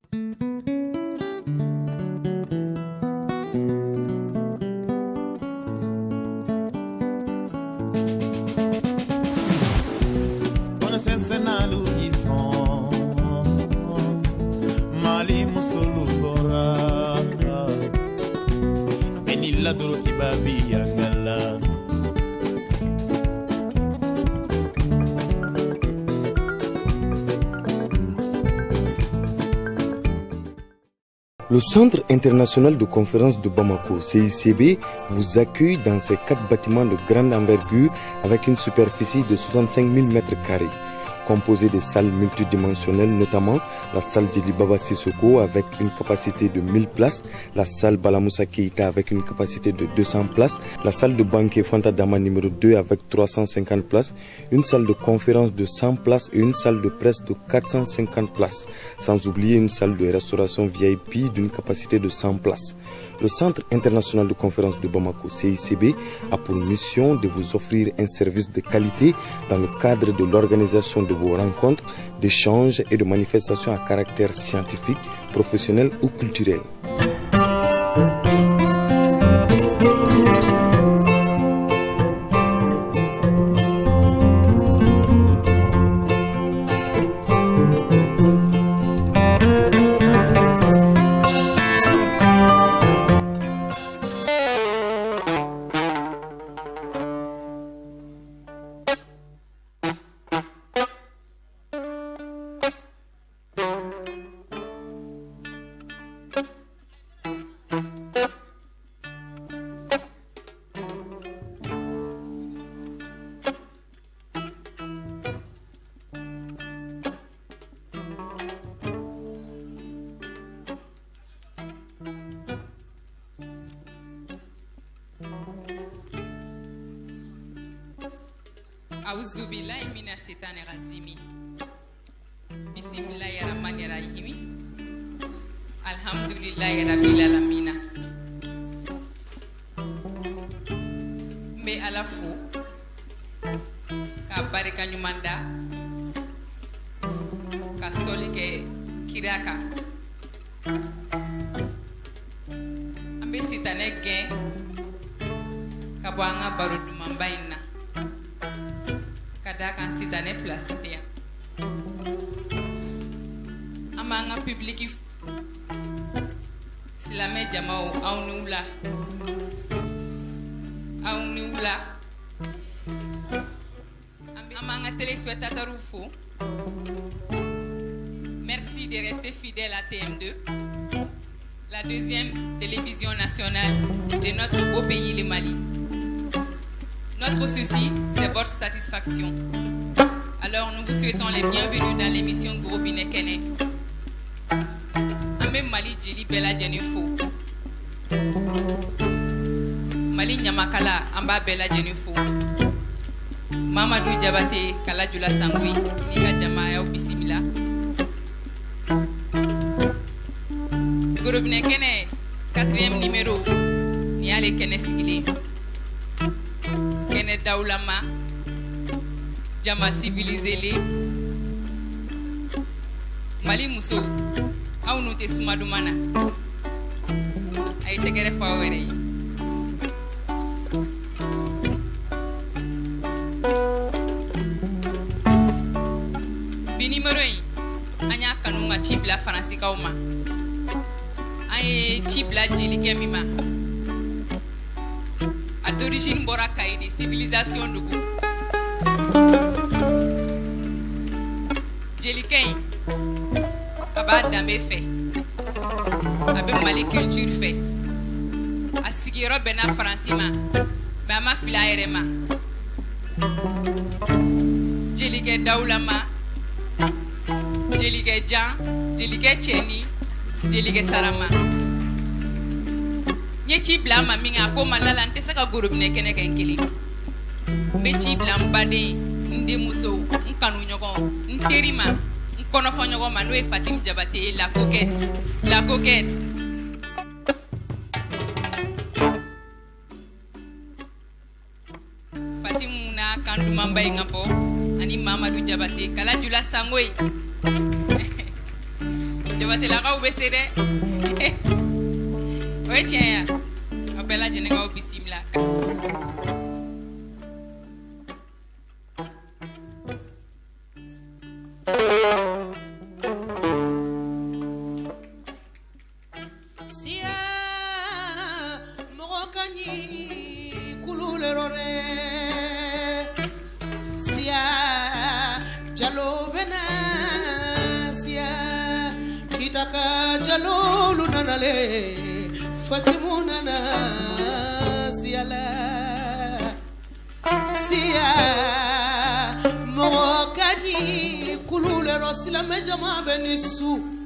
Le Centre international de conférence de Bamako, CICB, vous accueille dans ses 4 bâtiments de grande envergure avec une superficie de 65 000 m², composé de salles multidimensionnelles, notamment la salle Djeli Baba Sissoko avec une capacité de 1000 places, la salle Balamoussa Keïta avec une capacité de 200 places, la salle de banquet Fanta Dama numéro 2 avec 350 places, une salle de conférence de 100 places et une salle de presse de 450 places, sans oublier une salle de restauration VIP d'une capacité de 100 places. Le Centre international de conférence de Bamako, CICB, a pour mission de vous offrir un service de qualité dans le cadre de l'organisation de vos rencontres, d'échanges et de manifestations à caractère scientifique, professionnel ou culturel. Auzu billahi mina setani razimi. Bismillahirrahmanirrahim. Alhamdulillahi rabbil alamina. Me alafu ka barika nyumanda ka soli ke kiraka. Ambe sitane gen ka bwanga barudu mambaina. Kadaka sitane place ya amanga public silame jamao aunula amanga téléspectateurs fou. Merci de rester fidèle à TM2, la deuxième télévision nationale de notre beau pays, le Mali. Notre souci, c'est votre satisfaction. Alors nous vous souhaitons les bienvenus dans l'émission Groupe Inekene. Amé Mali Djeli Bella Djenifo. Mali Nyamakala Amba Bella Djenifo. Mamadou Diabaté Kala Djula Sangui Nika Jamaya Bisimila. Groupe Inekene, 4e numéro. Niale Kene Sikile. Kene Daoulama, Jama civilisé les Mali Mousso, Aounou te Soumadoumana, Aïe Tegere Fawere. Binimeroi, Anya Kanunga Chibla Francica Oma, Aïe Chibla Djelikemima. D'origine borakaï de civilisation de goût. Djelikaï, Abad Dame fait, Abem Mali culture fait, Asigiro Bena Francima, Bama Filaerema, Djelike Daoulama, Djelike Jean, Djelike Cheni, Djelike Sarama. Yechi blama minga ko malala ntesa ka groupe ne kene kenkili mechi blam bade ndi muso nkanu nyoko nterima nkono fo nyoko manwe Fatim Diabaté la coquette Fatim na kandu mambay ngapo ani Mamadou Diabaté Kala Djula Sangoi jabate la ka ubesede we tiens abela jene nga obisimla Fatimuna na siala sia mokani kulule rosila mejama benisu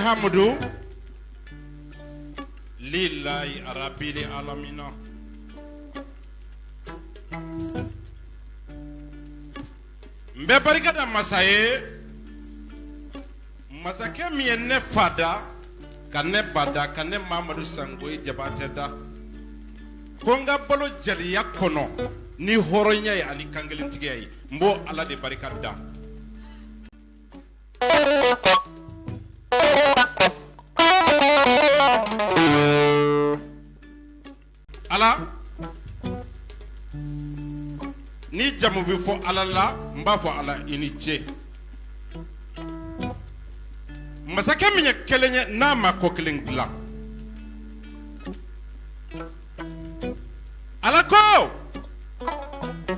Hamdu lillahi rabbil alamin mbe barikada masaye masake mi ne fada kanne bada kanne Mamadou Sango jabate da konga bolo jaliya kono ni horonya ya ani kangelintige mbo ala de barikada ala ni jamu bi fo ala la mba fo ala ini je masake minya kelenye na mako kelengla ala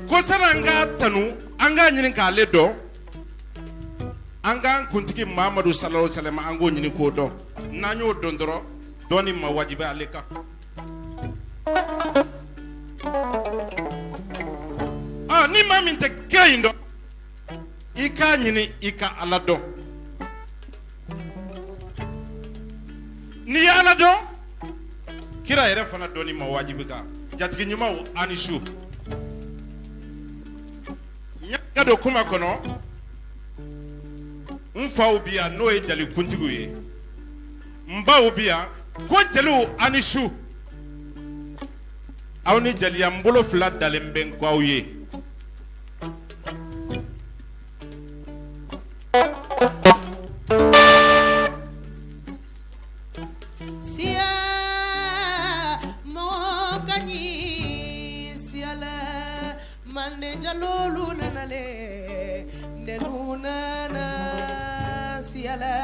ko saranga tanu anga nyini ka le do anga kuntiki Mamadou sallallahu alaihi wasallam ango nyini ko do nanyo dondoro doni ma wajibe aleka ni mamin te kaindo ika nyini ika alado ni alado kira yere fana doni ma wajibe ka jatigi nyuma anishu nyaka do kuma kono mfa ubia no e jali kuntigu ye mba ubia ko jelu anishu awni jali ambolo flat dalemben ko awye sia mo kani siala mande jalolu nanale ndeluna na siala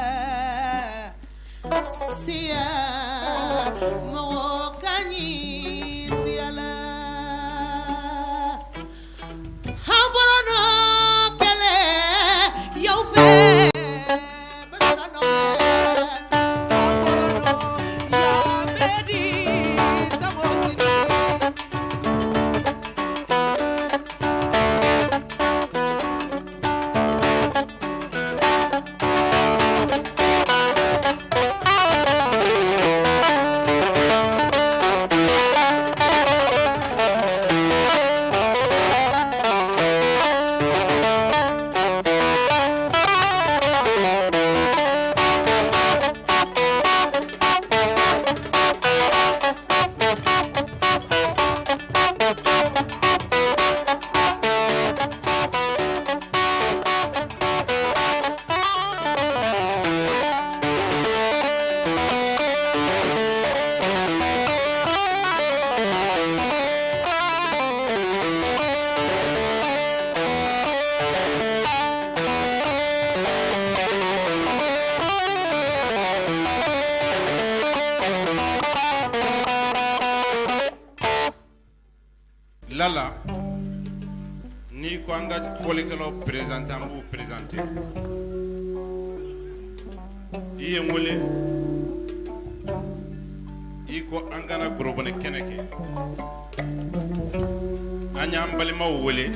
sia mo kani siala haborono kele yow fe Lala ni ko anga folikelo présentant bu présenter iye ngole iko angana grobone keneke anya mbalima wole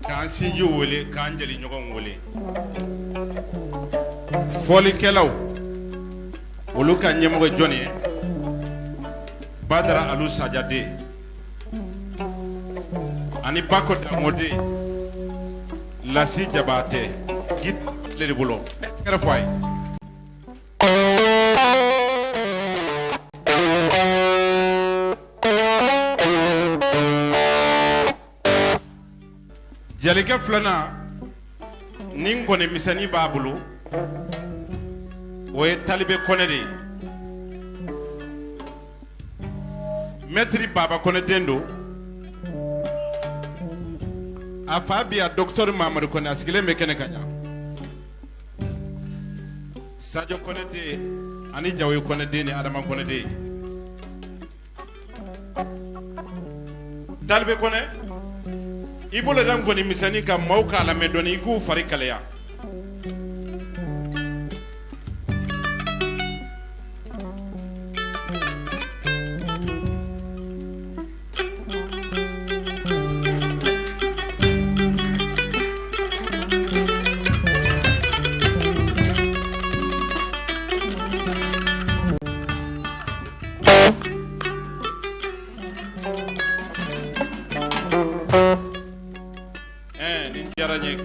kan sinji wole kan jeli nyogon wole folikelaw woluka nyemo joni Badara Alou Sajade ani bako damode Lasi Jabate git le bolo kera fay Jalika flana ningone misani babulu oye talibe konede Maître Baba Kone Dendo a Fabia Docteur Mamadou Kone asigile mekene kanya Sadio Kone de ani Jawe Kone de ni Adama Kone de Talbe Kone ibole dam goni misani ka mawka la medoni ku farikaleya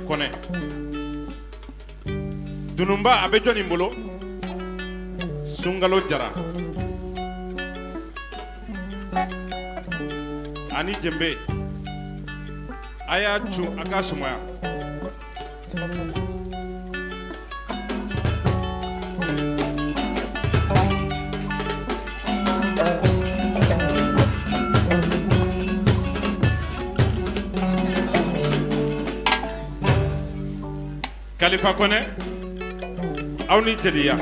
Kone Dunumba abejo nimbolo Sungalo Jara Ani Jembe Aya Chu Akasumaya Khalifa Kone awni jeliya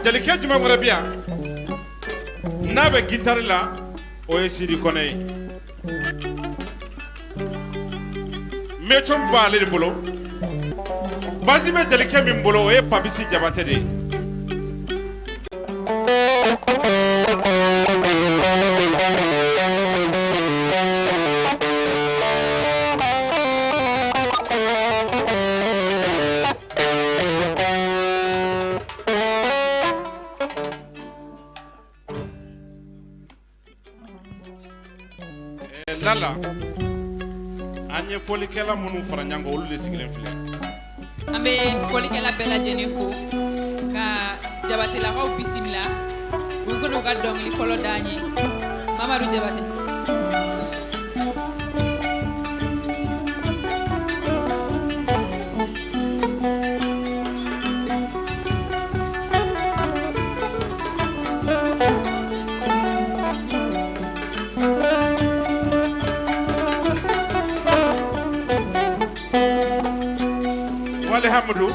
jelike juma ngorabia nabe guitar la o Sidi Kone mechom ba le bolo basi be jelike min bolo o Pabisi Jabate de Lala anye folikela munu faranyango olu le sigilen filɛ ambe folikela bela jenefo ka Jabate la ko bisimila u ko no ga dongli folo dañi Mamadou Jabate Hamdu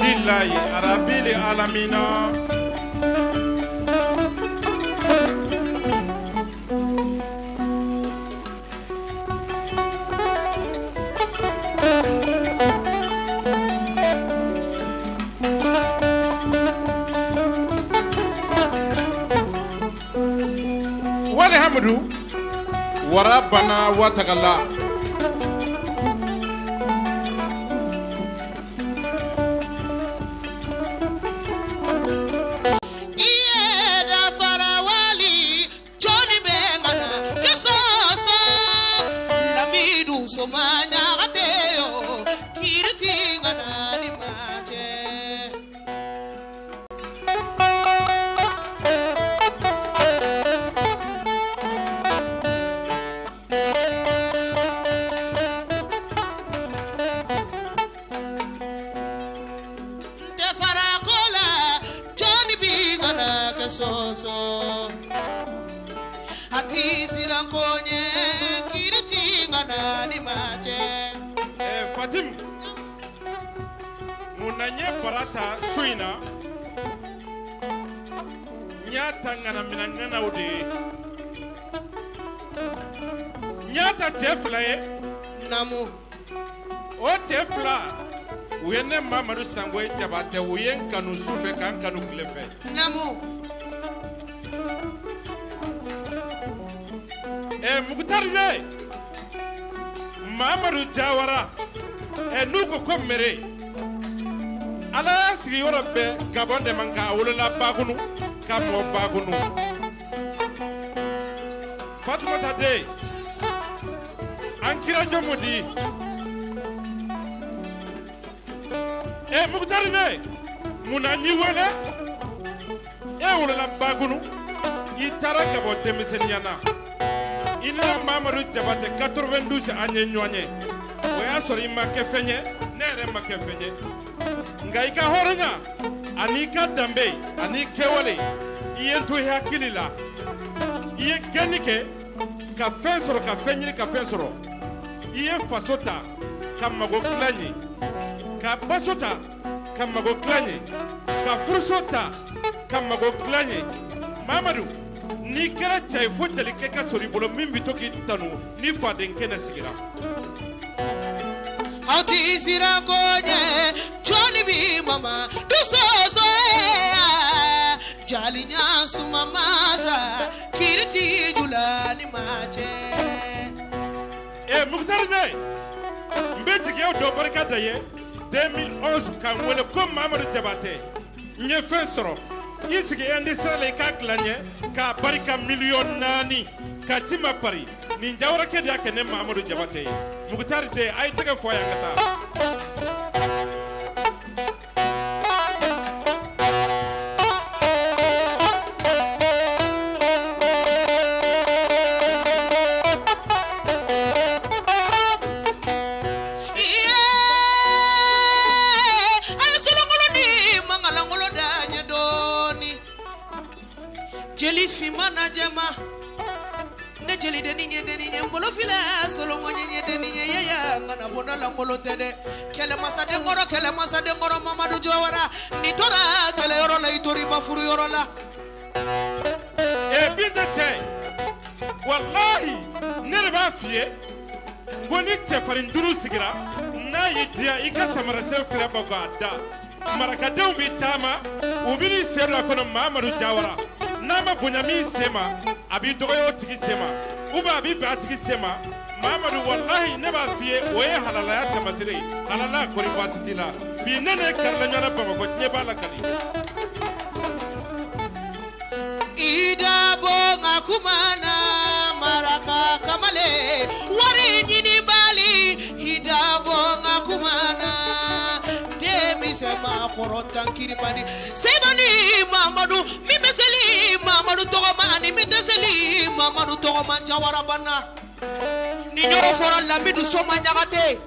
lillahi arabil alamina wal hamdu wa rabbana wa tagalla Nanye barata suina nyata ngana minangana ude nyata tefla namu o tefla uyene Mamadou Sangoye Diabaté uyen kanu sufe kan kanu klefe namu Mukhtar ne Mamadou Diawara nuko ko mere ala sigi yoro be Gabon de manka wolola bagunu kamo bagunu Fatoumata de ankira jomodi Mukhtar ne munanyi wele wolola bagunu itara Gabon de miseniana ina Mamadou Diabaté 92 anye nyonye oya sori make fenye nere make fenye ngaika hornya anika dambe ani kewale iyentu hakilila iye genike ka fensoro ka fenyiri ka fensoro iye fasota kamago klanye ka basota kamago klanye ka fursota kamago klanye Mamadou ni kera chay fotali ke ka sori bolo min bitoki tanu ni faden kena sigira Hauti sira konye Johnny bi mama dusoso Jalinya sumamaza kiriti julani mache Mukhtar ne mbeti ke do barka daye 2011 kan wala ko Mamadou Diabaté nye fensoro isigi endi sale ka klanye ka barika million nani ka tima pari ni jawra ke dia ke ne Mamadou Diabaté Mukhtar de ay tege foya ngata Jeli fimana jema ne jeli deninye mbolo fila solo ngonye deninye ya ngana bona la ngolo tede kele masade ngoro Mamadou Diawara ni tora kele yoro la itori bafuru yoro la bidete wallahi ne ba fie ngoni tefarin duru sigira na yidia ika samara se fila bagada marakadeu bitama ubini serla kono Mamadou Diawara nama bunyami sema abi dogoyo tigi sema uba abi ba tigi sema Mamadou wallahi ne ba fie oye halala ya tamasire halala kori wasitila bi nene karla nyana Bamako nyeba la kali ida bonga kumana maraka kamale wari nyini bali ida bonga kumana demi sema korontan kiribani sebani Mamadou mimeseli Mamadou togomani miteseli Mamadou togoman Diawara bana ni nyoro fora lambidu soma nyagate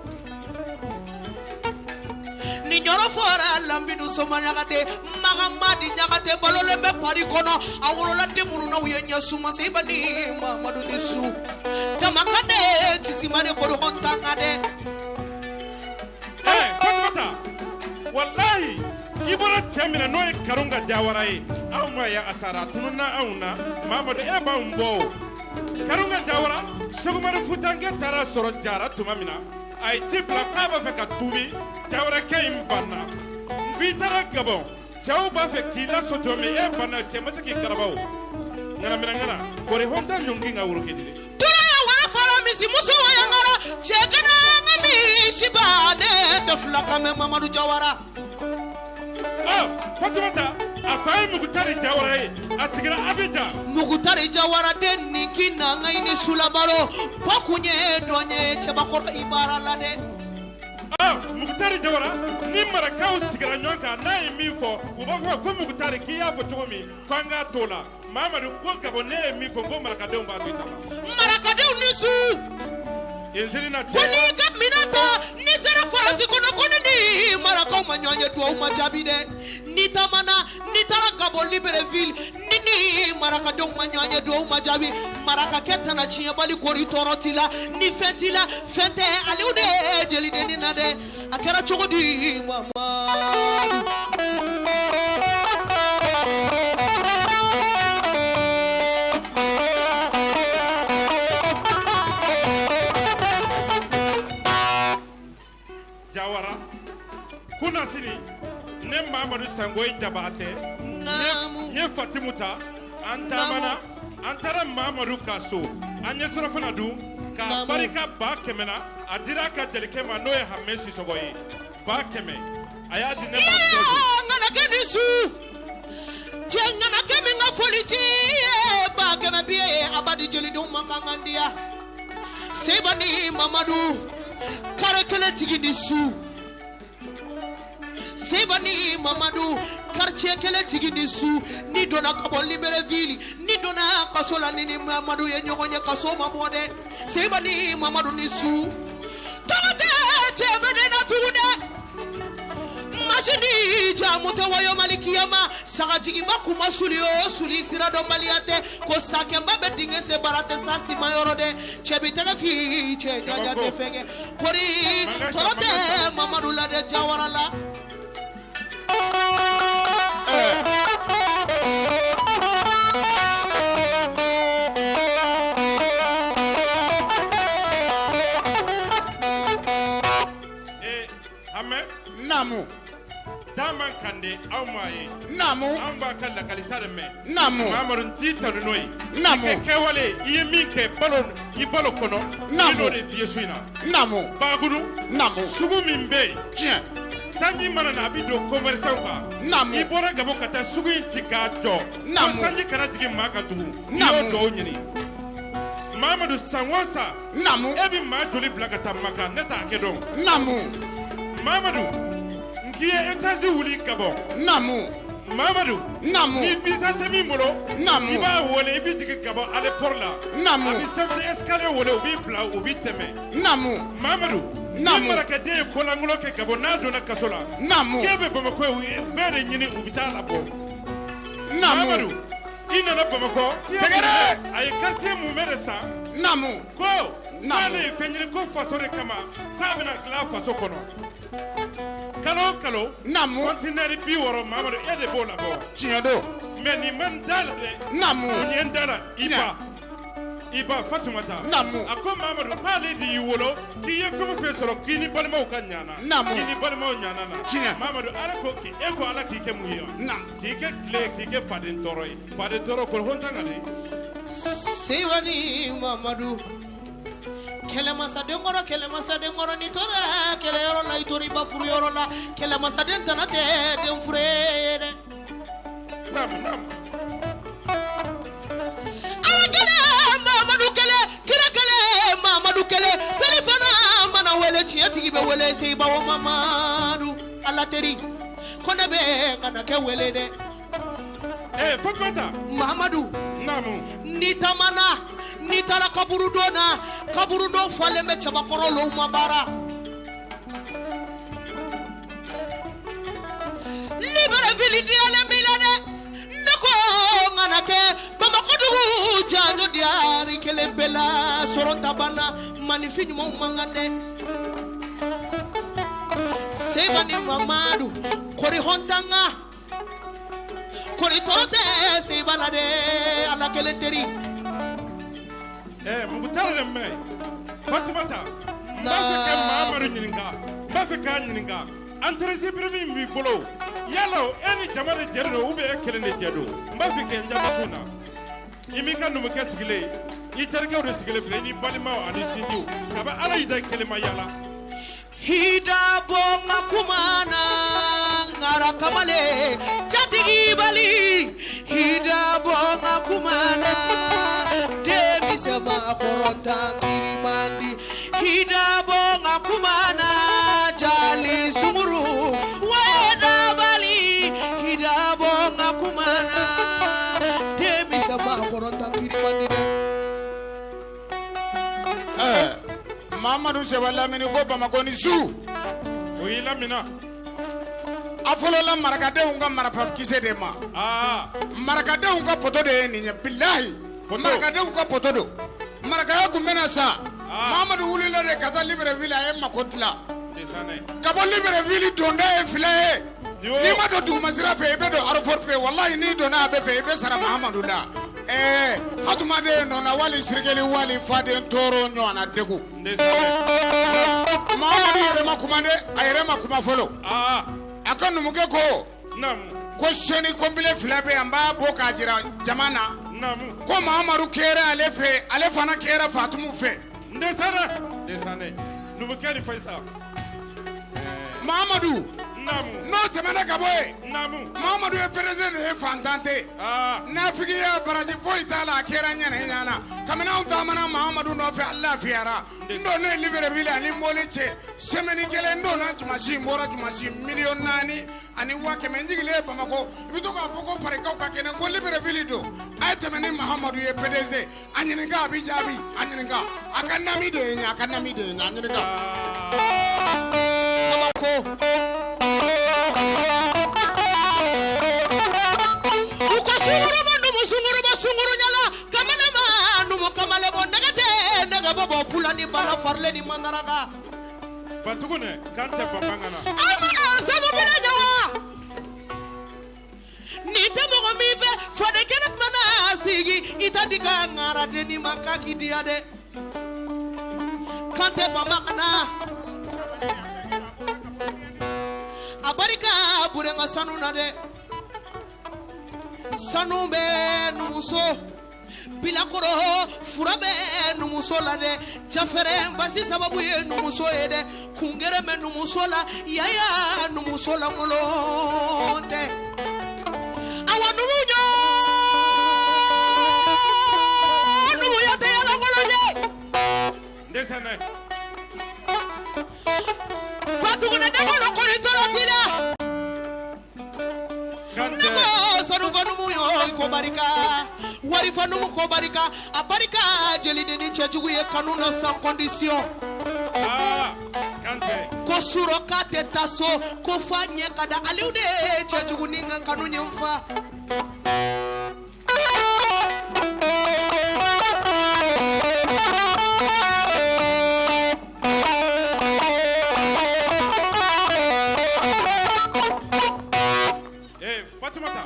ni nyoro fora lambidu soma nyagate magamadi nyagate balole me pari kono awolola demunu na uyenya suma sebani Mamadou nisu tamakane kisimane kodo hontangade Fatoumata wallahi ibara chamina noy karunga Diawara awma ya asara tununa awna Mamadou ba umbo karunga Diawara sogumare futange tara soro jara tumamina ay tipla kaba feka tubi Diawara ke imbanna bitara Gabon chaw ba fe kila sotome banna chemata ki karabaw ngana mirangana kore honta nyongi ngawuro kedile tura wala fara misi muso yangara chekana ngami shibane taflaka me Mamadou Diawara Fatoumata afay Mukhtar Diawara asigira Abidjan Mukhtar Diawara den ni kina ngaini sulabaro pakunye donye chebakoro ibara lade Mukhtar Diawara ni marakaw sigira nyonka na imifo ubafo ko Mukhtar ki ya foto mi kwanga tola Mamadou ko Gabonais mifo ngo marakadeu ba tuita marakadeu nisu Inzirina te koni gaminata ni zara farasi kono koni ni marakaw manyonye tuwa umajabide ni tamana ni tara Gabon Libreville ni maraka dong manyanye do majabi maraka ketana chiya bali kori torotila ni fentila fente aliude jeli de nade akara chogodi mama Jawara kuna sini ne Mamadou Sangoy Jabate ne Fatimuta antamana antara Mamadou Kaso anye surafana du ka barika ba kemena adira ka jelike ma noye hamesi sogoyi ba keme aya di ne ngana kenisu jengana kemi nga foliti ba keme biye abadi jeli dum makangandia sebani Mamadou karakele tigi disu sebani Mamadou quartier kele tigi disu ni dona kabo Libreville ni dona kasola ni Mamadou ye nyogonye kaso mabode sebani Mamadou nisu tote chebede na tude mashini jamuta wayo malikiyama sagajigi bakuma sulio suli sirado maliate ko sakemba bedinge se barate sasi mayorode chebitega fi cheja de fege kori torote Mamadou la de Jawarala Namu Daman Kande Aumaye Namu Amba Kala Kalitarme Namu Mamarun Tita Noi Namu Kewale Yeminke Balon Ibalo Kono Namu de Fieswina Namu Baguru Namu Sugu Mimbe Tiens Sanji Manana Abido Commerçant Namu Ibora Gabokata Sugu Intika Do Namu Sanji Kanatiki Makatu Namu Nyini Mamadou Sanwasa Namu Ebi Majoli Blakata Maka Neta Akedon Namu Mamadou qui est États-Unis Gabon. Namu Mamadou. Namu Ni visa temi bolo. Namu Il va wole ibi tiki Gabon à l'époque là. Namu Ami chef d'escalier wole ubi bla ubi teme. Namu Mamadou. Namu Maraka de kolangolo ke Gabon na dona kasola. Namu Kebe Bamako bere nyini ubita la bo. Namu Mamadou. Ina na Bamako. Tegere Ay quartier mu meresa. Namu Ko. Namu Nale fenyiri ko fatore kama. Kabina kla fato kono. Kalo kalo Namu kontineri bi woro Mamadou ede bo la bo Tiendo mais ni man dala de Namu ni ndala iba Fatumata Namu ako Mamadou pale di wolo ki ye femu fe soro ki ni balma o kanyana Namu ki ni balma o nyana na Mamadou ala ko ki e ko ala ki ke muhiya Namu ki ke kle ki ke faden toro ko honta ngale sewani Mamadou kele masade ngoro ni tora kele yoro la itori ba furu yoro la kele masade tanate dem furede nam ala kele Mamadou kele selifana mana wele chiati be wele sei ba o Mamadou ala teri kona be ngana ke wele de Fatumata Mamadou namu ni tamana ni tala kaburu do fale me chabakoro lo mabara Libreville diale milane nako manake mama kodu janjo diari kele bela soronta bana manifini mo mangande sebani Mamadou kori hontanga kori torote sebalade ala kele teri mugutare me Fatumata Bafika Mamadou nyininga Bafika nyininga Antresi bremi mi bolo yalo eni jamare jerno ube ekele jedo Bafika njama suna imika numuke sigile iterke ore sigile fle ni balima ani sinju kaba ala ida kelema yala hida bonga kumana ngara kamale jatigi bali hida bonga kumana devi sema korota kirimandi hida bonga kumana jali sumuru wada bali hida bonga kumana devi sema korota kirimandi Mamadou Sebala mini ko Bamako ni su o ila mina afolola marakadenw ka marafakisɛ de ma marakadenw ka poto de ye nin ye bilahi marakadenw ka poto do marakaya kun bɛna sa Mamadu wulila de ka taa Libreville a ye mako dilan ka bɔ Libreville donda ye fila ye n'i ma don dugumasira fɛ i bɛ don aéroport fɛ wallahi n'i donna a bɛɛ fɛ i bɛ sara Mahamadu la hatumaden nɔna wali sirikeli wali faden tɔɔrɔ ɲɔgɔnna degu Mahamadu yɛrɛ ma kuma de a yɛrɛ ma kuma fɔlɔ a ka numukɛ ko soni kɔnbile fila bɛ yan n b'a bɔ k'a jira jama na ko Mahamadu kɛra ale fɛ ale fana kɛra Fatumu fɛ Mahamadu n'o tɛmɛna ka bɔ yen Mahamadu ye président de ye fantan tɛ nafigiya baraji foyi t'a la a kɛra ɲana kabini anw taamana Mahamadu nɔfɛ a lafiyara n don ne ye Libreville ani Mɔbili cɛ semaine kelen n donna Jumasi n bɔra Jumasi 4,000,000 ani 100,000 n jigilen ye Bamako i bɛ to k'a fɔ ko parikaw ka kɛnɛ ko Libreville don a ye tɛmɛ ni Mahamadu ye PDG a ɲininka a bɛ jaabi a ɲininka a ka nami de ye ɲɛ a ka nami de ye ɲɛ a ɲininka Bamako Pulani bala farle ni mandaraka Batugune kante bambangana sago bela nyawa ni temo mi fe fode kenet mana sigi itandika ngara de ni makaki diade kante bambangana abarika burenga sanuna de sanumbe numuso bilakoro furabe numuso la de jafere basi sababu ye numuso ye de kungere me numuso la yaya numuso la molonte awa numunyo numuya te la molonte ndesane batugune de ko ko torotila namo sonu vanumuyo ko barika Warifanumu ko barika a barika jeli de ni cɛjugu ye kanu na sans condition kante ko suro ka tɛ taa so ko fa ɲɛ ka da aliw de ye cɛjugu ni nka kanu ɲɛ n fa Fatimata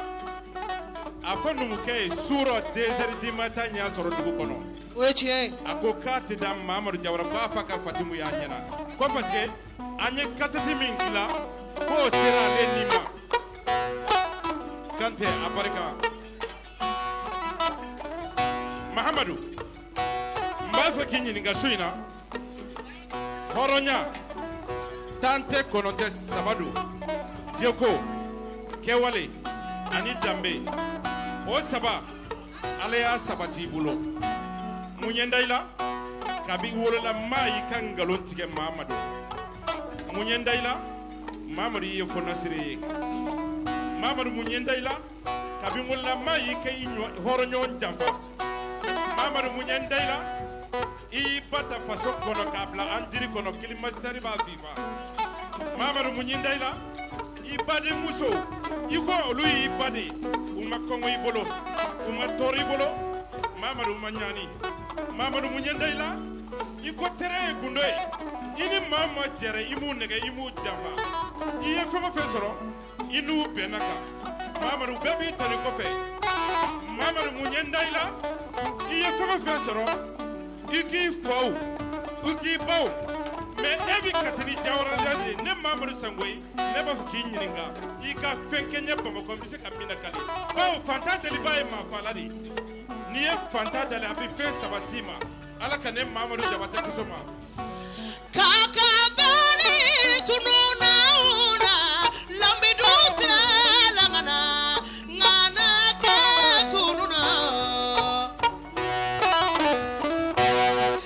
a fɔ numukɛ ye suro 2h du matin ɲɛ sɔrɔ dugu kɔnɔ o ye tiɲɛ ye a ko k'a tɛ da Mamadu Jawara ko a fa ka Fatimu y'a ɲɛna ko parce que an ye kasɛti min dilan k'o sera ale ni ma Kante a barika Mahamadu n b'a fɛ k'i ɲininka su in na hɔrɔnya tan tɛ kɔnɔ tɛ saba don jeko kɛwale ani danbe o saba ala y'a sabati i bolo mun ɲɛ da i la kabi wolola maa y'i ka ngalon tigɛ Mahamadu mun ɲɛ da i la Mahamadu y'i ye fɔnasire ye Mahamadu mun ɲɛ da i la kabi wolola maa y'i kɛ i hɔrɔnɲɔgɔn janfa Mahamadu mun ɲɛ da i la i y'i ba ta faso kɔnɔ k'a bila an jiri kɔnɔ kilimasari b'a fifa Mahamadu mun ɲɛ da i la i baden muso i ko olu y'i ba de u ma kɔngɔ i bolo u ma tɔɔrɔ i bolo Mahamadu ma ɲaani Mahamadu mun ɲɛ da i la i ko tere ye gundo ye i ni maa ma jɛrɛ i m'u nɛgɛ i m'u janfa i ye fɛn o fɛn sɔrɔ i n'u bɛnna kan Mahamadu bɛɛ b'i tani kɔfɛ Mahamadu mun ɲɛ da i la i ye fɛn o fɛn sɔrɔ i k'i faw i k'i baw mais e bi kasi ni Jawara de ne Mahamadu Sangoyi ne b'a fɔ k'i ɲininka i ka fɛn kɛ ɲɛ Bamakɔ n bɛ se ka min lakale bawo fantan deliba ye maafala de n'i ye fantan deli a bɛ fɛn saba s'i ma Ala ka ne Mahamadu Jabate kisi ma kaka bali tununa una lambidu langana ngana ka tununa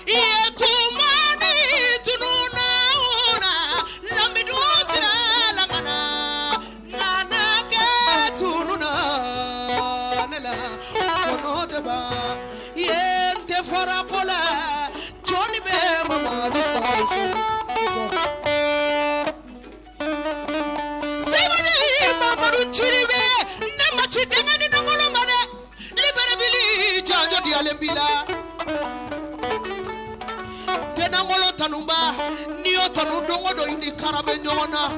yetumani tununa una lambidu langana ngana ka tununa nela kono deba yente farakola Johnny be mama this house Somebody Mamadu Chiribe namachi dengani nangolo mane libere bili janjo di alembila denangolo tanumba niyo tanu dongo do ini karabe nyona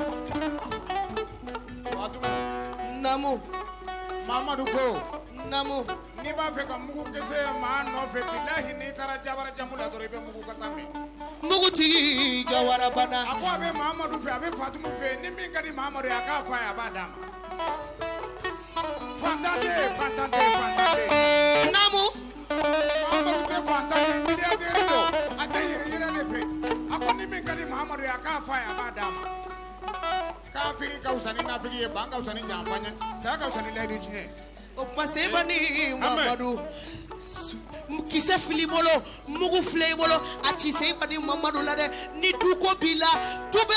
namu Mamadu ko namu ni ba fe ka mugu kese ma no fe billahi ni tara jabara jamula do rebe mugu kasame mugu tigi jawara bana ako abe Mamadu fe abe Fatumu fe ni mi kadi Mamadu ya ka fa ya badama fantande namu Mamadu te fantande milliardaire do ate yere ne fe ako ni mi kadi Mamadu ya ka fa ya badama kafiri ka usani na figi banga usani jamfanya saka usani lady chine o paseba ni Mamadu kise fili bolo mugu flei bolo ati seba ni Mamadu la de ni duko bila tube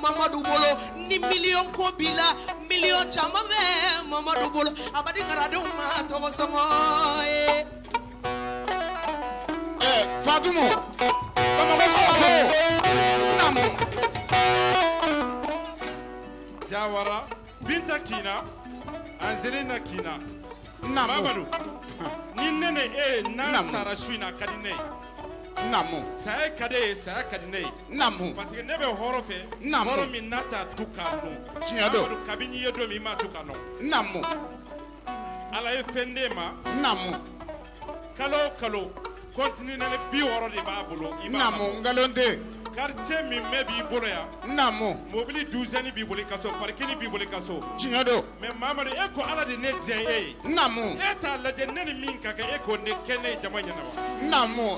Mamadu bolo ni million ko bila million chama be Mamadu bolo abadi garade ma to songo Fatumu ko namu Jawara Binta Kina Anzelina Kina namu ni nene na sara suina kadine namu saya kadine namu parce que ne be horo fe namu horo min nata tukano tiado kabini yedo mi ma tukano namu ala e fendema namu kalo continue ne bi horo de ba bolo namu ngalonde quartier mi me bi bolo ya namu mobili 12 bi bolo kaso parkini bi bolo kaso tiado mais Mamadu e ko ala de ne je namu eta la de ne min kaka e ko ne kene jamanya na wa namu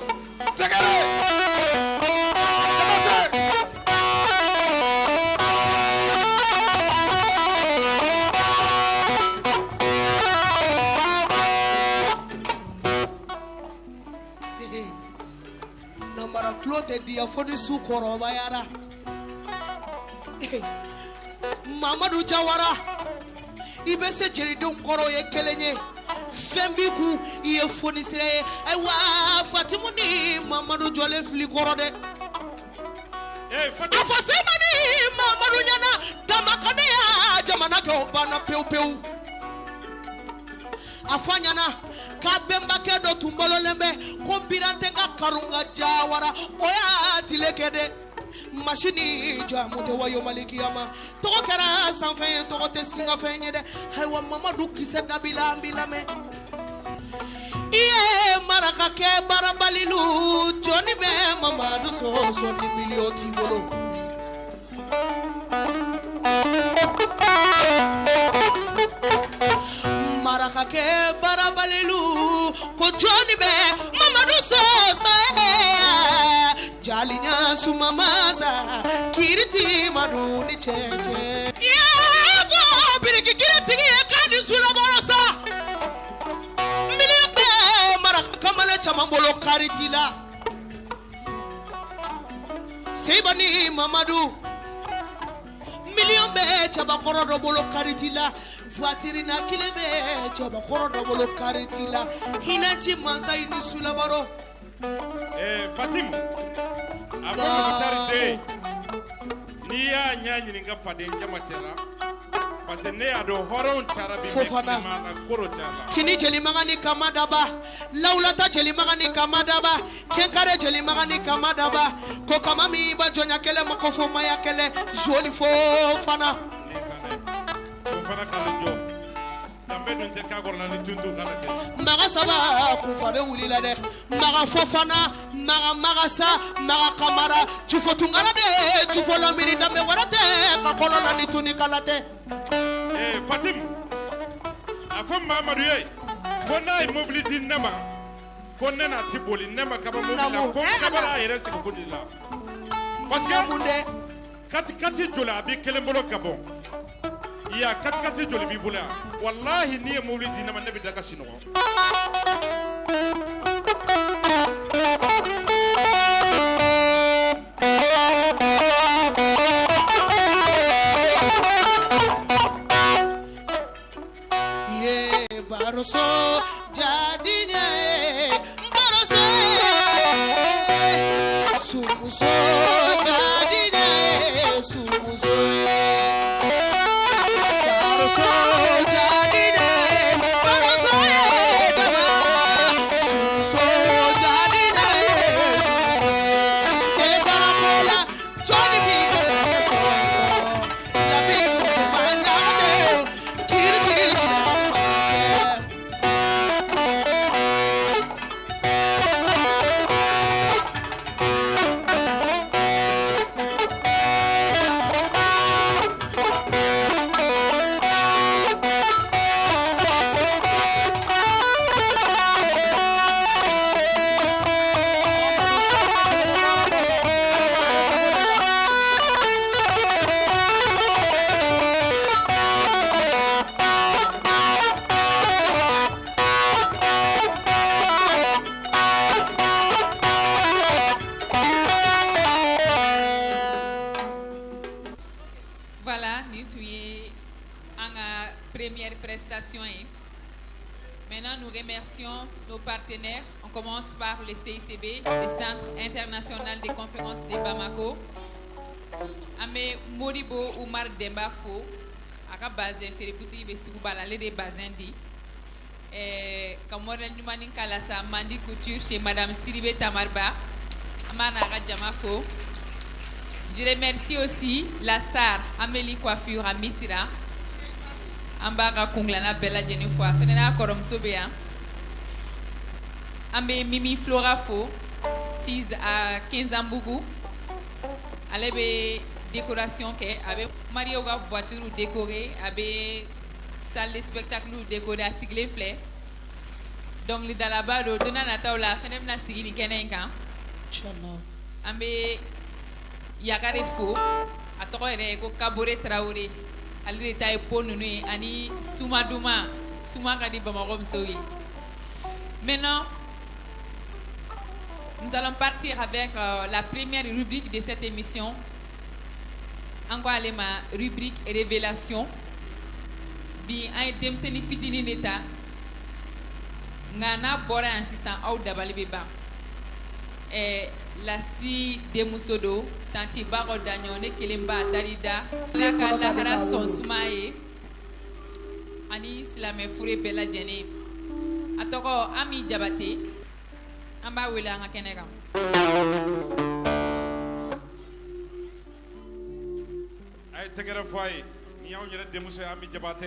tegere Namara clote dia fodi su koro bayara Mamadu Jawara ibe se jeridon koro ye kelenye fembiku ye foni sire aywa Fatimu ni Mamadu jole fili koro de Fatimu afasema ni Mamadu nyana damakane ya jamana ke obana peu afanyana ka bemba ke do tumbolo lembe ko birante nga karunga Jawara oya tilekede machine jamote wayo malikiyama to kera sanfe to te singa fenyede haywa Mamadu kise dabila ambilame iye maraka ke barabalilu joni be Mamadu so ni milioti bolo maraka ke barabalilu ko joni be Mamadu so jalinya sumamaza kiriti maduni cheche yego biriki kiriti kadi sula borosa milimbe maraka kamale chamambolo karitila sebani Mamadu million be chabakoro do bolo karitila voiture na kilebe chabakoro do bolo karitila hinati mansa ini sula baro Fatimu Abou Tarde ni ya nyanyi nga fade njamatera parce que ne ado horon charabi Fofana na koro chara tini jeli magani kamadaba laulata jeli magani kamadaba kenkare jeli magani kamadaba ko kama mi ba jonya kele makofo maya kele joli Fofana Fofana kalonjo dambe don te kagor na ni tundu kalate maga saba ku fade wulila de maga Fofana maga sa maga kamara jufo tungala de jufo la mini dambe warate ka kolona ni tuni kalate Fatim afam Mamadu ye ko na mobility nema ko nena tiboli nema kaba mobila ko kaba yere se ko dilla parce que kati jola bi kelembolo gabon ya kati joli bi bula wallahi ni mobility nema nabi daga sino Baroso jadinya baroso sumuso jadinya sumuso baroso présentation. Maintenant, nous remercions nos partenaires. On commence par le CICB, le Centre international des conférences de Bamako. Ame Moribo Oumar Demba Fo, aka bazen Feributi Besugubala, les des bazendi. Kamorel Numanin Kalasa, Mandi Couture chez Madame Siribe Tamarba, Amana Radjamafo. Je remercie aussi la star Amélie Coiffure à Misira. Ambara Kunglana Bella Jennifer, Fenena Korom Sobea. Ambe Mimi Flora Fo, 6 à 15 ans Bougou. Avec décoration avec Mario Ga voiture décorée, avec salle de spectacle décorée à Sigle Flé. Donc les dalaba do dona nata la fenem na sigini kenenka. Inchallah. Ambe yakare fo atoko ere ko Kabore Traoré. Ali tay ponunu ani Soumadouma, Souma Kadi Bamako Msoyi. Maintenant nous allons partir avec la première rubrique de cette émission. Encore aller ma rubrique révélation. Bi un demseni fitini neta. Ngana bora ansisa au dabali beba. La si demusodo tanti baro danyone kelemba darida la kala grâce sumaye. Ani sila me fure bela jene. Atoko ami jabate. Amba wela nga kenega. Ay tegere foy ni yaw ñere demuso ami jabate.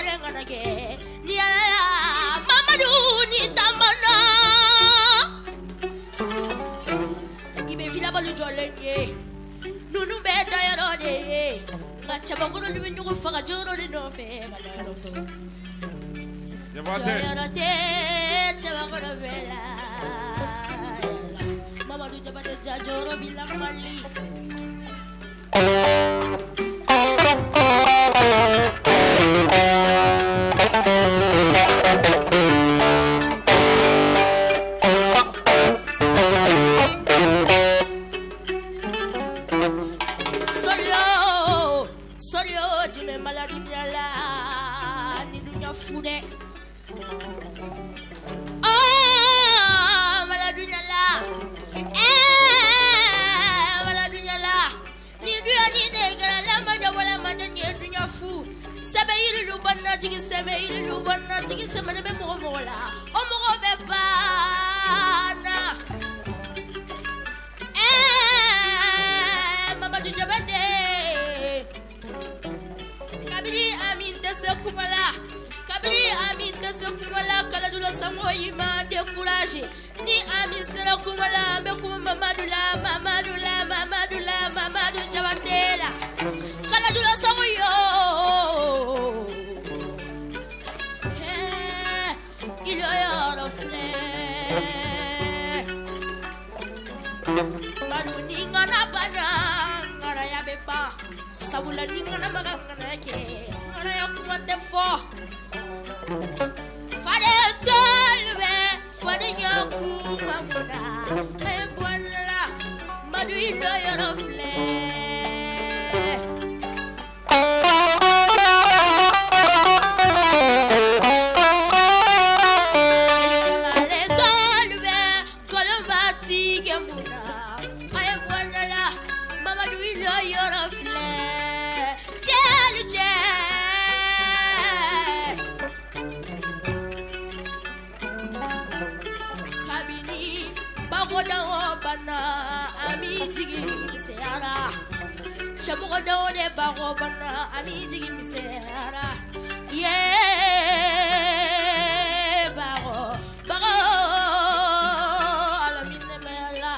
Marenganage, Niala, Mamadu, Nitamana. Ibe Villa Balujolenge, Nunu Beda Yarode, Machabakuru, you for a joro de Nofe, Mama do Jabata Jajoro Bilang Mali. Solio, Jimmy Maladinia, Nidunya Fude. Kabiri amin tese kumala kala dula samoyi ma découragé ni amin sera kumala be kuma Mamadou Jabatela kala dula samoyo il y a reflet Manu ninga na bana ngara ya beba sabula ninga na magana ke ngara ya kuma defo Fare tolbe fare nyaku mamuna e bonla madu ilo ya reflet Chamugo de bago bana ami jigi misera yeah bago ala minne mela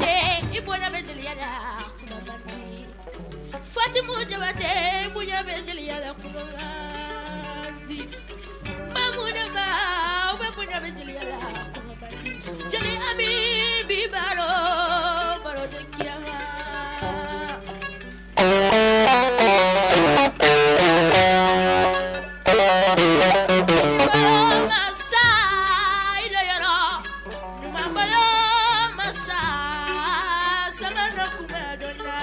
de ibona bejeliana kuma bandi Fatimu Jabate ibona bejeliana kuma bandi mamudama Jeli ami bibaro baro de kiama Masa ila yara numambalo masa samana kumadona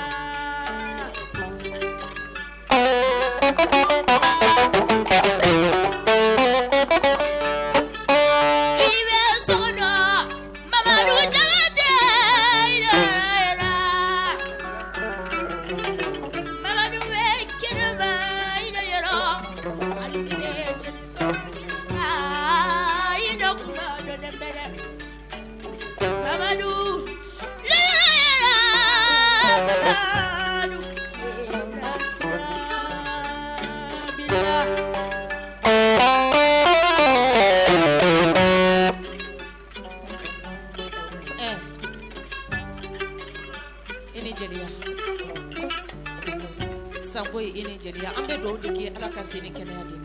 ambe do de ke ala ka seni kenya de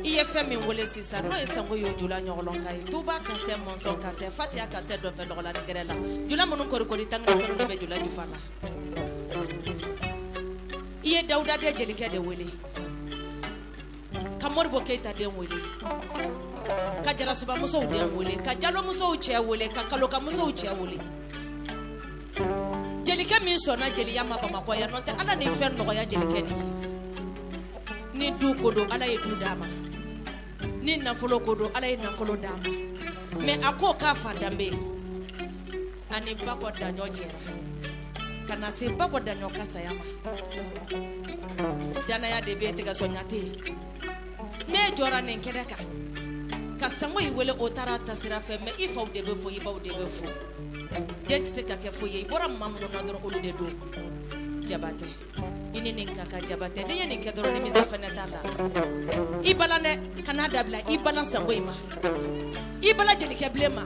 IFM min wole sisa no esango yo jula nyolon kay tuba ka te monson ka te fatia ka te do fe lola de kerela jula munun ko ko tanga sanu de be jula jufana iye dauda de jelike de wele kamor boketa de wele ka jara suba muso de wele ka jalo muso che wele ka kaloka muso che wele Jelike min sona jeliya ma Bamako ya no te ala ni fen no ya jelike ni du kodo ala ye du dama ni nafolo kodo ala ye nafolo dama me ako ka fadambe ani bako danyo jera kana se bako danyo kasayama dana ya de bete ga sonyate ne jora ne kedeka ka sango i wele o tara tasira fɛ mais i faw de bɛ fo i baw de bɛ fo den tɛ se ka kɛ foyi ye i bɔra maa minnu na dɔrɔn olu de don Jabatɛ i ni nin ka kan Jabatɛ ne ye nin kɛ dɔrɔn nimisa fɛnɛ t'a la i bala dɛ kana dabila i bala sango i ma i bala jelikɛ bilen ma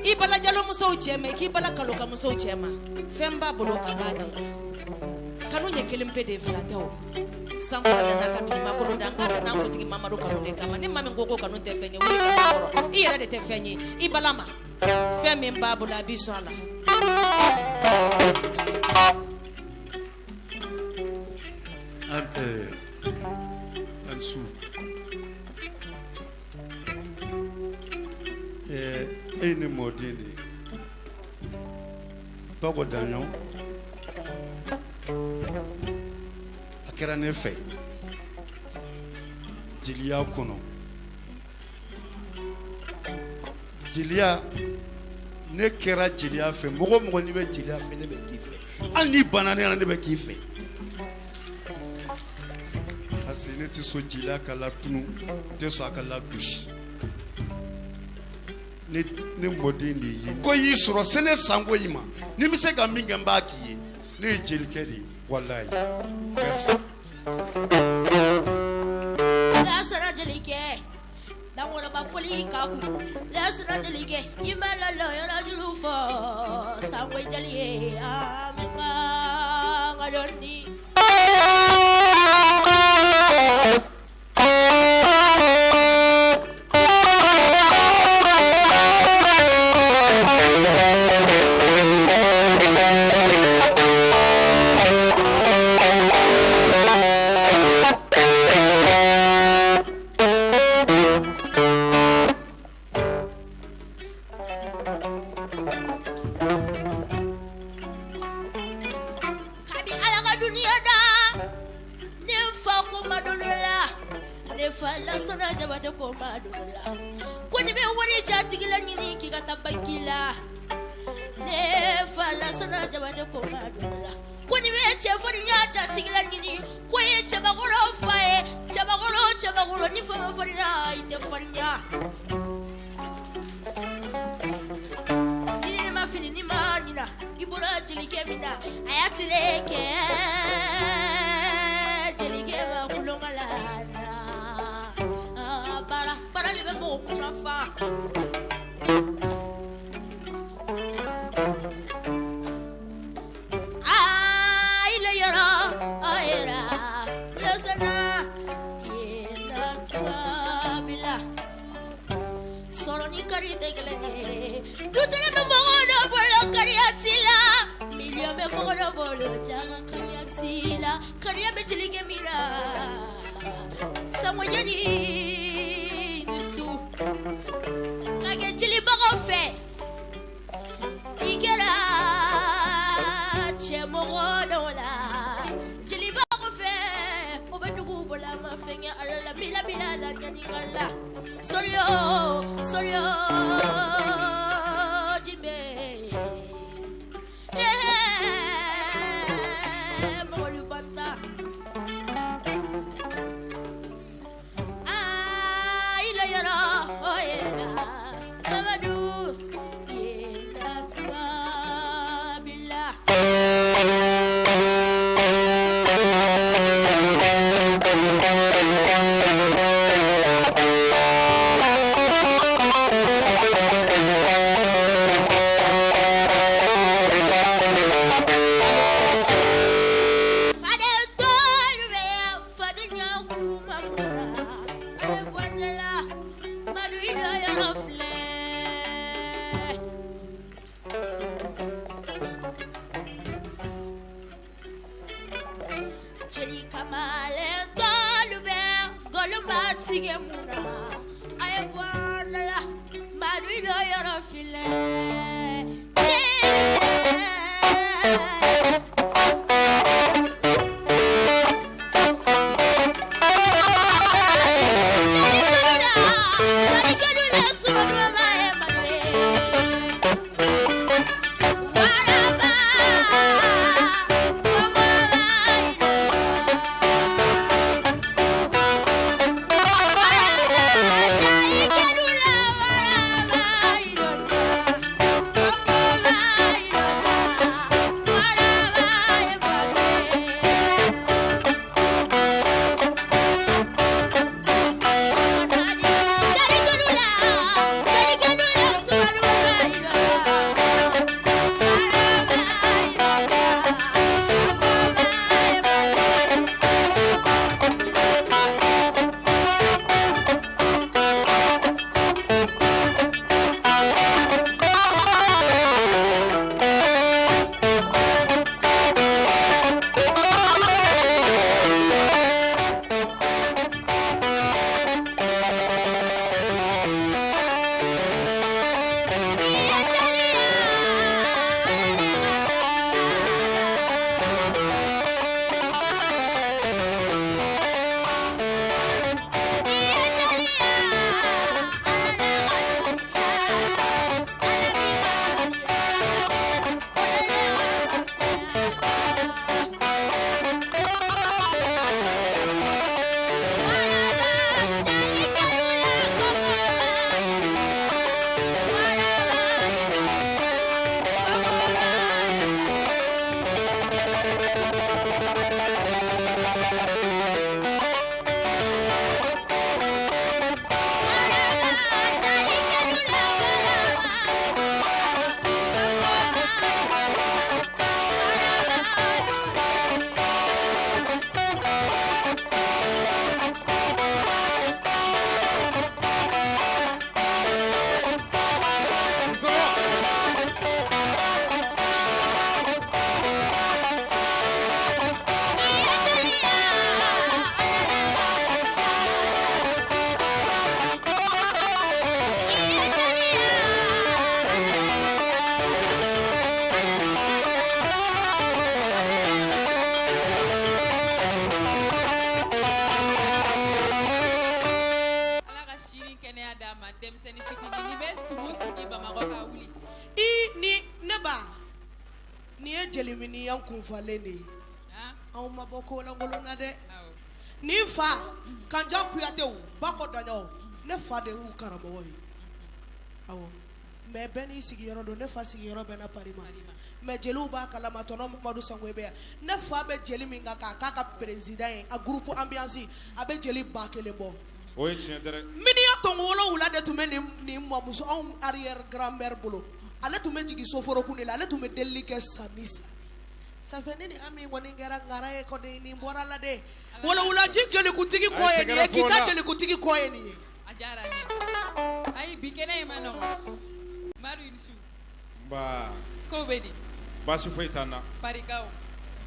i bala jalo musow cɛ ma k'i bala kalo ka musow cɛ ma fɛn b'a bolo a b'a di kanu ɲɛ kelen pe de fila tɛ o sankora dana ka tuma kolo dan ka dana kotigi Mamadu kanu de kama ni mamin ko kanu tɛ fɛn ye wuli ka kɔrɔ i yɛrɛ de tɛ fɛn ye i bala ma fɛn min b'a bolo a b'i sɔn a la Ansu e ni modini Bago Danyo a kɛra ne fɛ jeliya kɔnɔ jeliya ne kɛra jeliya fɛ mɔgɔ mɔgɔ ni bɛ jeliya fɛ ne bɛ k'i fɛ hali ni bana ne ne bɛ k'i fɛ parce que ne tɛ so jeliya ka la tunu tɛ sɔn a ka la gosi ne mɔden de ye ko y'i sɔrɔ sɛnɛ sango i ma ni bɛ se ka min kɛ n b'a k'i ye ne ye jelikɛ de ye walayi merci lasara jelikɛ langolaba foli ka kun lasara jelikɛ i ma la yɔrɔ juru fɔ sango jeli ye amenga ngadoni Valene. Au maboko la ngolona de. Ni fa kanja kuyate u bako danyo ne fa de u karamo yi. Awo. Me beni sigiyoro do ne fa sigiyoro bena parima. Me jelu ba kala matono Mamadou Sango be. Ne fa be jeli minga ka president a groupe ambiance abe jeli ba kelembo. Oui, tiens dere. Mini ya tongolo ula de tume ni mamuso on arrière grand-mère bolo. Ale tume jigi soforo kunela ale tume delike sanisa. Ça venait de ami waningara ngara e ko de ni mbora la de wala wala jikele kutigi koye ni e kitachele kutigi koye ni ajara ni ay bikene mano maru insu ba ko bedi basu foi tana parikao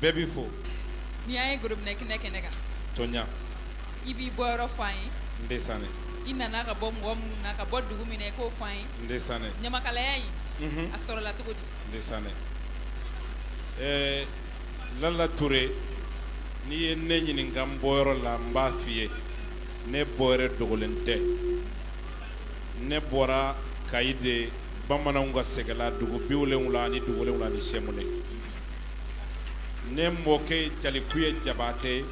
baby fo ni ay groupe nek nega tonya ibi boyro fayin ndesane ina naka bom ngom naka boddu gumine ko fayin ndesane nyama kala yayi asoro la tugodi ndesane Lala Touré ni ye ne ɲininka n bɔyɔrɔ la n b'a f'i ye ne bɔyɔrɔ dogolen tɛ ne bɔra Kayi de bamananw ka sɛgɛla dugu biwolonwula ani duguwolonwula ni Sɛmune ne mɔkɛ Jalikuye Jabate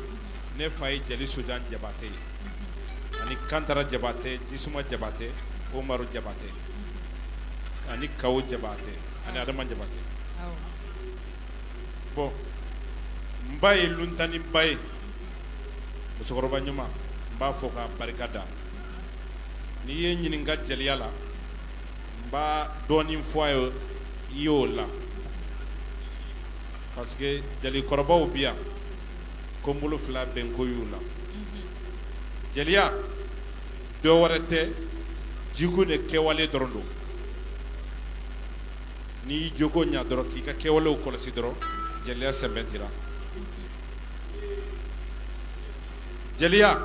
ne fa ye Jali Sojan Jabate ani Kantara Jabate Jisuma Jabate Omaru Jabate ani Kawo Jabate ani Adama Jabate bon mbaye luntani mbaye musokoroba nyuma mba foka barikada ni ye nyininga jeliya la mba doni foyo yo la parce que jeli korobaw biya ko mbulu fla ben ko yula jeliya do warate jigu ne kewale dorondo ni jogo nya doro ki ka kewale ko la sidoro Jeliya sembentira Jeliya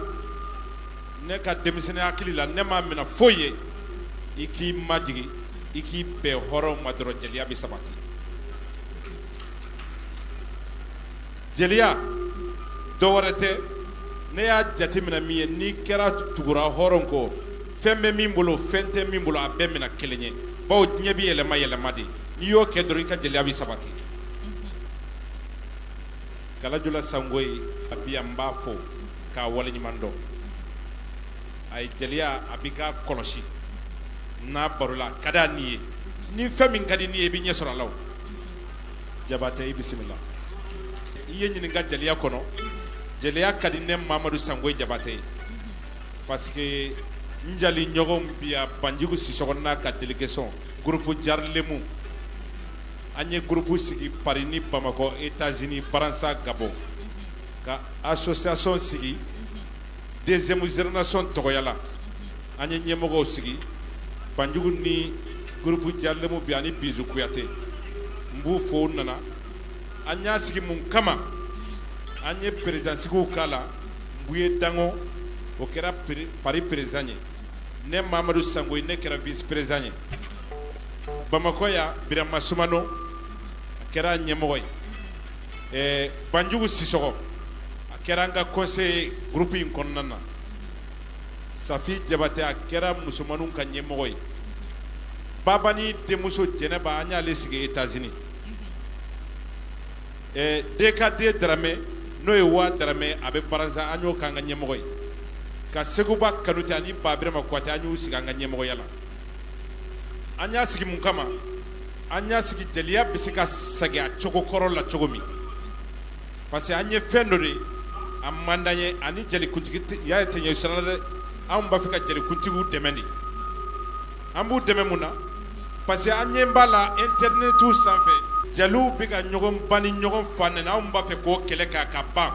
ne ka demisene akili la ne ma mina foye iki majigi iki be horo madro Jeliya bi sabati Jeliya do warate ne ya jatimina mi ni kera tugura horon ko femme min bolo fente min bolo abbe mina kelenye bawo nyebi ele mayele ni yo ke doro ka Jeliya bi sabati Kalajula Sangoy abiya mba fo ka wale nyimando ay Jeliya abika koloshi na barula kada niye ni femi kadi niye bi nyesora law Jabate bismillah iye nyini ga Jeliya kono Jeliya kadi ne Mamadou Sangoy Jabate parce que njali nyogom biya banjigu sisogona ka délégation groupe jarlemu Anye groupe sigi Paris Bamako États-Unis Faransa Gabon ka association sigi deuxième génération togoyala anye ñemogo sigi banjugu ni groupe jallemu bi ani bizu kuyate mbu fo nana anya sigi mun kama anye président sigu kala mbuye dango o kera Paris président ne Mamadou Sangoy ne kera vice président Bamako ya Birama Sumano kɛra ɲɛmɔgɔ ye Banjugu Sisɔgɔ a kɛra an ka conseil groupe in kɔnɔna na Safi Jabate a kɛra musomanninw ka ɲɛmɔgɔ ye Baba ni denmuso Jɛnɛba an y'ale sigi États-Unis DKD Dramé n'o ye Wa Dramé a bɛ Baranza an y'o k'an ka ɲɛmɔgɔ ye ka Seguba Kanute ani Babirama Kɔnate an y'u sigi an ka ɲɛmɔgɔya la an y'a sigi mun kama an y'a sigi jeliya bɛ se ka segin a cogo kɔrɔ la cogo min parce que an ye fɛn dɔ de a man d'an ye ani jelikuntigi y'a ye tɛɲɛ sira la dɛ anw b'a fɛ ka jelikuntigiw dɛmɛ de an b'u dɛmɛ mun na parce que an ɲɛ b'a la internetu sanfɛ jeliw bɛ ka ɲɔgɔn ban ni ɲɔgɔn fa nɛnɛ anw b'a fɛ k'o kɛlɛ k'a ka ban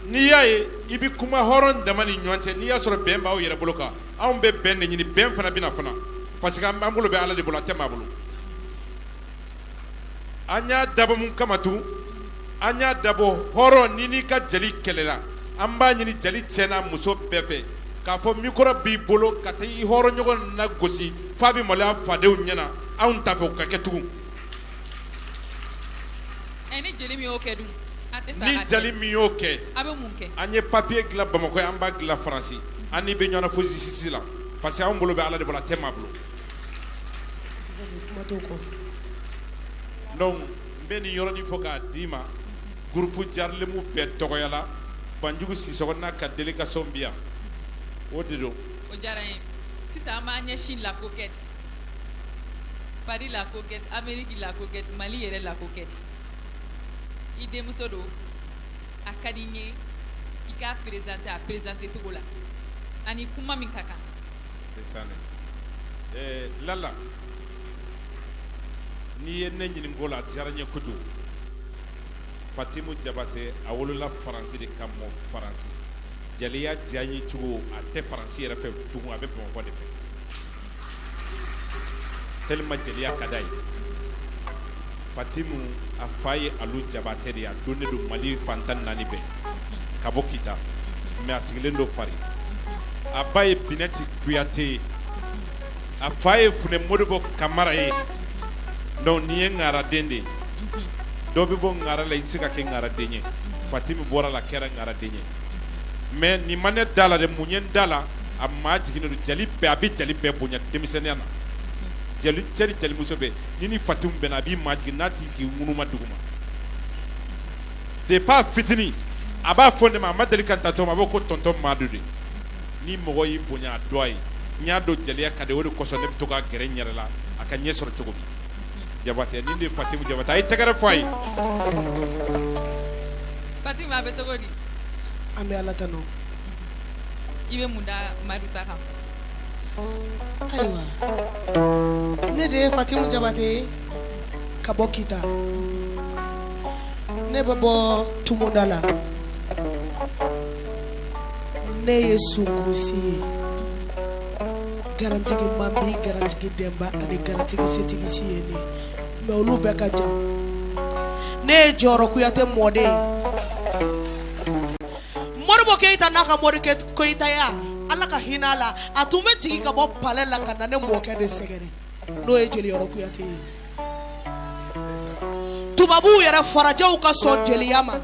n'i y'a ye i bɛ kuma hɔrɔn dama ni ɲɔgɔn cɛ n'i y'a sɔrɔ bɛn b'aw yɛrɛ bolo kan anw bɛ bɛn de ɲini bɛn fana bɛ na fana parce que an bolo bɛ Ala de bolo a tɛ maa bolo an y'a dabɔ mun kama tun an y'a dabɔ hɔrɔn ni n'i ka jeli kɛlɛla an b'a ɲini jeli cɛ n'a muso bɛɛ fɛ k'a fɔ micro b'i bolo ka taa i hɔrɔn ɲɔgɔn na gosi f'a bɛ maloya fadenw ɲɛna anw t'a fɛ o ka kɛ tugun ni jeli min y'o kɛ dun ni jeli min y'o kɛ a bɛ mun kɛ an ye papier dilan Bamakɔ an b'a dilan Faransi an ni bɛ ɲɔgɔn fo justice la parce que anw bolo bɛ Ala de bolo a tɛ maa bolo donc n bɛ nin yɔrɔnin fɔ k'a d'i ma groupe Jarlemu bɛɛ tɔgɔyala Banjugu Sisɔgɔ n'a ka délégation bi yan o de don o diyara n ye sisan an b'an ɲɛsin la conquête Paris la conquête Amérique la conquête Mali yɛrɛ la conquête i denmuso don a ka di n ye i k'a présenter a présenter cogo la ani kuma min ka kan Lala n'i ye ne ɲininko la a diyara n ye kojugu Fatimu Jabate a wolola Faransi de ka mɔ Faransi jeliya diya n ye cogo a tɛ Faransi yɛrɛ fɛ tugun a bɛ Bamakɔ de fɛ tellement jeliya ka d'a ye Fatimu a fa ye Alu Jabate de ye a donnen don Mali fantan naani bɛɛ ka bɔ Kita mais a sigilen don Paris a ba ye Binɛti Kuyate ye a fa ye Funɛ Modibo Kamara ye donc nin ye ŋaraden de ye dɔ bɛ bɔ ŋara la i tɛ se ka kɛ ŋaraden ye Fatimu bɔra la kɛra ŋaraden ye mais nin ma ne da la dɛ mun ye n da la a maa jiginnen don jeli bɛɛ a bɛ jeli bɛɛ bonya denmisɛnniya na jeli cɛ ni jelimuso bɛɛ ni ni Fatimu bɛnna a b'i maa jigin n'a tigi k'i ŋunuma duguma depuis a fitinin a b'a fɔ ne ma a ma deli ka n ta tɔgɔ ma a b'a fɔ ko tonton Madu de ni mɔgɔ y'i bonya a dɔ a ye n y'a dɔn jeliya ka di o de kosɔn ne bɛ to ka gɛrɛ n yɛrɛ la a ka ɲɛ sɔrɔ cogo min Jabate nin de ye Fatimu Jabate a ye tɛgɛrɛ fɔ a ye Fatimu a bɛ cogo di an bɛ Ala tanu i bɛ mun da Madu ta kan ayiwa ne de ye Fatimu Jabate ye ka bɔ Kita ne bɛ bɔ Tumuda la ne ye Sunkusi ye garantigi Mambi garantigi Demba ani garantigi Setigi si ye ne mais olu bɛɛ ka jan ne ye Jɔrɔ Kuyate mɔden ye Modibo Keyita n'a ka Modi Keyitaya Ala ka hinɛ a la a tun bɛ jigin ka bɔ palais la ka na ne mɔkɛ de sɛgɛrɛ n'o ye Jeliyɔrɔ Kuyate ye tubabuw yɛrɛ farajɛw ka sɔn jeliya ma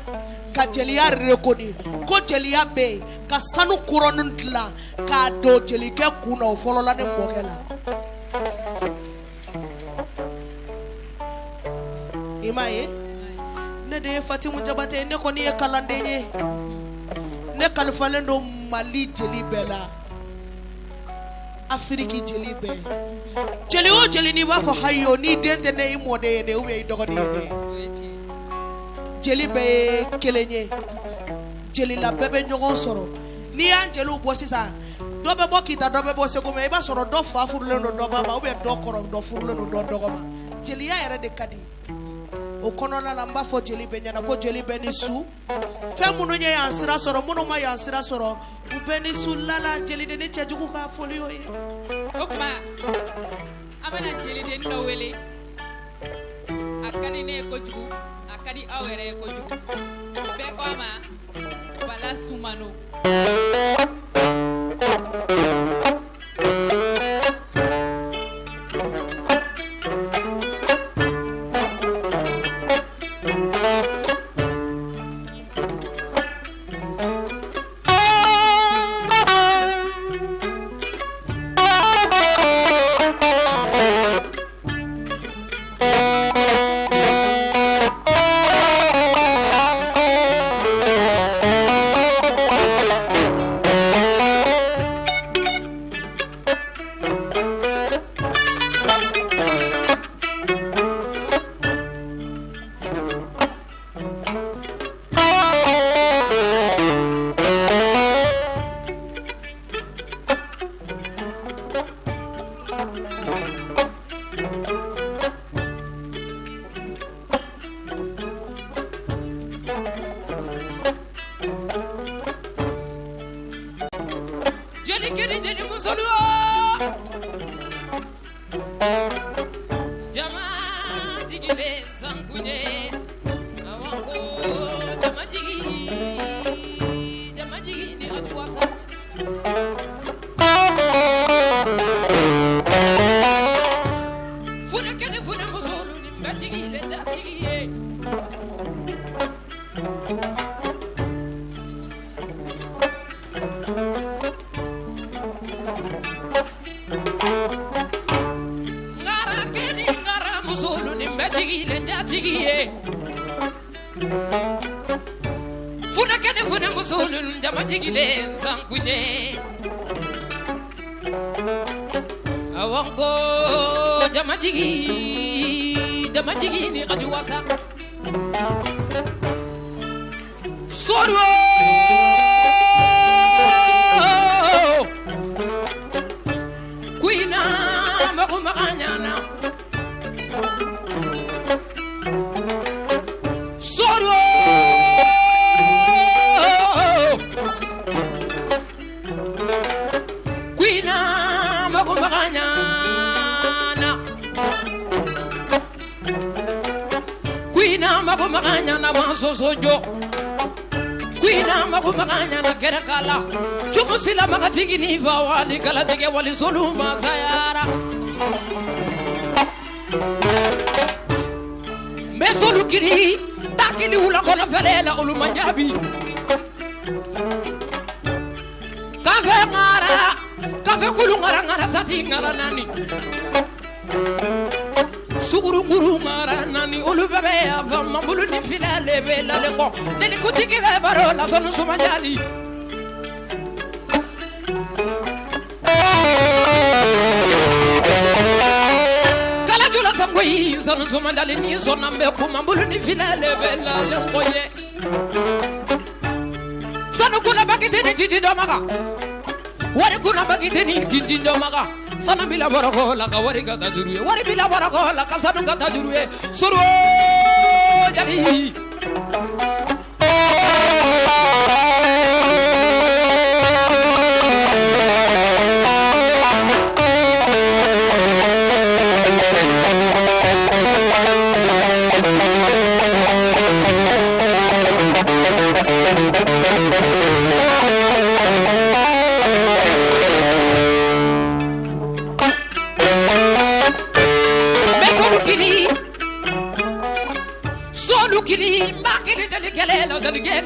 ka jeliya reconnu ko jeliya bɛ yen ka sanu couronne dilan k'a don jelikɛ kun na o fɔlɔ la ne mɔkɛ la i m'a ye ne de ye Fatimu Jabate ye ne kɔni ye kalanden ye ne kalifalen don Mali jeli bɛɛ la Afiriki jeli bɛɛ jeli o jeli n'i b'a fɔ hayo n'i den tɛ ne i mɔden ye de ou bien i dɔgɔnin ye de jeli bɛɛ ye kelen ye jeli la bɛɛ bɛ ɲɔgɔn sɔrɔ n'i y'an jeliw bɔ sisan dɔ bɛ bɔ Kita dɔ bɛ bɔ Segu mais i b'a sɔrɔ dɔ fa furulen don dɔ ba ma ou bien dɔ kɔrɔ dɔ furulen don dɔ dɔgɔ ma jeliya yɛrɛ de ka di o kɔnɔna la n b'a fɔ jeli bɛɛ ɲɛna ko jeli bɛɛ ni su fɛn minnu ye yan sira sɔrɔ minnu ma yan sira sɔrɔ u bɛɛ ni su lala jelideni cɛjugu ka foli y'o ye o tuma an bɛna jelideni dɔ wele a ka di ne ye kojugu a ka di aw yɛrɛ ye kojugu bɛɛ ko a ma Bala Sumano jigile jajigiye funa kene funa musulun jama jigile sankunye awango jama jigi ni aduwasa Sorwo Kuina makumanyana Sorwo Kuina makumanyana Kuina makumanyana masosojo Kuina makumanya na kerakala Chumusila makatigi niva wali Galatike wali soluma sayara Mesolu kiri Takili hula kona felela ulu manjabi Kafe ngara Kafe kulu ngara sati ngara nani Suguru guru ngara nani ulu bebe ava mambulu ni fila lebe la lengo Deni kutiki bebaro la sonu sumajali Kala jula sangwe sonu sumajali ni sonambe kumambulu ni fila lebe la lengo ye Sanu kuna bagite ni jiji domaga Wari kuna bagite ni jiji domaga Sana bila barako la kawari kata juruye wari bila barako la kasanu kata juruye suru jadi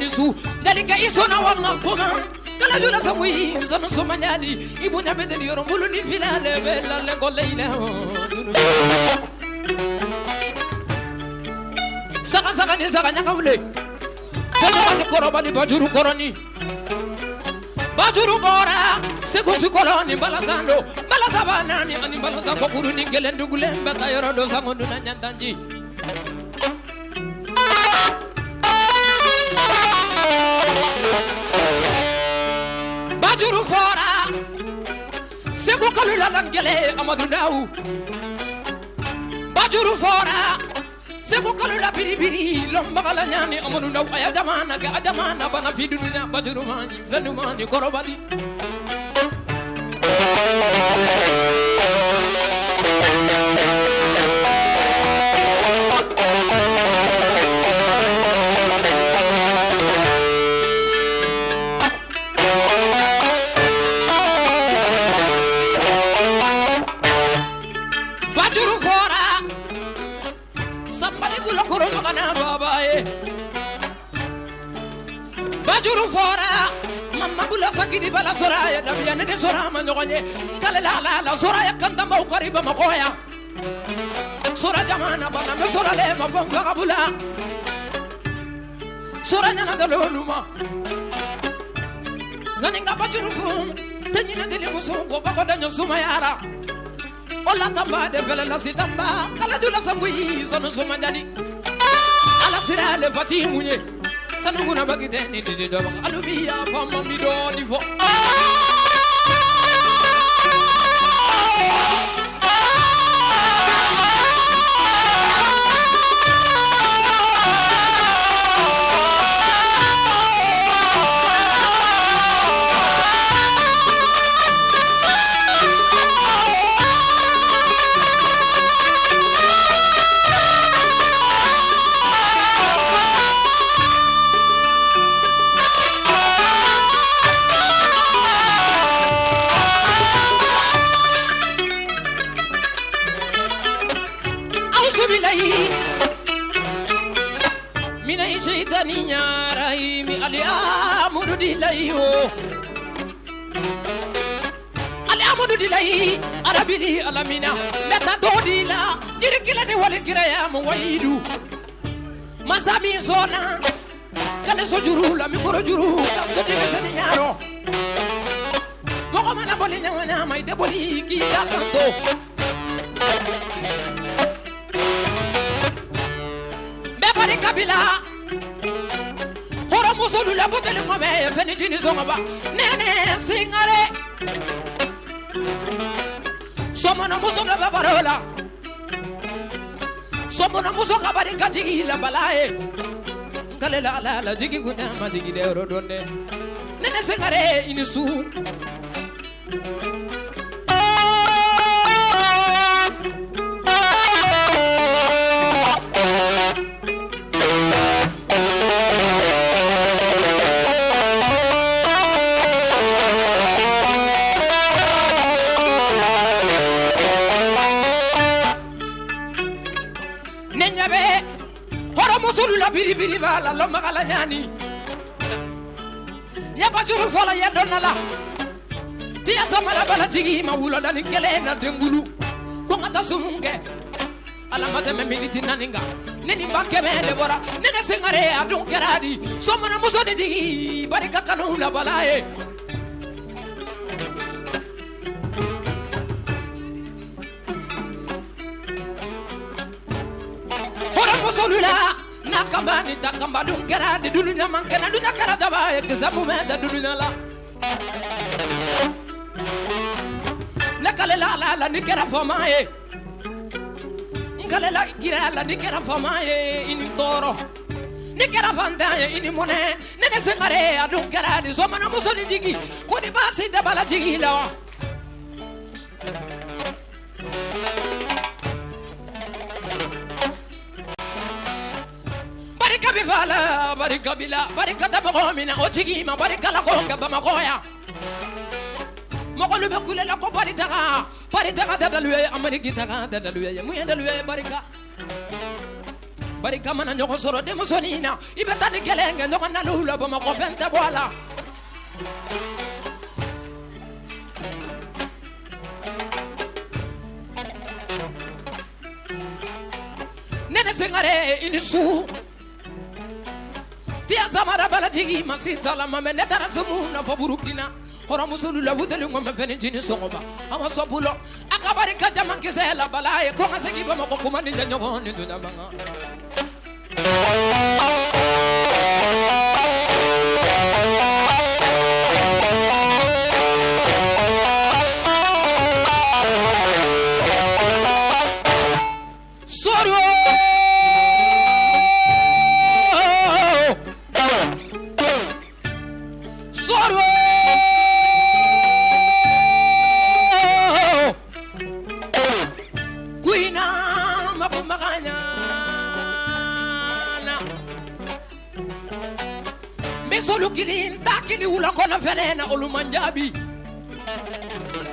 Su dalika isona wanga koma kala jula samui sono somanyali ibunya bedeli yorombulu ni filale bella le goleina saka ni saka nyakawle fono ni koroba ni bajuru koroni bajuru bora segusu koloni balasando balasabana ni ani balasa kokuru ni gelendugule mbata yorodo sangondo na nyandanji Bajuru fora Segu kalula dangele Amadou Ndaw Bajuru fora Segu kalula biribiri Lomba kala nyani Amadou Ndaw Aya jamana ke ajamana Bana fidunia Bajuru mani Fenu mani korobali Bajuru fora Mama bula sakini bala soraya Dabiya nene sora manyogonye Kale la soraya kanda mau kariba makoya Sora jamana bana me sora le mafamfa kabula Sora nyana daloluma Naninga bajuru fum Tenyine dili musungo bako danyo sumayara Ola tamba de vele la sitamba Kala jula sangui sanu sumanjani Ala sira le fati munye Sanunguna bagite ni didi doba Alubiya fama mido nifo niña raimi ali amuru di layo ali Mamadou Dilay Arabili Alamina Meta Dodila Jirikila de Walikiraya Mwaidu Masami Zona Kane Sojuru la Mikoro Juru Kapto de Vesaniaro Mokomana Bolinya Wana Maite Boli Kita Kanto Bepari Kabila Hora Musolu la Botele Mame Fenitini Zongaba Nene Singare Somono Musola Babarola Somono Musoka Barika Jigi la Balae Kalela la Jigi Guna Jigi de Rodone Nene Singare Inisu Biri bala lo magala nyani Nyaba juru fola ya donala Tia samala bala jigi ma wulo dani kele na dengulu Ko ngata sumunge Ala mate me miniti naninga Neni mbake me debora Nene sengare adun keradi Somona muso de jigi Barika kanuna balae Hora musolula Nakambani takambadun kera de dulunya mankena dunya kera daba examu me da dulunya la Nakale la ni kera famae Ngale la kira la ni kera famae in toro Ni kera fandaye in mone nene sengare adun kera di somana musoni jigi ko di basi da bala jigi la Bala barika bila barika tabako mina otigi ma barika la konga ba makoya mokolu be kulela ko barika dadaluye amariki taga dadaluye mu yendaluye barika mana nyoko soro de musonina ibetani gelenge nyoko nalula ba mako fente bola nene sengare inisu Tia Samara Balatigi, Masisa Lama, Netarazumu, for Burukina, or a Musulu, Wudelu, Fenijini Songoba. I was so pull up. Akabarika Jamankisela, Balaya, Komasaki, Bamakoma, and your own into the Banga. Solukili takili ula kona fenena olumanjabi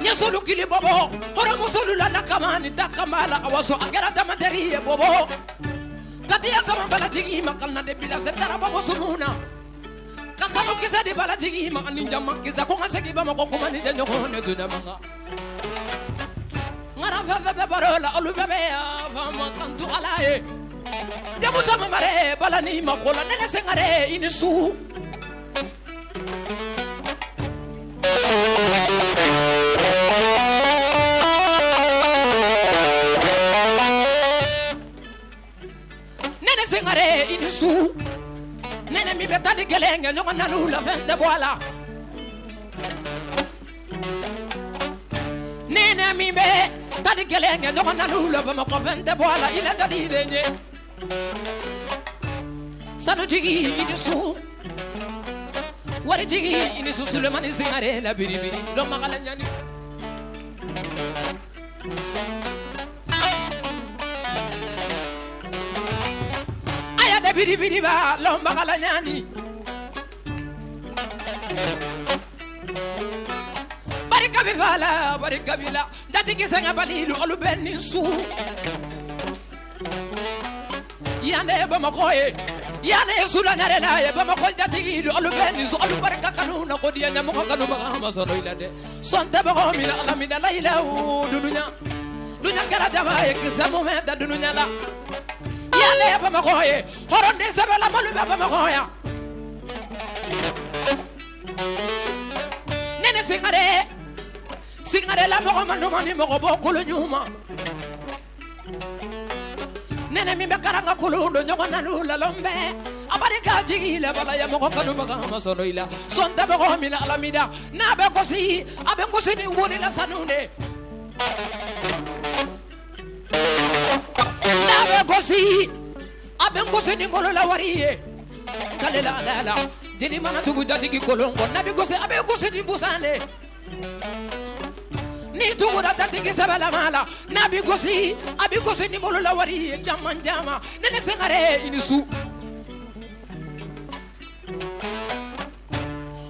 Nya solukili bobo Hora musolula nakamani takamala awaso agerata materiye bobo Katia sama bala jigi makalna de bila setara bobo sumuna Kasalu kisa de bala jigi makaninja makisa Kunga seki bama kukumani janyo kone tunamanga Ngara fefe barola olubebe ya fama kantu alaye Jamu sama mare bala ni makola nene sengare inisu Nene sengare inisu Nene mi betani gelenge nyonga nanula fente boala Nene mi betani gelenge nyonga nanula bamako fente boala Ile tani denye Sanu jigi inisu Wari jigi inisu Sulemani sengare la biribiri Lo magala nyani Biri biri ba lomba kala nyani barika bifala barika bila dati kisanga balilu olu benin su yande ba makoye yana sula narela ya bama ko jatigi do alu beni so alu baraka kanu na ko dia nyamo kanu ba ma so ilade sonte ba ko mina ala mina la ila dunya dunya kala dama e kisamu me da dunya la yana ya bama ko ye horonde sabela malu ba bama ko ya nene singare la mo manu mani mo bo ko nyuma nene mi bekaranga kulundo nyogona lula lombe abarika jigile bala ya moko kanu baga masoro ila sonda bago mina alamida na be kosi abe kosi ni woni la sanune na be kosi abe kosi ni bolo la wariye kalela dala dili mana tugu jatigi kolongo na be kosi abe kosi ni busane ni tugura tatigi sabala mala nabi gosi abi gosi ni bolo la wari jama nene sengare inisu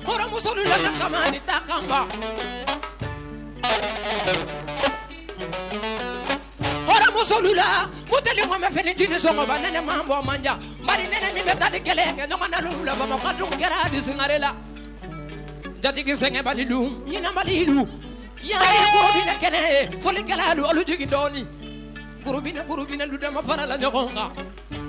hora musolu la kamani takamba hora musolu la muteli ngome fene jini songo ba nene mambo manja mari nene mi betadi kelenge nyoma lula ba makadu kera di sengare la jatigi senge balilu nyina balilu ya gurubina kene foli kalalu alu jigi doni gurubina lu dama farala nyokonga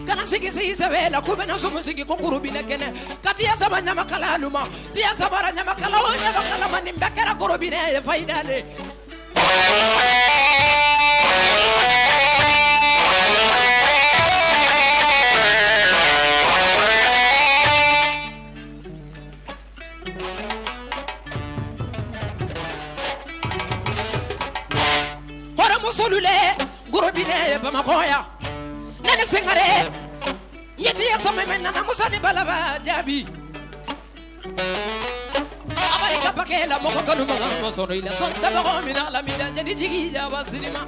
kana sigi sabela kubena sumu sigi ko gurubina kene katiya sama nyama kalalu ma tiya sabara nyama kalalu nyama kalama nimbakera gurubina ya faidale solule gorobine bamakoya nene sengare nyeti ya sama menna na musani balaba jabi abari kapakela moko kanu maga soro ila sonda bago mina la mida jadi jigi ya wasirima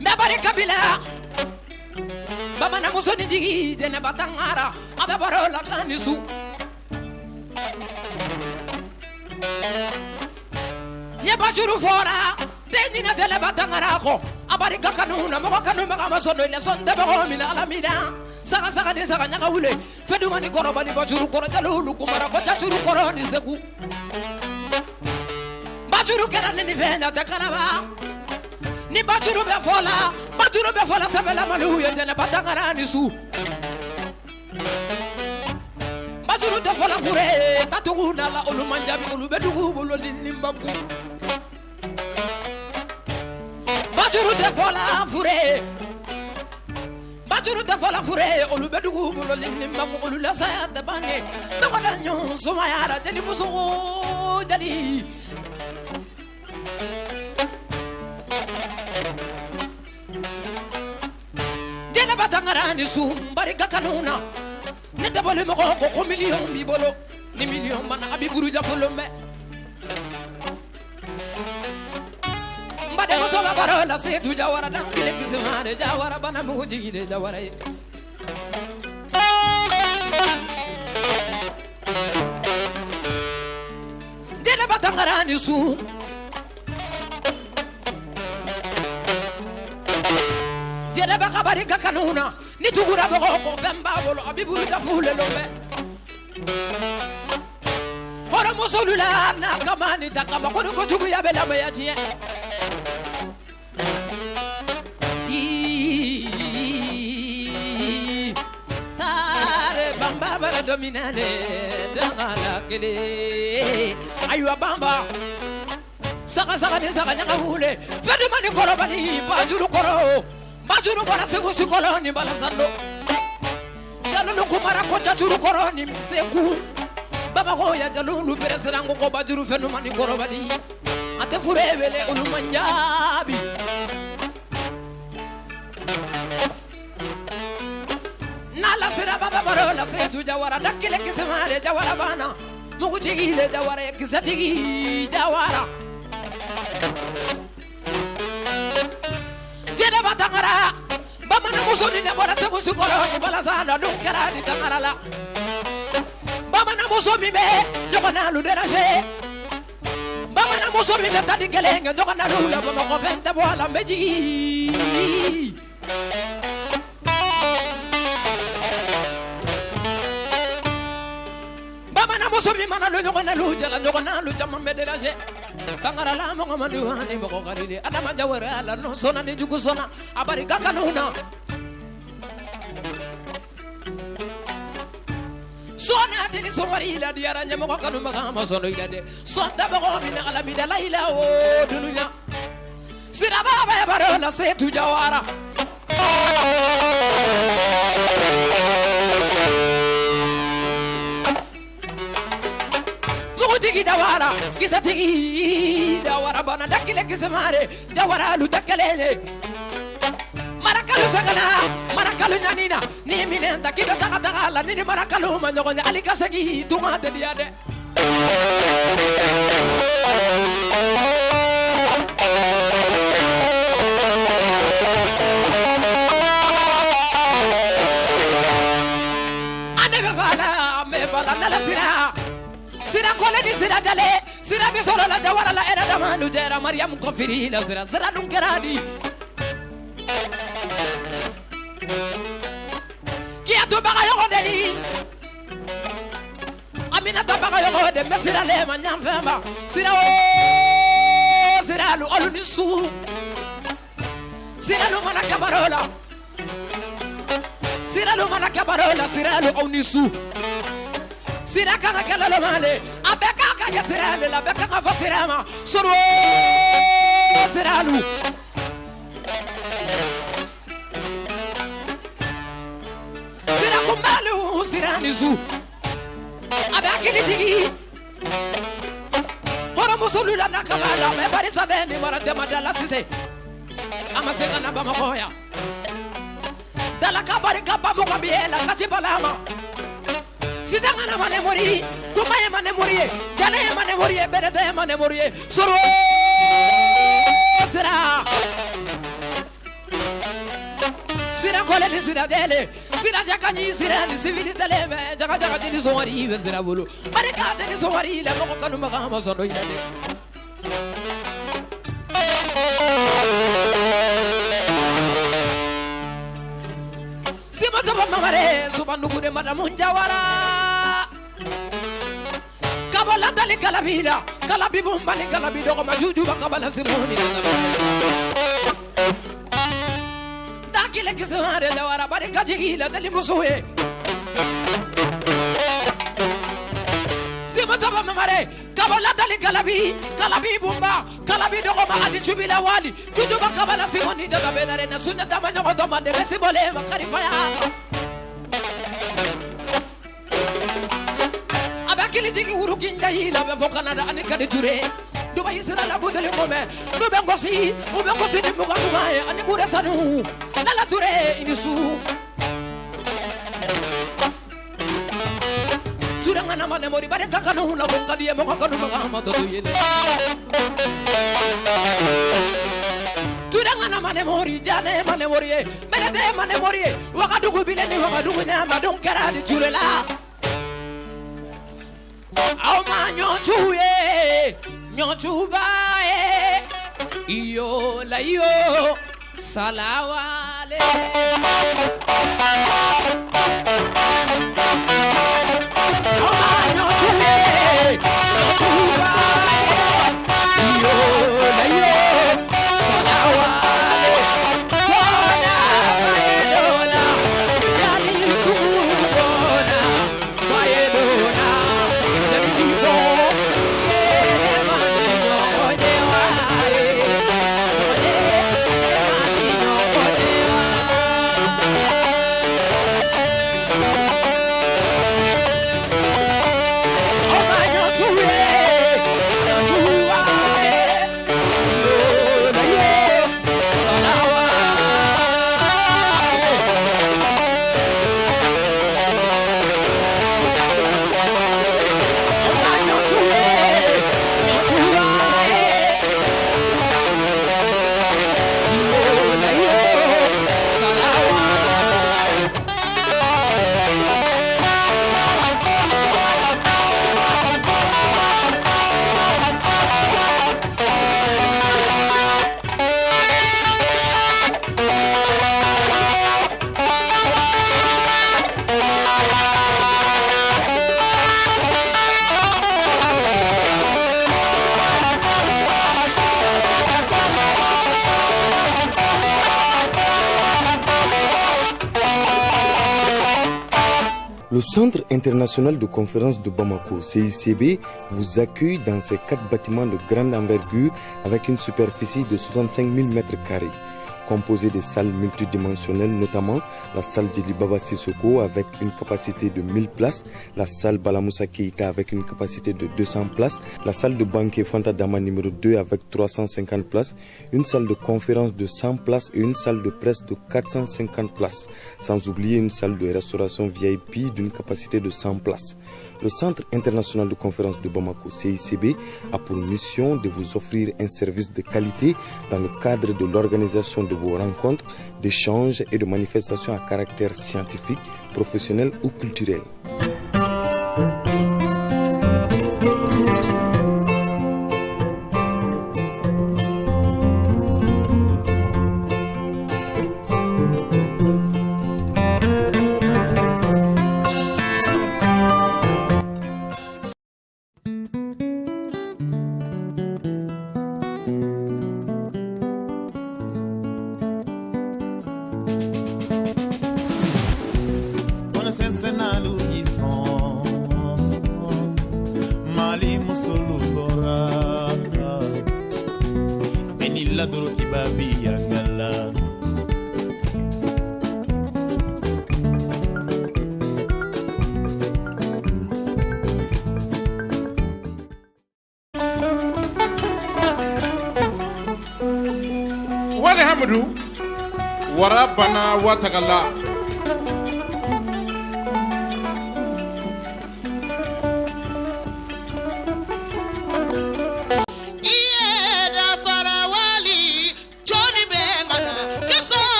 mbabari kabila baba na musoni jigi dene batangara abe baro la kanisu nye bajuru fora deni na dele batangara ko abari kakanuna mo kanu maka masono ile sonde bago mina alamida saka de saka nyaka wule fedu mani koro bani bajuru koro dalulu kumara ko tachuru koro ni seku bajuru kera ni venda de karaba ni bajuru be fola sabela malu ya jana batangara ni su bajuru de fola fure tatuguna la ulu manjabi ulu bedugu bolo limbaku bajuru de fola fure ulu bedugu bolo limbaku ulu la sa de bange ko dal ñu suma yara de musu jadi batangara ni su bari gakanuna ne dabole mo ko million bi bolo ni million man abi buru jafolo me mbade mo so baro la setu jawara dan kile kismane jawara bana mo jigide jawara dene batangara ni su jene ba kabari gakanuna ni tugura bako ko femba bolo abiburu dafule lombe horo musolula na kamani takama ko ko tugu ya bela me yatie tare bamba bala dominane dangala kede aywa bamba saka ni saka nyaka hule fedu mani koro bani bajuru koro majuru bara segu sikoloni bala sando jalulu kumara ko chachuru koroni seku baba ko ya jalulu pereserango ko bajuru fenu mani korobadi ate furewele ulumanjabi nala sira baba baro la setu jawara dakile kisemare jawara bana mugu chigile jawara kisatigi jawara jena batangara baba na musoni ne bora segu sikoloni bala sana dunkara di tangara la baba na musomi be joko na lu deraje baba Bamana muso mi beta di kelenge do kana lula bama ko fente bola meji Bamana muso mi mana lo nyoko na lu jala nyoko na lu jama mederaje Tangara la mo ngamadu hani mo ko karide adama jawara la no sona ni jugu sona abari gakanuna Sona deli sowari la diara nyamo ko kanu makama sono ilade sonda bago mina ala mina laila o dununya sira baba baro la setu jawara Mugutigi dawara kisatigi dawara bana dakile kisamare jawara lu dakalele Marakalu sagana marakalu nyanina ni minenta kibeta katala ni marakalu manyonya alikasagi tumate diade Ane befala me bala nala sira kole ni sira dale sira besoro la jawara la era damandu jera Maryam kofiri la sira dunkeradi Kia to baga yo deli Amina to baga yo de mesira le manyam famba sira o sira lu olu ni su sira lu mana kabarola sira lu mana kabarola sira lu oni su sira kana kala lo male abeka ka sira le la beka ka fasira ma suru sira lu Sira kumbalu sira nisu abakini tigi Hora musulu la nakabala me barisa beni marade madala sise amasega na bama koya Dala kabari kabamu kabiela kachibalama Sidanga na manemori kumaye manemori jane manemori berede manemori suru sira Sira kole ni sira dele sira jakani sira ni civilité leme jaka jaka ni sowari be sira bulu barika ni sowari le moko kanu maka ma sondo ilade Sima zaba mamare subandugu de madamu njawara Kabala dali kalabida kalabi bumbani kalabido ko majuju bakabala simoni Kile kisare da wara bari kajigila dali musuhe Sima taba mamare kabala dali kalabi bumba kalabi dogo ma adi chubila wali juju bakabala simoni jaga benare na sunna dama nyoko doma de besibole makari faya Abakili jigi urukinda hila befokana da anikadi ture Duba isira la budele ngome Nube ngosi ni muga kumae Ani bure sanu Nala ture inisu Ture ngana mane mori Bade kakanu hula Bukadiye moka kanu maga hamato tuyele Ture ngana mane mori Jane mane mori Menete mane mori Wakadugu bileni wakadugu nyamba Dunkera di ture la Auma nyochuye Nyochubae Iyo la yo Salawale Auma nyochuye Nyochubae Iyo la yo Salawale Kona Bayedona Yani Subona Bayedona Le Centre international de conférence de Bamako, CICB, vous accueille dans ses 4 bâtiments de grande envergure avec une superficie de 65 000 m², composé de salles multidimensionnelles, notamment la salle Djily Baba Sissoko avec une capacité de 1000 places, la salle Balamoussa Keïta avec une capacité de 200 places, la salle de banquet Fanta Dama numéro 2 avec 350 places, une salle de conférence de 100 places et une salle de presse de 450 places, sans oublier une salle de restauration VIP d'une capacité de 100 places. Le Centre international de conférence de Bamako, CICB, a pour mission de vous offrir un service de qualité dans le cadre de l'organisation de vos rencontres, d'échanges et de manifestations à caractère scientifique, professionnel ou culturel. Warabana watakala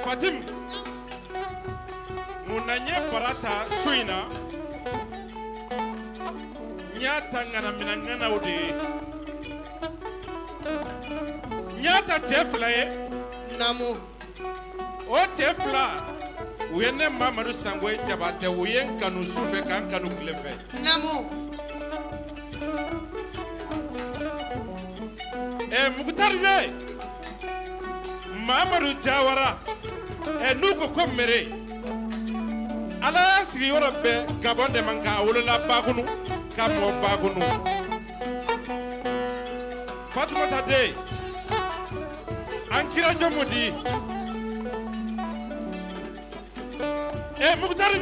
Fatim munanye barata suina nyata ngana minangana ode nyata tefla namu o tefla uyene Mamadou Sango Jabate uyen kanu sufe kan kanu klefe namu Mukhtar Mamadou Jawara nuko komere ala sigi yoro be Gabon de manka wolola bagunu kamo bagunu Fatoumata de ankira jomodi Mukhtar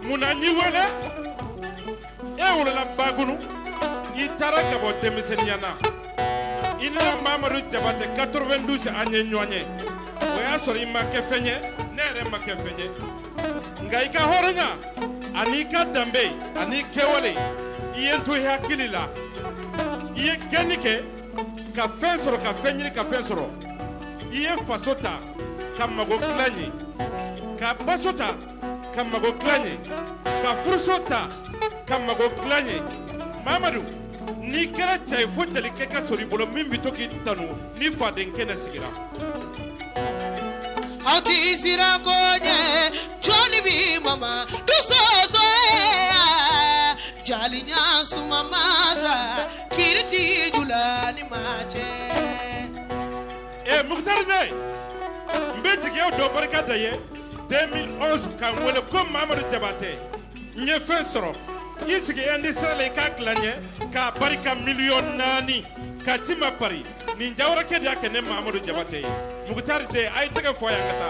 munanyi wele wolola bagunu itara Gabon de miseniana ina Mamadou Jabate 92 anye nyonye oya sori make fenye nere make fenye ngaika horanga anika dambe ani kewale yentu hakilila iye genike ka fensoro ka fenyiri ka fensoro iye fasota kamago klanye ka basota kamago klanye ka fursota kamago klanye Mamadou ni kera chay fotali ke ka sori bolo min bitoki tanu ni faden kena sigira Ati sira konye choni bi mama dusoso jalinya sumamaza kiriti julani mache Mukhtar mbeti ke do barka daye 2011 kan wala ko Mamadou Jabate nye fensoro isigi andi sale ka klanye ka barika million nani ka tima pari ni jawra ke dia ke ne Mamadou Jabate Mukhtar ay tege foya ngata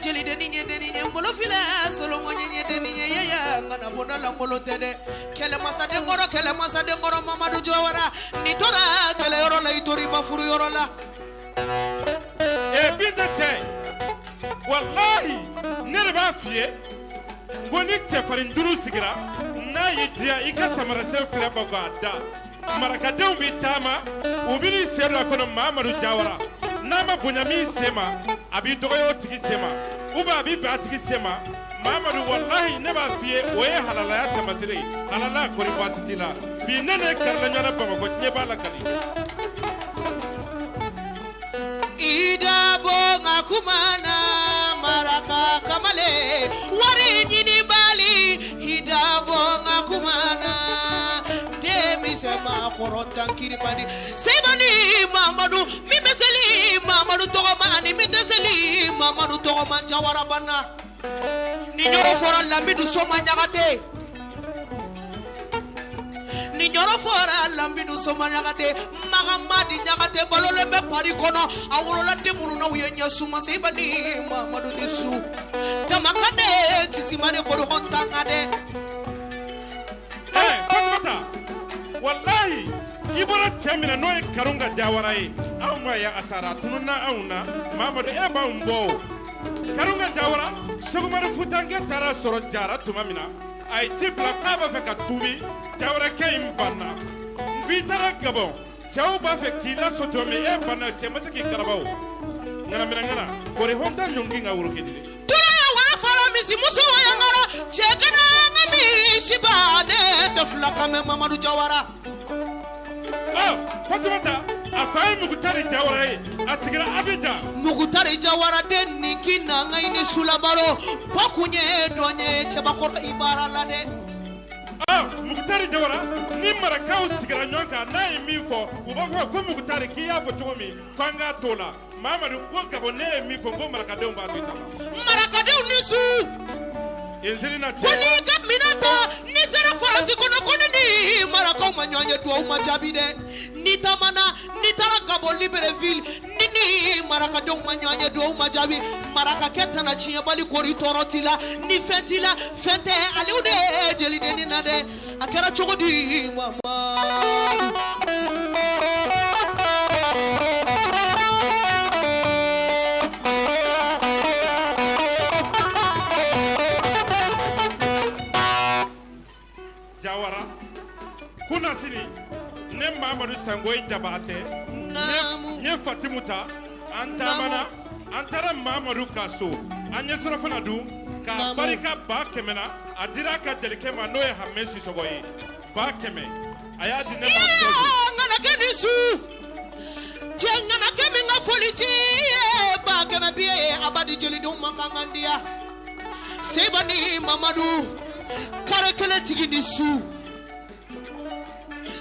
jeli de niñe mbolo file solo ngoñe de niñe yaya ngana bona la mbolo tede kele masa de ngoro Mamadou Jawara ni tora kele yoro la itori bafuru yoro la e bidete wallahi ne ba fie ngoni chefarin duru sigira na yidia ikasamara se fle bago ada marakadew bi tama ubini sero kono Mamadou Jawara nama bunyami sema abi dogoyo tigi sema uba abi ba tigi sema Mamadou wallahi ne ba fie oye halala ya tamasire halala ko ribasiti la bi nene karla nyana bamako nyeba la kali ida bonga kumana maraka kamale wari nyini bali ida bonga kumana demi sema korontan kiribani sebani Mamadou mi meseli Mamadou togomani mi teseli Mamadou togoman Jawara bana ni nyoro fora lambidu soma nyagate ni nyoro fora lambidu soma nyagate magamadi nyagate balole me pari kono awolola demunu na uyenya suma sebani Mamadou nisu tamakane kisimane kodo hontangade Fatimata wallahi ibora chamina no karunga Jawara yi awma ya asara tununa awna Mamadou e ba umbo karunga Jawara sogomar futange tara soro jara tumamina ay tipla kaba fe ka tubi Jawara kay banna bi tara gabon chaw ba fe kila soto me e banna chemata ki karabaw ngana mirangana bore honta nyongi nga wuro kedile tuya wa fara misi muso ya ngara chekana ngami shibade taflaka me Mamadou Jawara Fatimata afai Mugutari Jawara yi asigira abija Mugutari Jawara den ni kina ngai ni sulabaro pakunye donye chebakoro ibara lade Mugutari Jawara ni marakaw sigira nyonka na imifo ubafa ko Mugutari kiya fo chomi kwanga tola Mamadou ko gabone imifo ngo marakadew ba tuita marakadew nisu Inzilina te koni gaminata ni sera farasi kono koni ni marakaw manyanye do majabide ni tamana ni taragabo Libreville ni marakadew manyanye do majabi maraka ketana chiye bali kori torotila ni fentila fente aliude jelide ni nade akera chogodi mama Jawara kuna sini ne Mamadou Sangoy Jabate ne Fatimuta antamana antara Mamadou Kaso anye sorofana du ka barika ba kemena adira ka jelike ma noye hamesi sogoyi ba keme aya di ne ngana kenisu ngana kemi nga foliji ba keme biye abadi jeli do makangandia sebani Mamadou karakele tigi nisu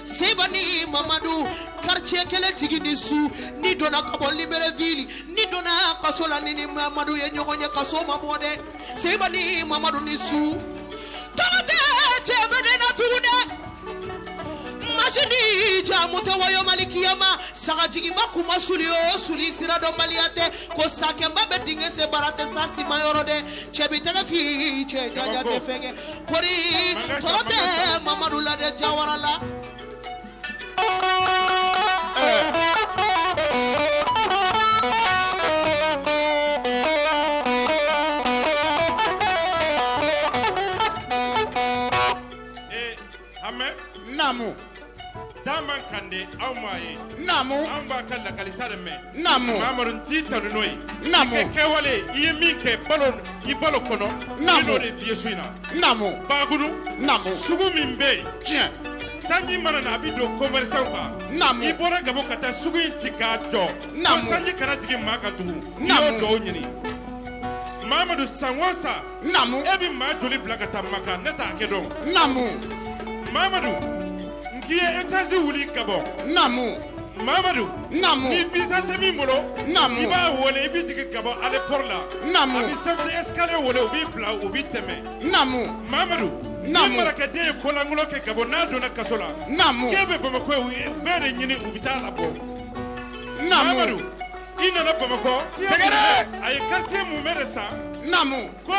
sebani Mamadou quartier kele tigi nisu ni dona kabo Libreville ni dona kasola nini Mamadou ye nyogonye kaso mabode sebani Mamadou nisu tote chebede na tude mashini jamute wayo malikiyama sagajigi bakuma sulio suli sirado maliate ko sakemba bedinge se barate sasi mayorode chebitege fi chenya defenge kori torote Mamadou la de Jawara la Namu Daman kande awmaye Namu amba kala kalitare me Namu Mamadou tita noy Namu kewale yiminke balon ibalo kono Namu de fiesuina Namu bagunu Namu sugu mimbe tiens sanji mana na bido commerçant ba Namu ibora gabo kata sugu intika do Namu sanji kana tigi maka tugu Namu do nyini Mamadou Sangosa Namu ebi ma joli blakata maka neta akedon Namu Mamadou ngiye etazi wuli gabo Namu Mamadou Namu ni visa temi molo Namu iba wole ibi tigi gabo ale porla Namu abi chef de escalier wole ubi bla ubi teme Namu Mamadou Namu maraka de ko langulo ke gabo na dona kasola Namu kebe bamako bere nyini ubita labo Namu Mamadou ina na bamako Tegere ay quartier mu meresa namu ko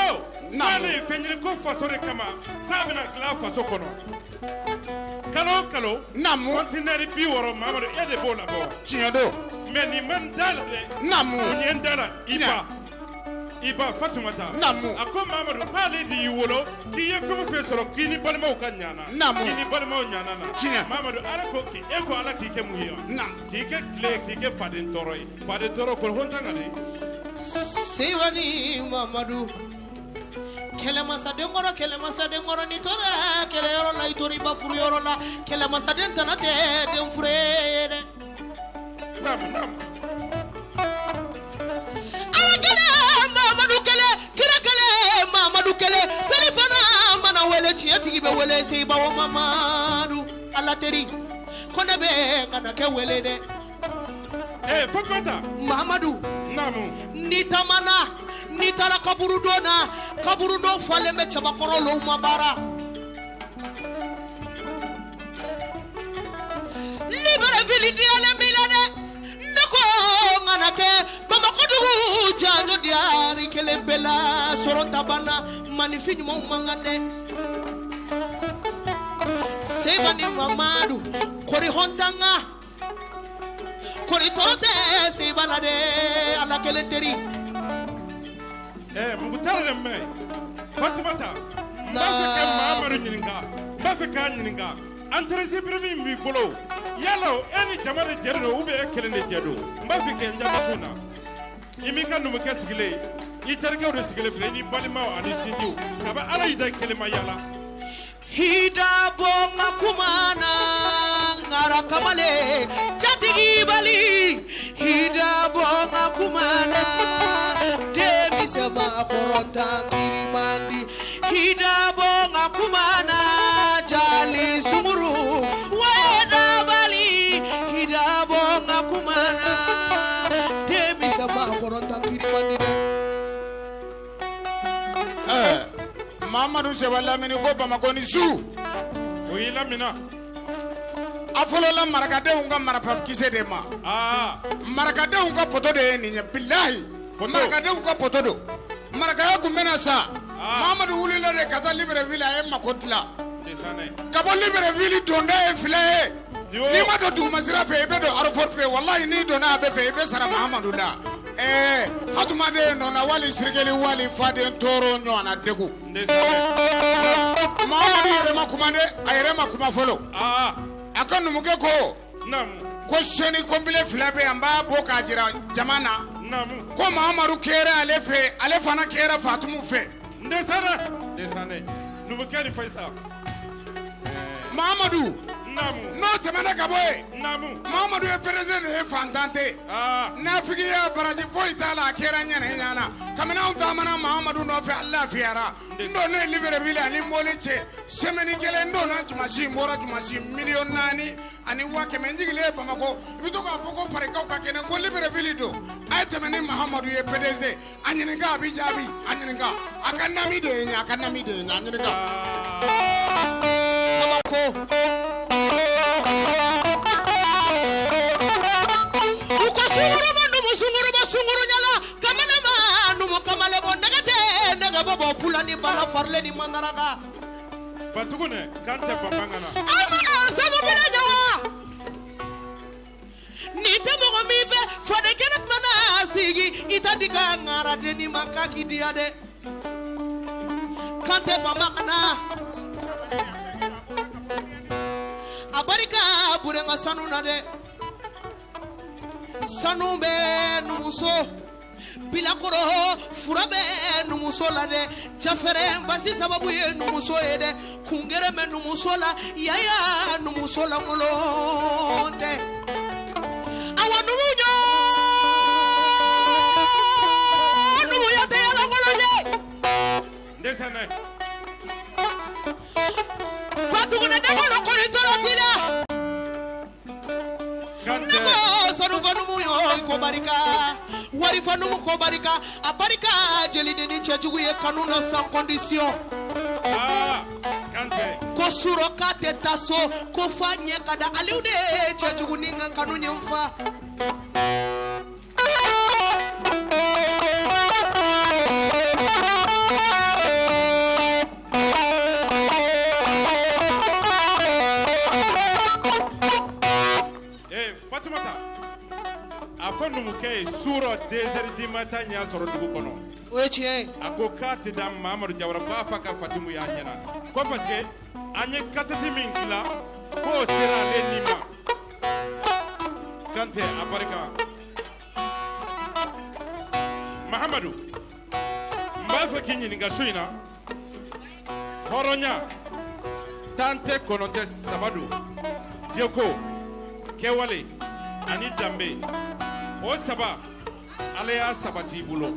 nani fenjiri ko faso de kama k'a bɛna dilan faso kɔnɔ kalo namu kontinɛri 60 Mamadu e de b'o labɔ tiɲɛ don mais nin man da la dɛ namu o ɲɛ da la Iba Fatumata namu a ko Mamadu k'ale de y'i wolo k'i ye fɛn o fɛn sɔrɔ k'i ni balimaw ka ɲana namu k'i ni balimaw ɲana na tiɲɛ Mamadu ala ko e ko ala k'i kɛ mun ye wa k'i kɛ tile k'i kɛ faden tɔɔrɔ ye faden tɔɔrɔ ko hɔntan ka de Sewani Mamadu kɛlɛmasaden kɔrɔ ni tora kɛlɛyɔrɔ la i tori ba furu yɔrɔ la kɛlɛmasaden tana tɛ den fure ye dɛ namu Mamadu kele selifana mana wele tiɲɛtigi bɛ wele Seiba o Mamadu ala teri ko ne bɛ kana kɛ wele dɛ Fatumata Mamadu namu ni tamana ni taara kaburu dɔ falen bɛ cɛbakɔrɔ lɔw ma baara Libreville diyalen b'i la dɛ ne ko ngana kɛ Bamako dugu janjo diari kelen bɛɛ la sɔrɔ tabana manifin ɲumanw mankan dɛ Seiba ni Mamadu kori hɔntanga kori tɔrɔ tɛ Seiba la dɛ ala kelen teri Mugutara de mɛ Fatumata n b'a fɛ ka Mamadu ɲininka n b'a fɛ k'a ɲininka entrée min b'i bolo yala e ni jama de jɛlen don ou bien e kelen de jɛ don n b'a fɛ k'e ɲɛmaso na i m'i ka numukɛ sigilen i terikɛw de sigilen filɛ i ni balimaw ani sinjiw kabi ala y'i da kelen ma yala hidabo nga kumana ngara kamale jatigi bali hidabo nga kumana demi sema korota kirimandi hidabo nga kumana jali sumuru weda bali hidabo nga kumana demi sema korota kirimandi Mamadu Seba Lamini ko Bamako ni su o y'i lamina a fɔlɔla marakadenw ka marapakisɛ de ma marakadenw ka poto de ye nin ye bilahi marakadenw ka poto do marakaya kun bɛna sa Mamadu wulila de ka taa Libreville a ye mako dilan ka bɔ Libreville donda ye filɛ ye n'i ma don dugumasira fɛ i bɛ don aéroport fɛ wallahi n'i donna a bɛɛ fɛ i bɛ sara Mamadu la hatumaden nɔna wali sirikeli wali faden tɔɔrɔ ɲɔgɔnna degu Mamadu yɛrɛ ma kuma dɛ a yɛrɛ ma kuma fɔlɔ a ka numukɛ ko seni kɔnbile fila bɛ yan n b'a bɔ k'a jira jama na ko Mamadu kɛra ale fɛ ale fana kɛra Fatumu fɛ numukɛ ni fayita Mamadu n'o tɛmɛna ka bɔ yen Mamadu ye président de ye fantan tɛ nafigiya baraji foyi t'a la a kɛra ɲɛnɛ ɲana kabini anw taamana Mamadu nɔfɛ an lafiyara n don ne ye Libreville ani Mɔbili cɛ semaine kelen n donna Jumasi n bɔra Jumasi 4,000,000 ani 100,000 n jigilen Bamako i bɛ to k'a fɔ ko parikaw ka kɛnɛ ko Libreville don a ye tɛmɛ ni Mahamadu ye PDG a ɲininka a bɛ jaabi a ɲininka a ka nami de ye ɲɛ a ka nami de ye ɲɛ a ɲininka Bamako baba pula ni bala farle ni mandaraka batugune kante bambangana ama sago bila nyawa ni temo mi fe fode kenet mana sigi itandika ngara de ni makaki diade kante bambangana abarika burenga sanu na de sanu be numuso bilakoro furabe numuso la de chafere basi sababu ye numuso ye de kungere me numuso la yaya numuso la molonte awanumunyo nuya de la molonte desane patugune de molo koritoro tila kante sanu vanumunyo ko barika Warifanumu ko barika a barika jeli de ni chejugu ye kanuna sans condition kante ko suro kate taso ko fanye kada aliude chejugu ninga kanunye mfa ko numuke suro 2h du matin nya soro dugu kono oche ako kati da Mamadou Jawara ko afaka Fatimu ya nyana ko parce que anye katati min kila ko sera le nima kante abarika Mahamadou mbafa kinyi ninga suina horonya tante konote sabadu jeko kewale ani dambe o saba ale ya sabati bulo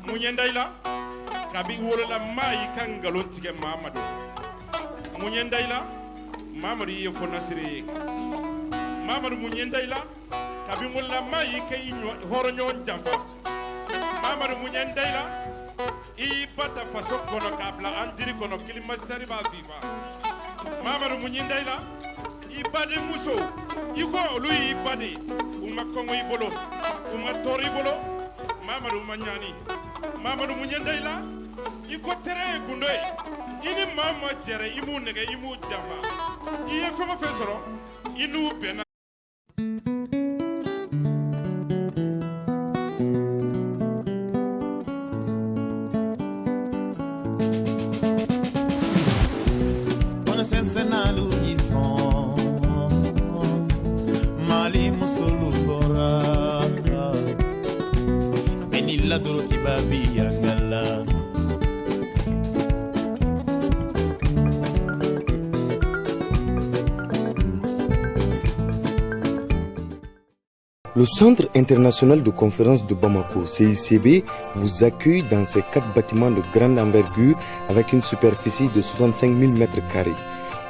munyendaila kabi wolola mai kan galon tige Mamadou munyendaila Mamadou ye fona sire Mamadou munyendaila kabi wolola mai kai horonyo jamba Mamadou munyendaila i bata faso kono kabla andiri kono kilima sari ba viva Mamadou munyendaila i bade muso iko lui bade uma kongo ibolo uma tori bolo Mamadou manyani Mamadou munyendaila iko tere gundoy ini mama jere imu nege imu jamba iye fengo fensoro inu bena Le Centre international de conférence de Bamako, CICB, vous accueille dans ses 4 bâtiments de grande envergure avec une superficie de 65 000 m²,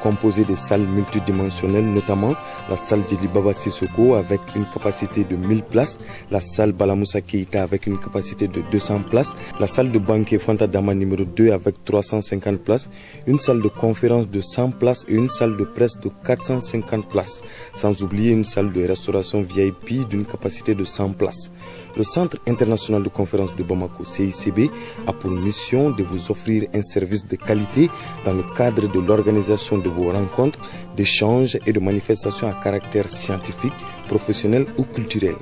composés de salles multidimensionnelles, notamment la salle Djeli Baba Sissoko avec une capacité de 1000 places, la salle Balamoussa Keïta avec une capacité de 200 places, la salle de banquet Fanta Dama numéro 2 avec 350 places, une salle de conférence de 100 places et une salle de presse de 450 places, sans oublier une salle de restauration VIP d'une capacité de 100 places. Le Centre international de conférence de Bamako, CICB, a pour mission de vous offrir un service de qualité dans le cadre de l'organisation de vos rencontres, d'échanges et de manifestations à caractère scientifique, professionnel ou culturel.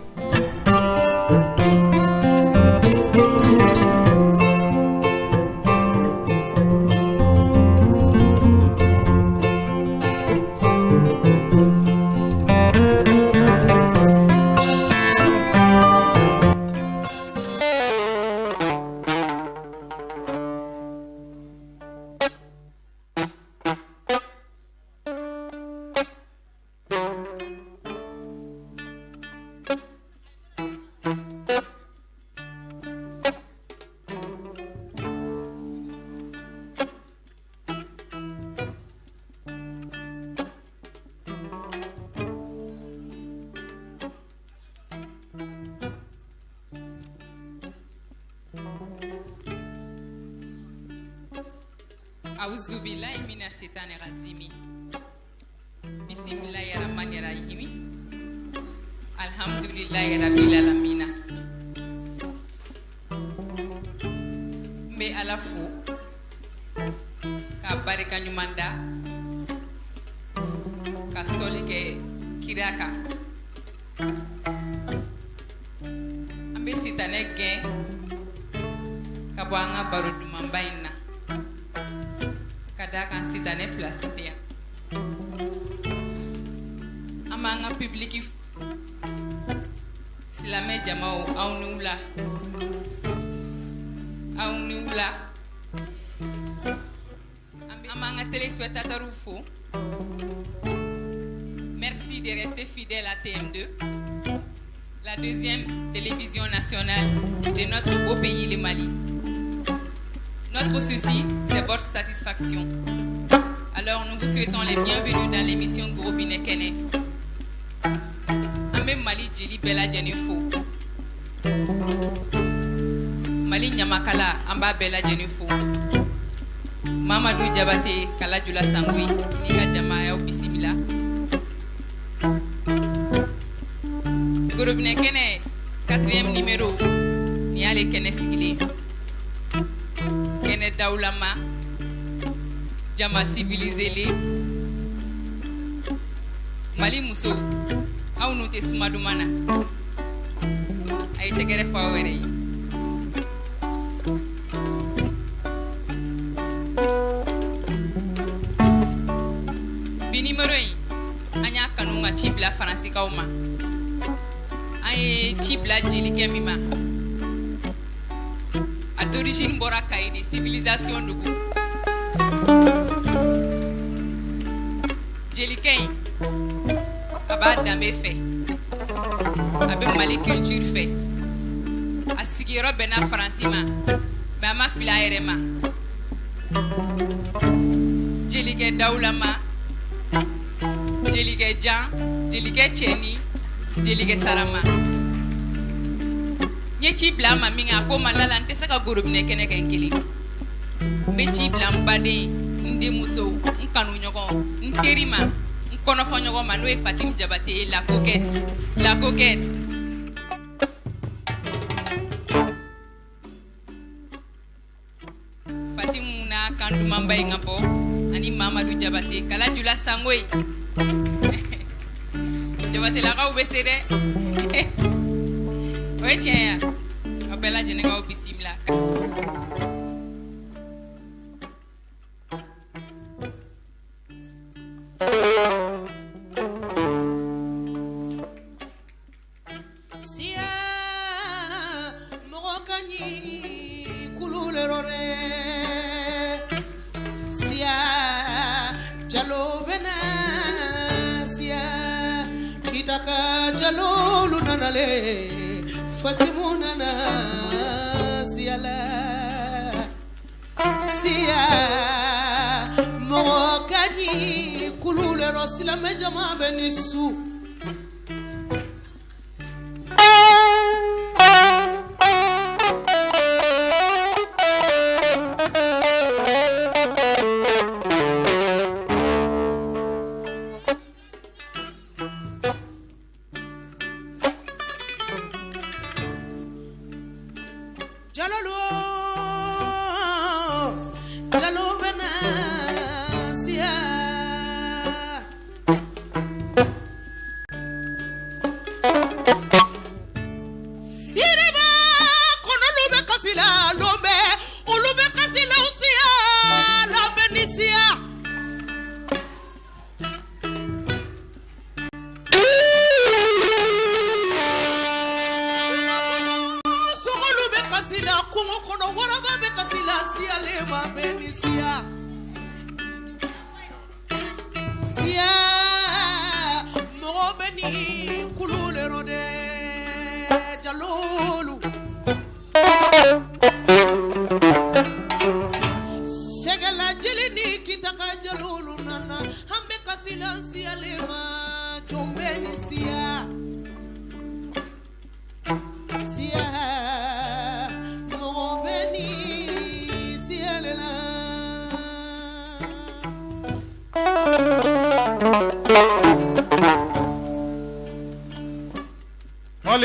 Auzu billahi minas shaitani rajim. Bismillahirrahmanirrahim. Alhamdulillahi rabbil alamin. Me alafu ka barika nyumanda ka soli ke kiraka ambe sitane gen ka bwanga barudu mambaina kan sitane place ya amanga public silame jamao aunula amanga téléspectateurs fou. Merci de rester fidèle à TM2, la deuxième télévision nationale de notre beau pays le Mali. Notre souci, c'est votre satisfaction. Alors nous vous souhaitons les bienvenus dans l'émission Grobine Kene. Amé Mali Djeli Bella Djenifo. Mali Nyamakala Amba Bella Djenifo. Mamadou Diabaté Kala Djula Sangui Nika Jamaya Bisimila. Grobine Kene, 4e numéro. Niale Kene Sigili. Kene Daoulama Jama civilisé les Mali Mousso Aounou te Soumadoumana ay tegere fa wéré bi numéro yi anya kanu nga chibla France kauma ay chibla jili kemima à d'origine bora kaidi civilisation dugu jeli kay aba dame fait abe mali culture fait asigiro bena francima ba ma filaire ma jeli ke daulama jeli ke jan jeli ke cheni jeli ke sarama nye ci bla ma minga ko malala nte saka groupe ne kene ken kili me ci bla mbade ndi muso nkanu nyoko nterima nkono fo nyoko ma no e Fatim Diabaté la coquette Fatim na kandu mambay ngapo ani Mamadou Diabaté kala jula sangoy Diabaté la ka ubesede ouais tiens appela je n'ai bisimila sia mogokani kululerore sia jalobena sia kitaka jalolu nanale Fatimuna na siala sia mogokani kululero sila mejama benisu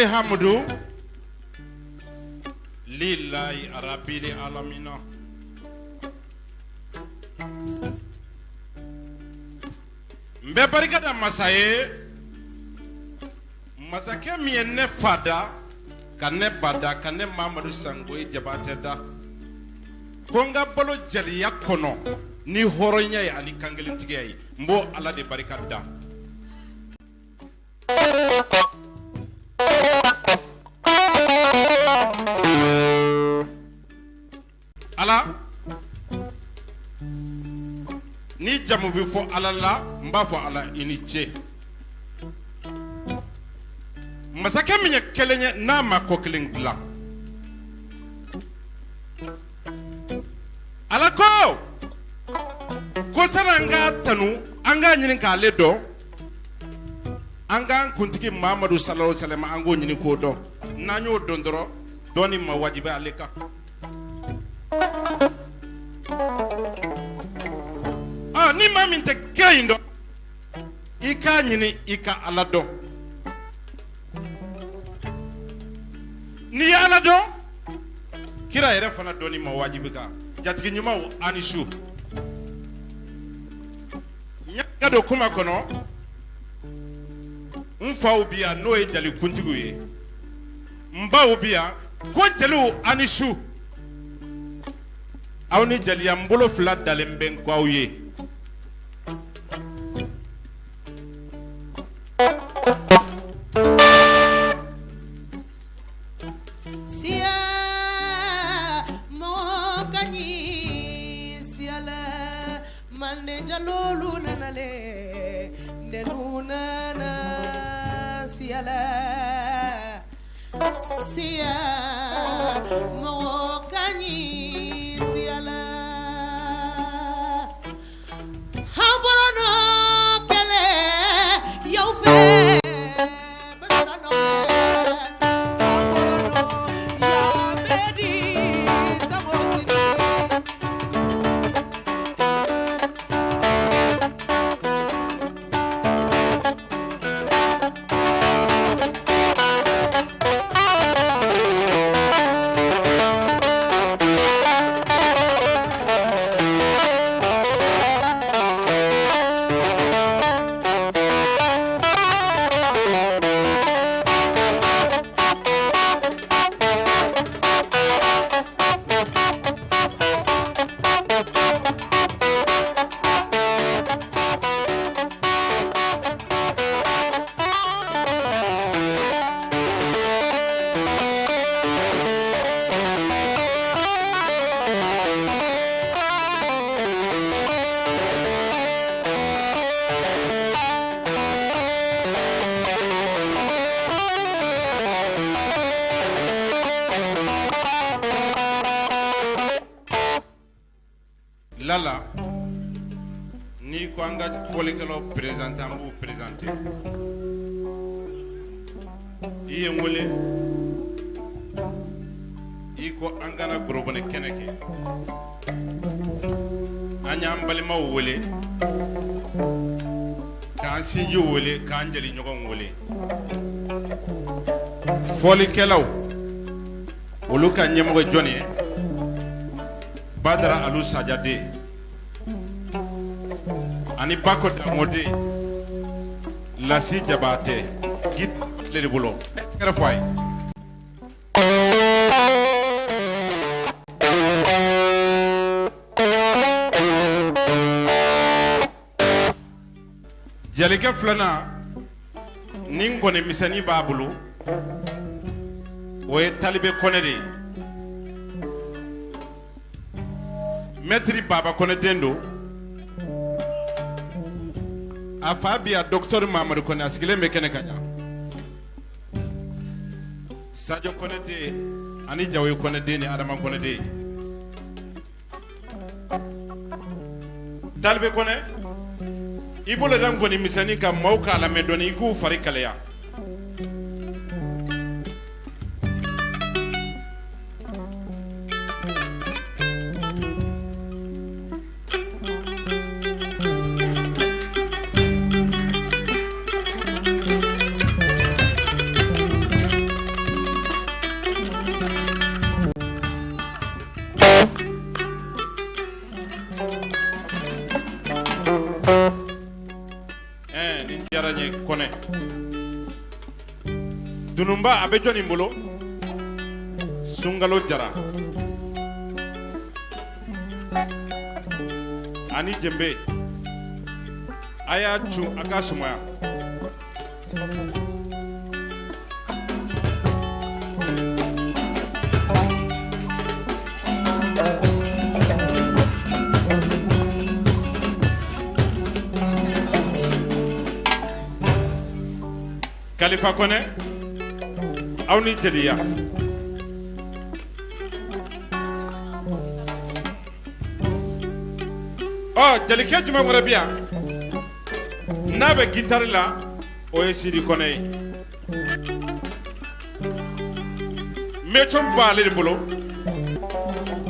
Hamdu lillahi rabbil alamin mbe barikada masaye masake mi ne fada kanne bada kanne Mamadou Sangoy Diabaté da konga bolo jaliya kono ni horonya ya ani kangelintige yi mbo ala de barikada ala ni jamu bi fo ala la mba fo ala iniche masake minya kelenye na mako kelengla ala ko saranga tanu anga nyini ka ledo anga kuntiki Mamadou sallallahu alaihi wasallam ango nyini ko do nanyo dondoro doni ma wajibe aleka ni mami te kaindo ika nyini ika alado ni alado kira yere fana doni ma wajibe ka jatigi nyuma anishu nyaka do kuma kono mfa ubia no e jali kuntigu ye mbaw biya ko jeliw ani su aw ni jeliya mbolo fila dalen ben ko aw ye Sia mo kanyi siala mande jalolu nanale denuna na siala sia mo kanyi siala haborono kele yow fe lala ni ko anga folikelo présentant bu présenter iye ngole iko angana grobone keneke anya mbali ma wole kan sinji wole kan jeli nyogon wole folikelo woluka nyemo joni Badara Alou Sajade ani bako damode lasi jabate git le bolo kera fay jalika flana ningone misani babulu oye talibe konede Maître Baba Kone Dendo a Fabia docteur Mamadou Kone asigile mekene kanya Sadio Kone de ani Jawe Kone de ni Adama Kone de Talbe Kone ibole dangoni misani ka mauka la medoni igu farikaleya Kone Dunumba abe joni mbolo Sungalo Jara ani jembe aya chu akasuma Khalifa Kone awni jeliya oh jelike juma ngorabia nabe guitar la o esiri Kone mechom ba le bolo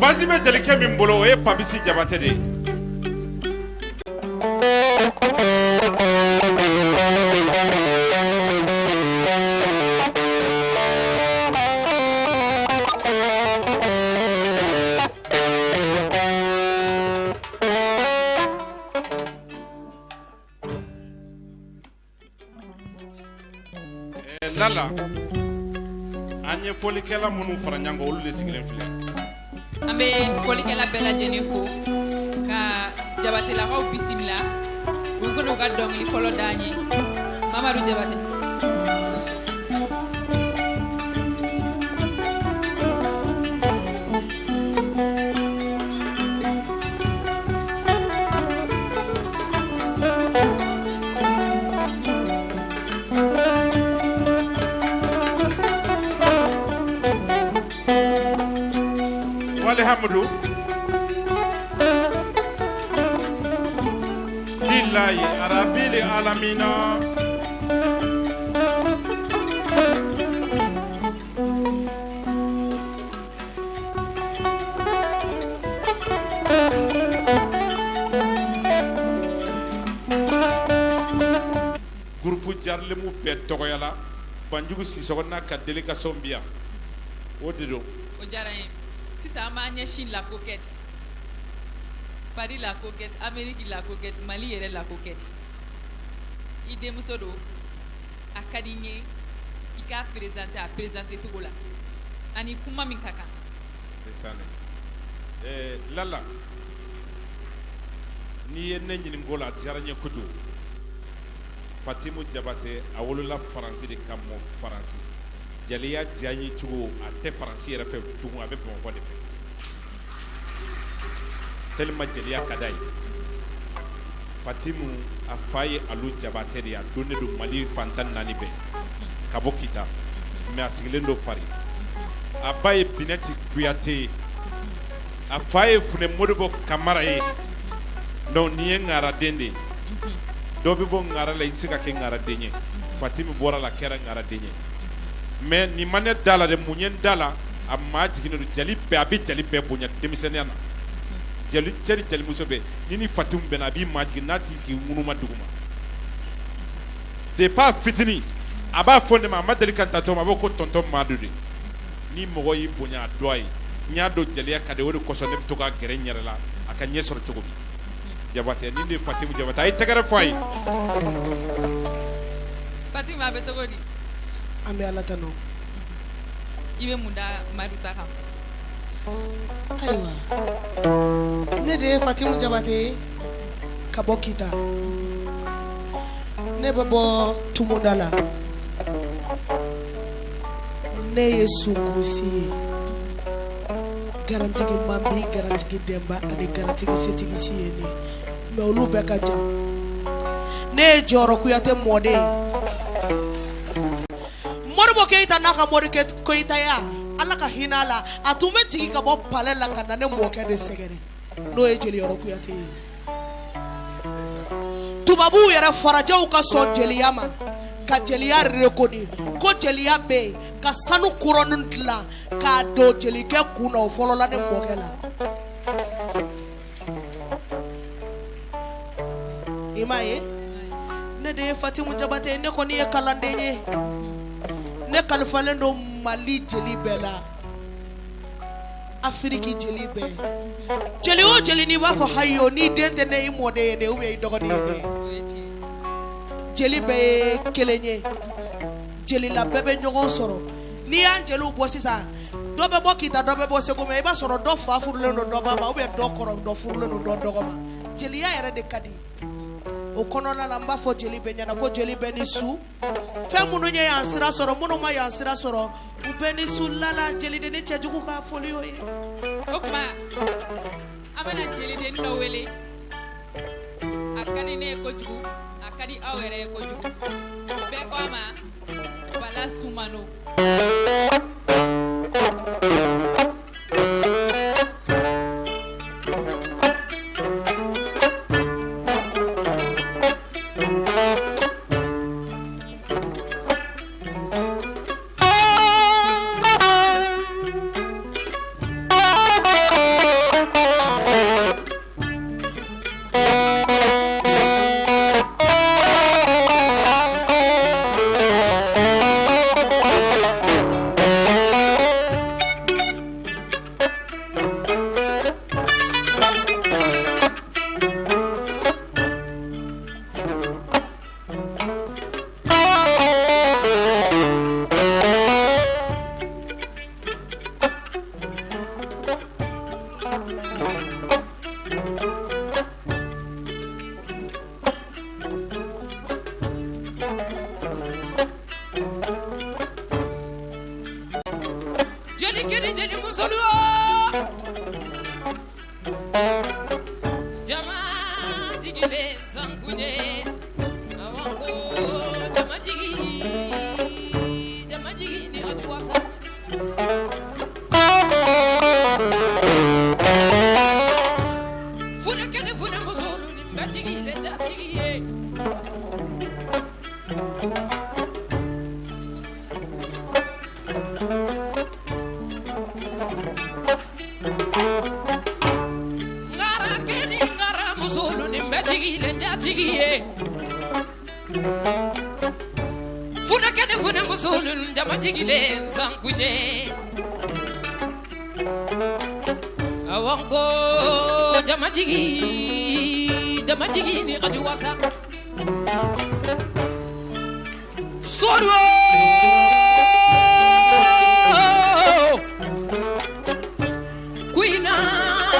basi be jelike min bolo o e pabisi jabate de lala an ye folikɛla minnu fara ɲɔgɔn kan olu de sigilen filɛ an bɛ folikɛla bɛɛ lajɛlen fo ka jabatelakaw bisimila u kɔni u ka dɔnkili fɔlɔ d'an ye Mamadu Jabate. Hamdu lillahi arabil alamina groupe jarlemu bɛɛ tɔgɔyala Banjugu Sisɔkɔ n'a ka délégation bi yan o de don o diyara n ye sisan an b'an ɲɛsin la coquette Paris la coquette Amérique la coquette Mali yɛrɛ la coquette i denmuso don a ka di n ye i k'a présenter a présenter cogo la ani kuma min ka kan Lala n'i ye ne ɲininko la a diyara n ye kojugu Fatimu Jabate a wolola Faransi de ka mɔ Faransi jaliya diya n ye cogo a tɛ Faransi yɛrɛ fɛ tugun a bɛ Bamakɔ de fɛ tellement jeliya ka d'a ye Fatimu a fa ye Alu Jabate de ye a donnen don Mali fantan naani bɛɛ ka bɔ Kita mais a sigilen don Paris a ba ye Binɛti Kuyate ye a fa ye Funɛ Modibo Kamara ye donc nin ye ŋaraden de ye dɔ bɛ bɔ ŋara la i tɛ se ka kɛ ŋaraden ye Fatimu bɔra la kɛra ŋaraden ye mais nin ma ne da la dɛ mun ye n da la a maa jiginnen don jali bɛɛ a bɛ jali bɛɛ bonya denmisɛnniya na jali cɛ ni jalimuso bɛɛ ni ni Fatimu bɛnna a b'i maa jigin n'a tigi k'i ŋunuma duguma depuis a fitinin a b'a fɔ ne ma a ma deli ka n ta tɔgɔ ma a b'a fɔ ko tonton Madu de ni mɔgɔ y'i bonya a dɔn a ye n y'a dɔn jaliya ka di o de kosɔn ne bɛ to ka gɛrɛ n yɛrɛ la a ka ɲɛ sɔrɔ cogo min Jabate ni de Fatimu Jabate a ye tɛgɛrɛ fɔ a ye Fatimu a bɛ cogo di an bɛ Ala tanu i bɛ mun da Madu ta kan ayiwa ne de ye Fatimu Jabate ka bɔ Kita ne bɛ bɔ Tumunda la ne ye Sunkusi ye garantigi Mambi garantigi Demba ani garantigi Setigi si ye ne mais olu bɛɛ ka jan ne ye Jɔrɔ Kuyate mɔden ye Modibo Keyita n'a ka Modi Keyitaya Ala ka hinɛ a la a tun bɛ jigin ka bɔ palais la ka na ne mɔkɛ de sɛgɛrɛ n'o ye Jeliyɔrɔ Kuyate ye tubabuw yɛrɛ farajɛw ka sɔn jeliya ma ka jeliya reconnu ko jeliya bɛ yen ka sanu couronne dilan k'a don jelikɛ kun na o fɔlɔ la ne mɔkɛ la i m'a ye ne de ye Fatimu Jabate ne kɔni ye kalanden ye ne kalifalen don Mali jeli bɛɛ la Afiriki jeli bɛɛ jeli o jeli n'i b'a fɔ hayo n'i den tɛ ne i mɔden ye ne ou bien i dɔgɔnin ye ne jeli bɛɛ ye kelen ye jeli la bɛɛ bɛ ɲɔgɔn sɔrɔ n'i y'an jeliw bɔ sisan dɔ bɛ bɔ Kita dɔ bɛ bɔ Segu mais i b'a sɔrɔ dɔ fa furulen don dɔ ba ma ou bien dɔ kɔrɔ dɔ furulen don dɔ dɔgɔ ma jeliya yɛrɛ de ka di o kɔnɔna la n b'a fɔ jeli bɛɛ ɲɛna ko jeli bɛɛ ni su fɛn minnu ye yan sira sɔrɔ minnu ma yan sira sɔrɔ u bɛɛ ni su lala jelideni cɛjugu ka foli y'o ye o tuma an bɛna jelideni dɔ wele a ka di ne ye kojugu a ka di aw yɛrɛ ye kojugu bɛɛ ko a ma Bala Sumano aduasa. Fune kene fune musolu ni mbachigi le datigi ye. Ngara kene ngara musolu ni mbachigi le datigi ye. Fune kene fune musolu ni mbachigi le nsankunye. Awango damajigi ni aduasa soro kuina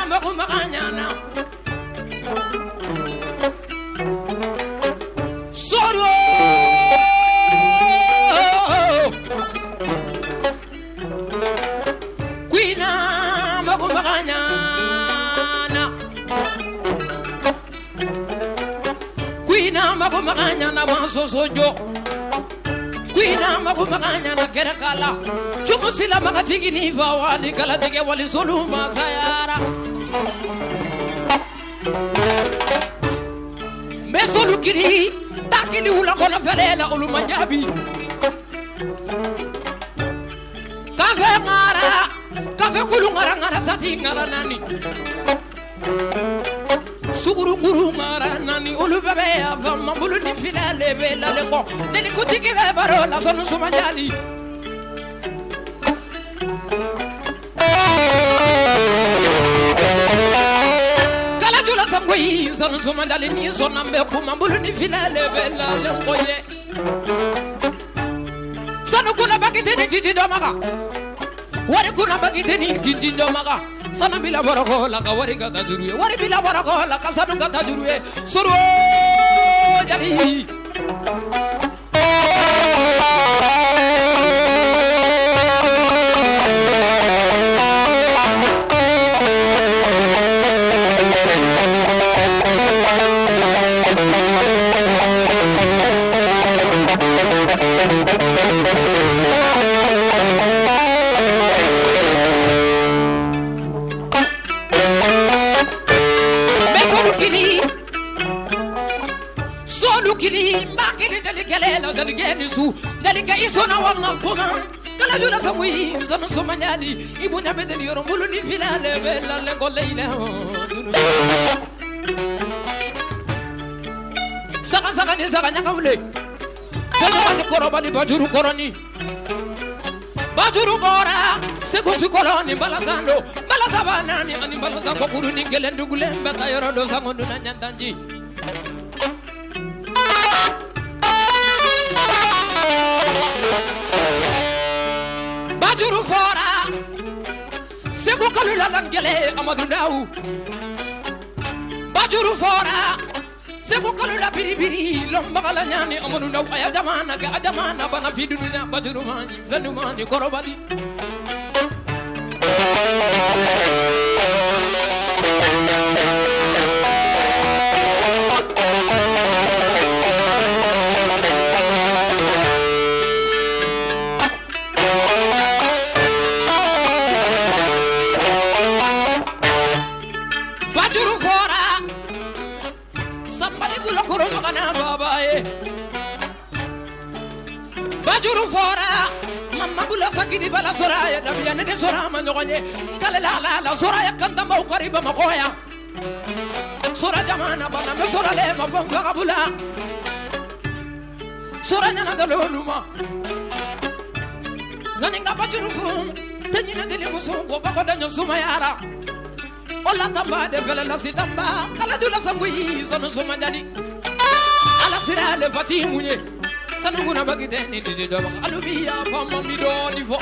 makumanyana soro kuina makumanyana makumanya na masosojo kuina makumanya na kerakala chumusila magatigi ni vawali kalatige wali soluma sayara mesolukiri takili ula kona felela ulumanjabi kafe kulu ngara sati ngara nani suguru guru ngara nani ulu bebe ava mambulu ni filale bela lengo deni kutiki be baro la sonu sumanjali kala jula sangoi sonu sumanjali ni sonambe ku mambulu ni filale bela lengo ye sanu kuna bagite ni jiji domaga wari kuna bagite ni jiji domaga sana bila barako la kawari kata juruye wari bila barako la kasanu kata juruye suru jadi su dalika isona wanga kuma kala jula samui sonu somanyani ibunya medeli yoromulu ni filale bella le goleina saka ni saka nyakawle saka ni korobani bajuru koroni bajuru bora sego sukoloni balasando balasabana ni ani balasa kokuru ni gelendugule mbata yorodo sangondo na nyandanji bajuru fora segu kalula dangele amadu ndaw bajuru fora segu kalula biribiri lomba kala nyani amadu ndaw aya jamana bana fiduna bajuru mani fenu mani korobali bajuru fora mamma bula sakini bala soraya dabiya ne sora ma nyogonye kala la soraya kanda ma qariba ma qoya sora jamana bana me sora le ma fam fa bula sora nyana daloluma nani nga bajuru fum tanyina dele musungo bako danyo suma yara olla tamba de vela la sitamba kala dula sangui sanu suma jadi ala sira le fatimunye sanu kuna bagite ni didi do bang alubiya fama mi do ni fo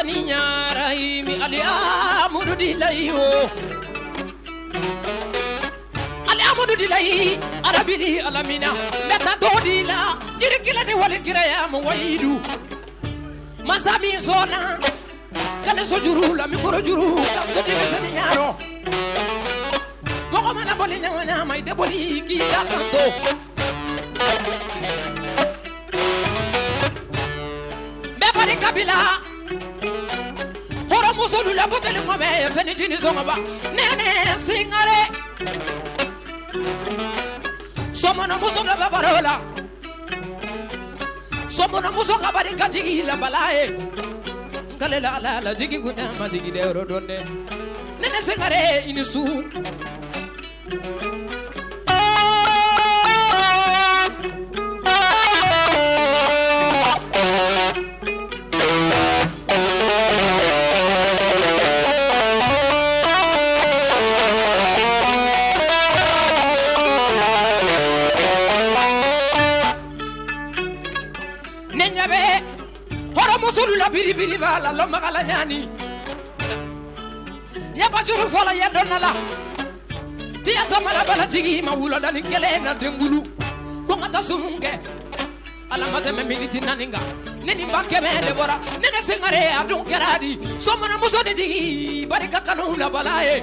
saninya rahimi aliamudu dilayo aliamudu dilayi arabili alamina meta dodila jirikila ni wale kiraya mu waidu masami zona kane sojuru la mikoro juru to de saninyaro moko mana boli nyama mai de boli ki da kanto bari kabila horo musolu la botele ngome feni jini zonga nene singare somono musola babarola somono musoka bari kajigi la balae kale la jigi guna ma jigi de rodonde nene singare inisu biri bala lo magala nyani nyaba juru fola yedona la tia samala bala jigi ma wulo dani kele na dengulu ko ngata sumunge ala mate me militi naninga neni banke me de bora nene sengare adun keradi somana muso de jigi barika kanu la balae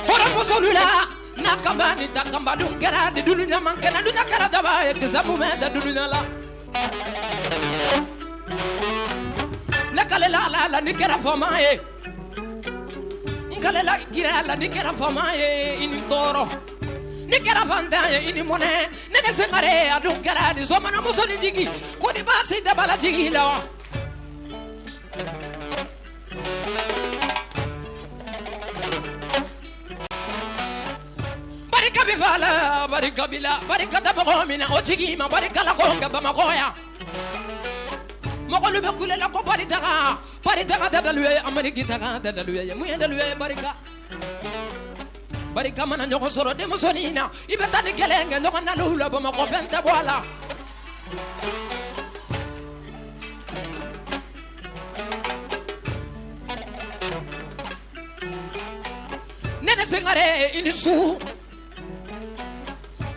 hora muso lula nakambani takamba dunkera de dulunya mankena dunya kara daba examu me da dulunya la nakale la nikera famae nkale la kira la nikera famae in toro nikera fandaye in mone nene sengare adunkera di somana musoni jigi ko di basi da bala jigi la Bala barika bila barika da bagomina otigi ma barika la konga ba magoya mogolu be kulela ko barika da dalwe amani gitaga da dalwe mu dalwe barika mana nyoko soro de musonina ibetani gelenge nyoko na lula ba mako fente bola nene sengare inisu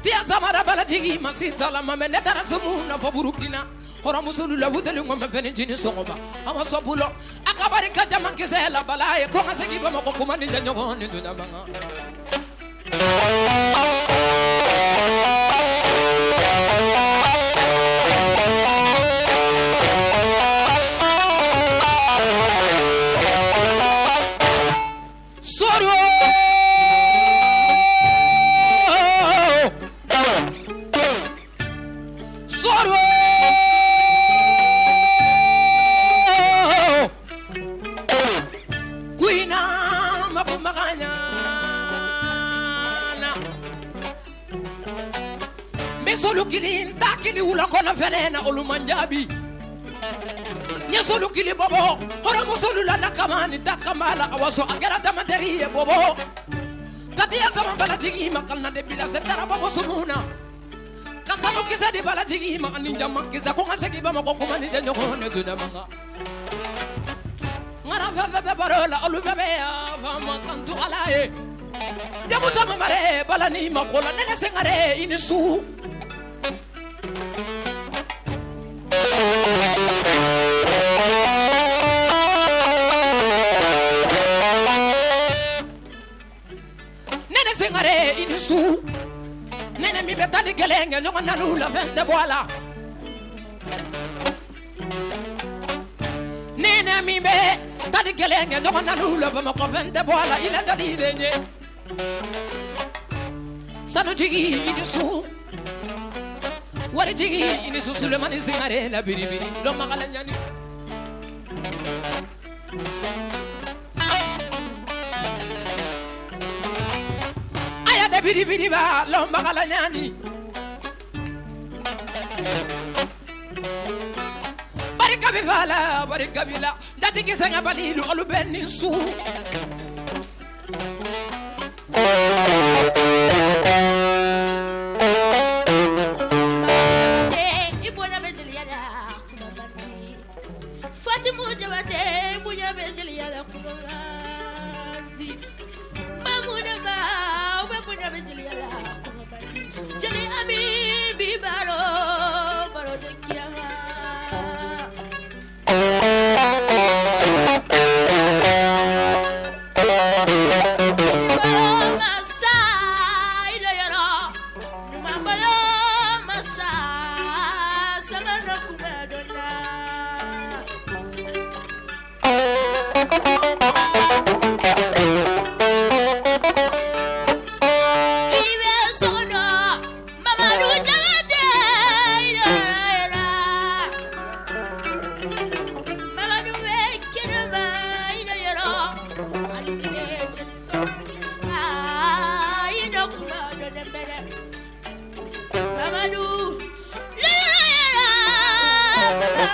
tia samara bala jigi masisa la mame netara sumu na faburukina hora musulu la budeli ngome feni jini songoba ama sobulo akabari kaja mankisela bala e ko ngasegi ba mako kumani janyo ni dunamanga Venena olumanjabi nyesolu kili bobo hora musolu la nakamani takamala awaso agarata materiye bobo katia sama bala jigi makalna de bila setara bobo sumuna kasabu kisa de bala jigi ma aninja makisa ko ngasegi ba mako kumani de nyoko ne tudamanga ngara fa barola olubebe ya fa makantu alae jamu sama mare bala ni makola nene sengare inisu nene sengare inisu nene mi betani gelenge nyonga nanu la fente bola nene mi be tani gelenge nyonga nanu la ba ko fente bola ila tani lenye sanu jigi inisu wari jigi inisu Sulemani sengare la biribiri lo magala nyani biri ba lo magala nyani barika bivala barika bila dati kisanga balilu olu benin su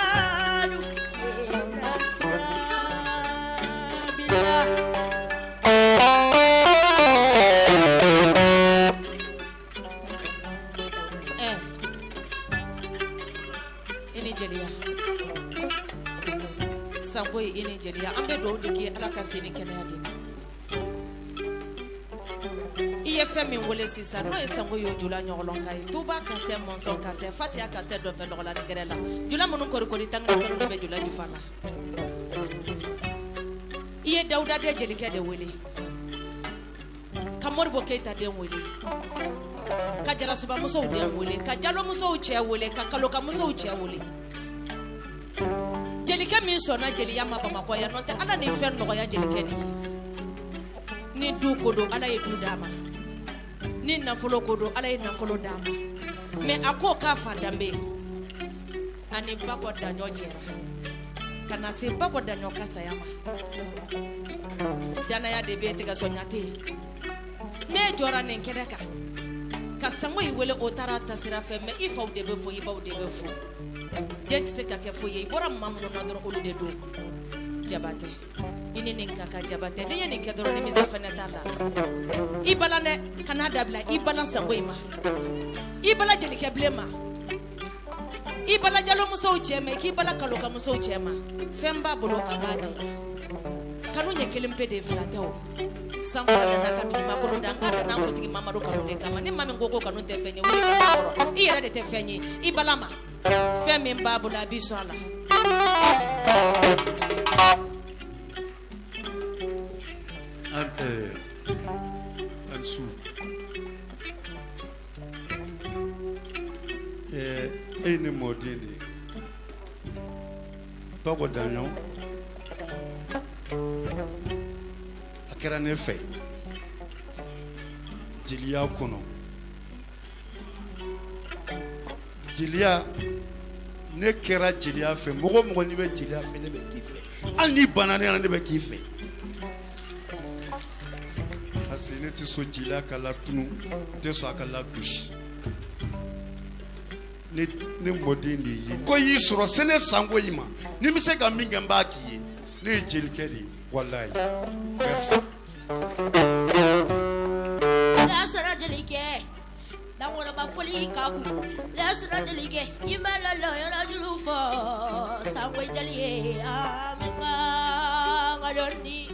Mamadu Yenatwa Bila Ini Jelia Sangwe ini Jelia Ambe do diki alaka sini kenaya dina IFM wole sisa no Sangwe yo jula nyolonga tuba kate monson kate fatia kate do fe lola ngerela jula munun korikori tanga sanu be jula jufana Iye Dauda de Jelike de wele Kamor Boketa de wele Ka Jarasuba muso de wele ka Jalo muso che wele ka Kaloka muso che wele Jelike min sona Jelia mabama ya note ala ni fer no ya Jelike ni du kodo ala ye du dama ni na folo kodo ala ye na folo dama me ako ka fadambe ani bako danyo jera kana se bako danyo kasayama dana ya de bete ga sonyate ne jora ne nkedaka kasango iwele otara tasira fe me ifa de be fo iba de be fo dent se ka ke fo ye bora mamuno na doro olu de do jabate ini ninka ka jabate de yene ke doro ni misafa na tala ibala ne kanada bla ibala sango ima ibala Jelike blema ibala Jalo muso ucheme ki ibala Kaloka muso uchema femba bolo abadi kanu nye kelimpe de flateo sambara dana katuni makolo danga dana ngotiki Mamadu kanu de kama ni mame ngoko kanu te fenye wuli koro iyera de te fenye ibalama femi mbabu la biswala Ansu ene modini Bago Danyo akera ne fe Jelia kono Jelia ne kera Jelia fe mogo ni be Jelia fe ne be kife ani banane ne be kife asine ti so Jelia kala tunu te so kala kushi ne modini yi ko yi soro sene sango yi ma ni mi se ka minga mbaki yi ne Jelike di wallahi merci La sera Jelike Dan wala ba foli kaku La sera Jelike Imala lo yana julufo Sangwe Jelie Amenga Ngadoni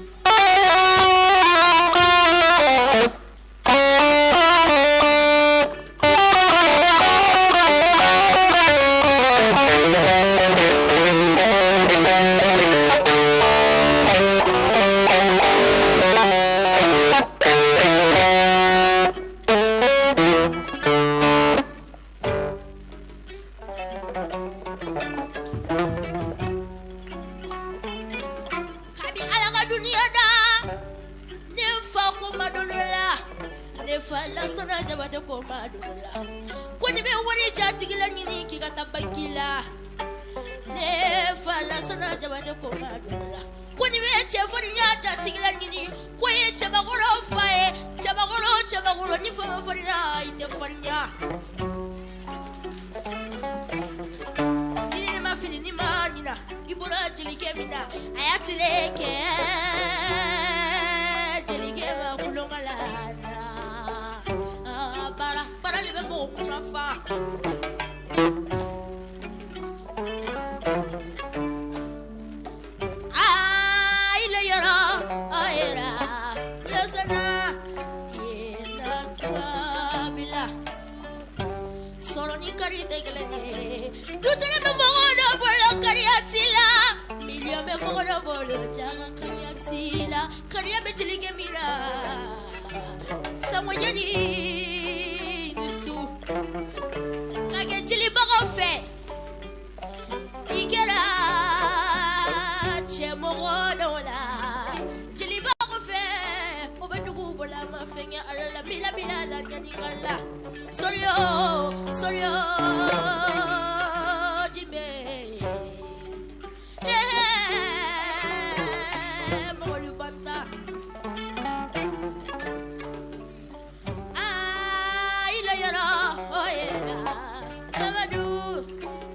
Mamadu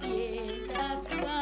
Yenatwa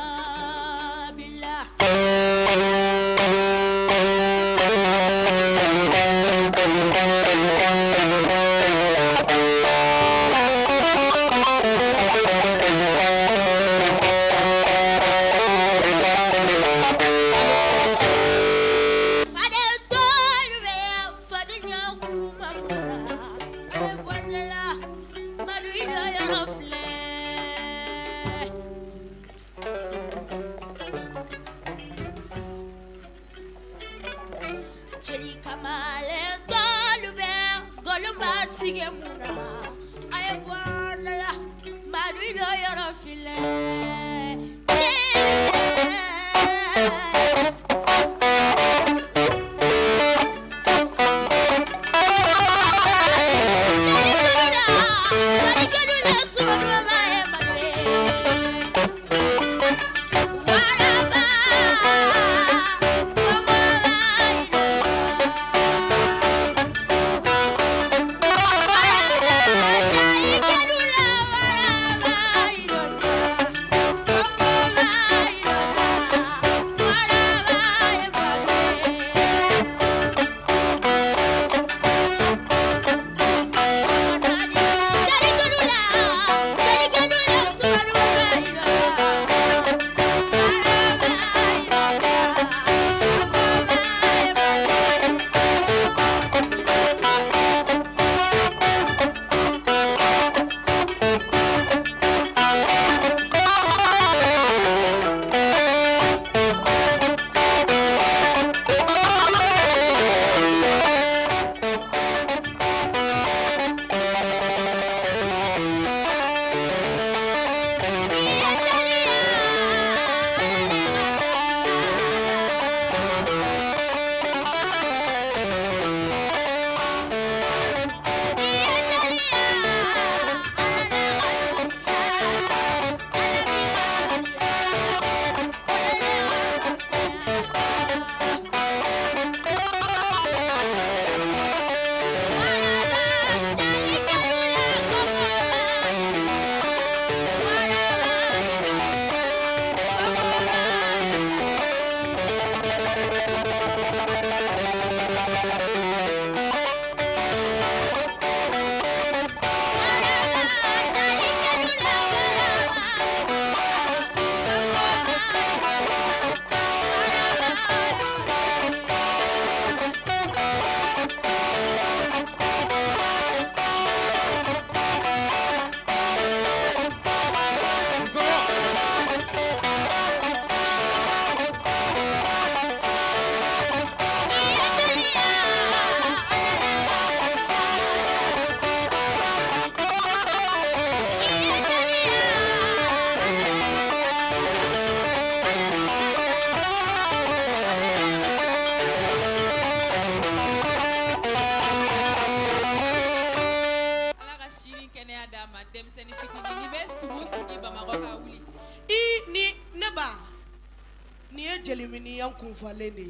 Valene.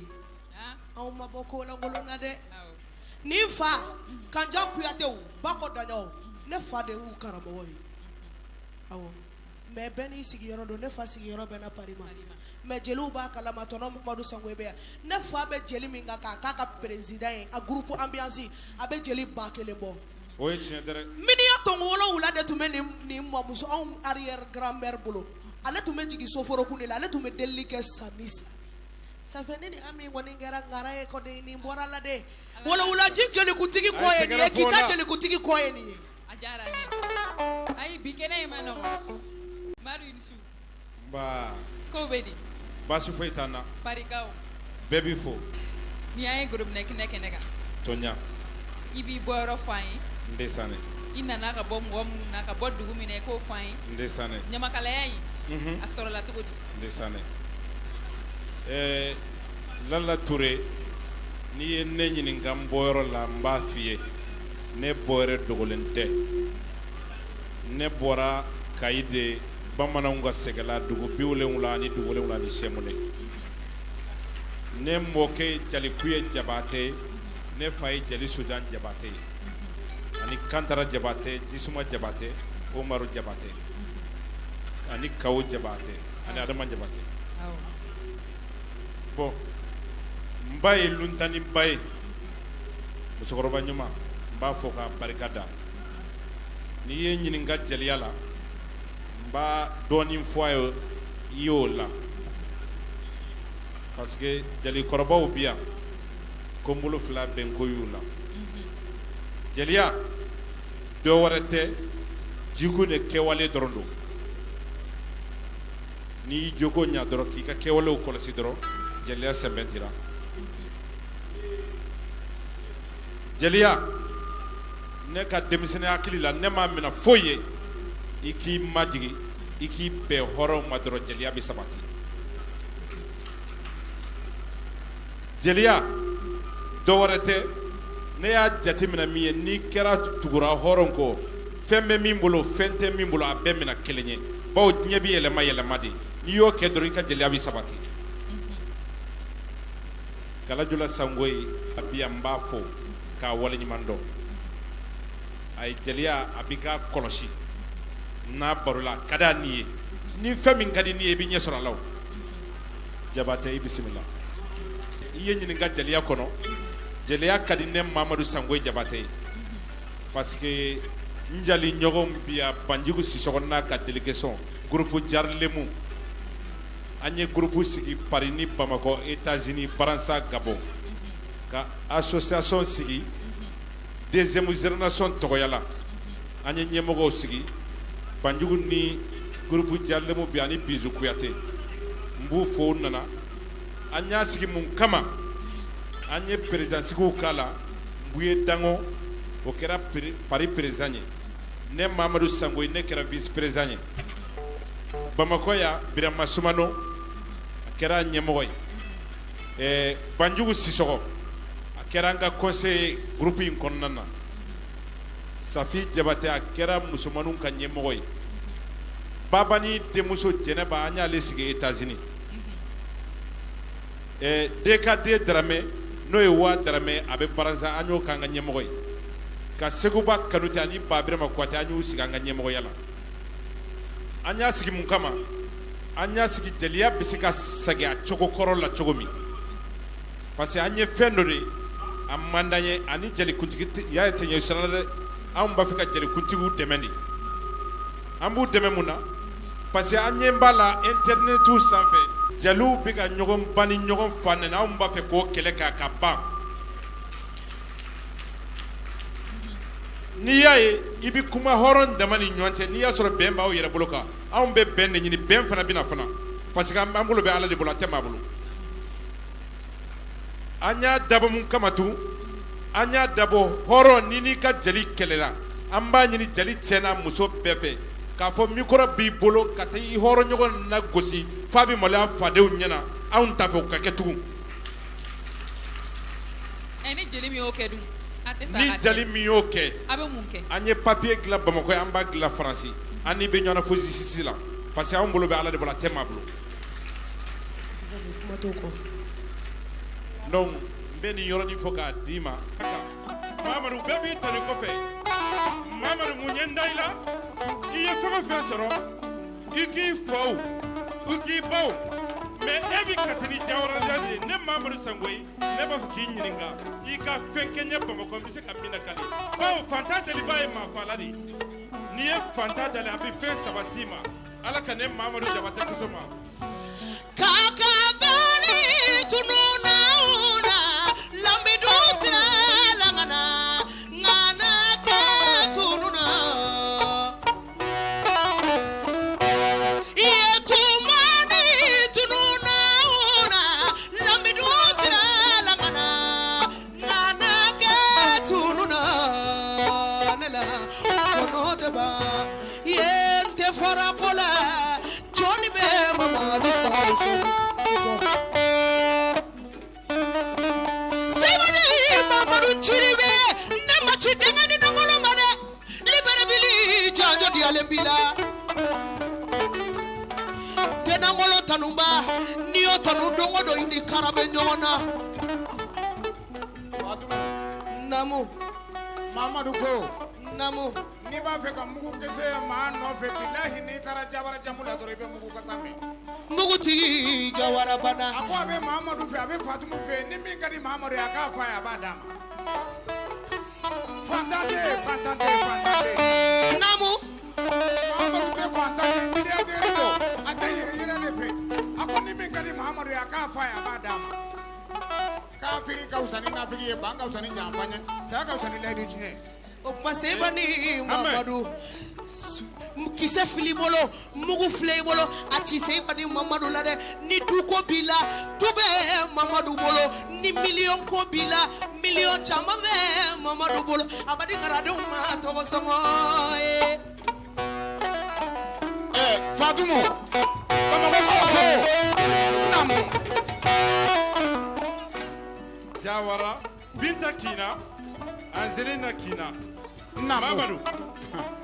Au maboko la ngolona de. Ni fa kanja kuyate u bako danyo ne fa de u karamo yi. Awo. Me beni sigi yoro do ne fa sigi yoro bena parima. Me jelu ba kala matono Mamadou Sango be. Ne fa be jeli minga ka president a groupe ambiance abe jeli ba kelebo. Oui, tiens dere. Mini ya tongolo ula de tume ni mamuso on arrière grand-mère bolo. Ale tume jigi soforo kunila ale tume delike sanisa. Savene ni ami woni ngara ngara e ko de ni mbora la de wala wala jikele kutigi koye ni e kitajele kutigi koye ni ajara ni ay bikene mano maru insu ba ko bedi basi foi tana parigao baby fo ni ay group nek nega tonya ibi boro fain ndesane ina naka bom ngom naka boddu gumine ko fain ndesane nyama kala yayi asoro la tugodi ndesane Lalla Touré ni ye ne ɲininka n bɔyɔrɔ la n b'a f'i ye ne bɔyɔrɔ dogolen tɛ ne bɔra Kayi de bamananw ka sɛgɛla dugu biwolonwula ani dugolonwula ni Sɛmune ne mɔkɛ Jalikuye Jabate ne fa ye Jali Sojan Jabate ani Kantara Jabate Jisuma Jabate Omaru Jabate ani Kawo Jabate ani Adama Jabate bon mba ye luntani ba ye musokɔrɔba ɲuman n b'a fɔ ka barika da n'i ye ɲininka jeliya la n b'a dɔɔnin fɔ a ye i y'o la parce que jelikɔrɔbaw bi yan ko n bolo fila bɛn ko y'u la jeliya dɔ wɛrɛ tɛ jiku ne kewale dorondo ni jogo nya doro ki ka kewale ko la sidoro jeliya sembentira jeliya ne ka demisene akili la ne ma mina foye iki majigi iki be horo madoro jeliya bi sabati jeliya dowarete ne ya jatimina miye ni kera tugura horon ko fembe min bolo fente min bolo abbe mina kelenye bawo nyebi elema di ni yo ke dori ka jeliya bi sabati kala jula sangoi abiya mbafo ka wala nyimando ay jeliya abika koloshi na barula kada niye ni femin kadi niye bi nyesora law jabate bismillah iye nyini ga jeliya kono jeliya kadi ne Mamadou Sangoy jabate parce que njali nyogom biya banjigu sisogona ka délégation groupe jarlemu anye groupe sigi parini Bamako États-Unis Faransa Gabon ka association sigi deuxième génération togoyala anye nyemogo sigi banjugu ni groupe jarlemu biya ni bizu kuyate mbu fo nana anya sigi mun kama anye président sigu kala mbuye dango o kera Paris président ne Mamadou Sangoy ne kera vice président Bamako ya Birama Soumano kera nyemogoy banjugu sisogo kera nga conseil groupe in konnana Safi Jabate kera musumanun ka nyemogoy babani de muso jeneba anya le sigi États-Unis DKD Dramé no ye wa Dramé abe baranza anyo kanga nyemogoy ka seguba kanuti ani babirama kwati anyo siga nga nyemogoy yala anya sigi mun kama anya sigi jeliya bisika sagi a chogo korola chogomi parce que anye fendo de amandanye ani jeli kuntigi ya tenye sanade am bafika jeli kuntigu demendi ambu dememuna parce que anye mbala internetu sanfé jalou biga nyogom bani nyogom fanne na am bafe ko kele ka kaba ni yaye ibi kuma horon damani nyonte ni ya soro bemba o yere boloka am be benne ni bem fana bina fana parce que am bolo be ala de bolo tema bolo anya dabo mun kamatu anya dabo horon ni ka jali kelela amba ni jali chena muso befe ka fo mikoro bi bolo ka tay horo nyogon na gosi fabi mala fadew nyana an tafo ka ketu eni jeli mi okedu ni jali mi yoke abe munke anye papier gla Bamako amba gla France ani be nyona fo sisi la parce que am bolo be ala de bolo tema bolo donc beni yoroni foka dima Mamadou bebi tani ko fe Mamadou munyendayla iye fama fe soro iki fo iki bo mais ebi kasini jawra dali ne Mamadou Sangoy ne ba fi nyininga ika fenkenya Bamako bi se kamina kali ba fanta dali ba ma faladi ni e fanta dali abi fe sabasima ala kane Mamadou Jabate kusoma kaka bali tununa una lambe dosira langana ngana ka tununa yetumani tununa una lambe dosira langana ngana ka tununa nela kono deba yente farakola Johnny be mama this house Chiribe nama chidengani na molomane libere bili janjo di alembila tena ngolo tanumba niyo tanudongo do ini karabe nyona namu Mamadou ko namu ni ba fe ka mugu kese ma no fe billahi ni tara jabara jamula do rebe mugu kasambe mugu ti jawara bana ako abe Mamadou fe abe Fatou fe ni mi kadi Mamadou ya ka fa ya badama fantande namu Mamadou te fantande milliardaire do atayire yire ne fe ako ni mi kadi Mamadou ya ka fa ya badama kafiri ka usani na figi banga usani jamfanya saka usani lady chine o maseba ni Mamadou kisɛ fili bolo mugu filɛ I bolo a ci se I ni Mamadu la dɛ ni du ko b'i la du bɛ Mamadu bolo ni miliyɔn ko b'i la miliyɔn caman bɛ Mamadu bolo a b'a di ngaradenw ma tɔgɔ sɔngɔ ye. Fatumu Bamakɔ namu Jawara Binta Kina Anzelina Kina namu Mamadu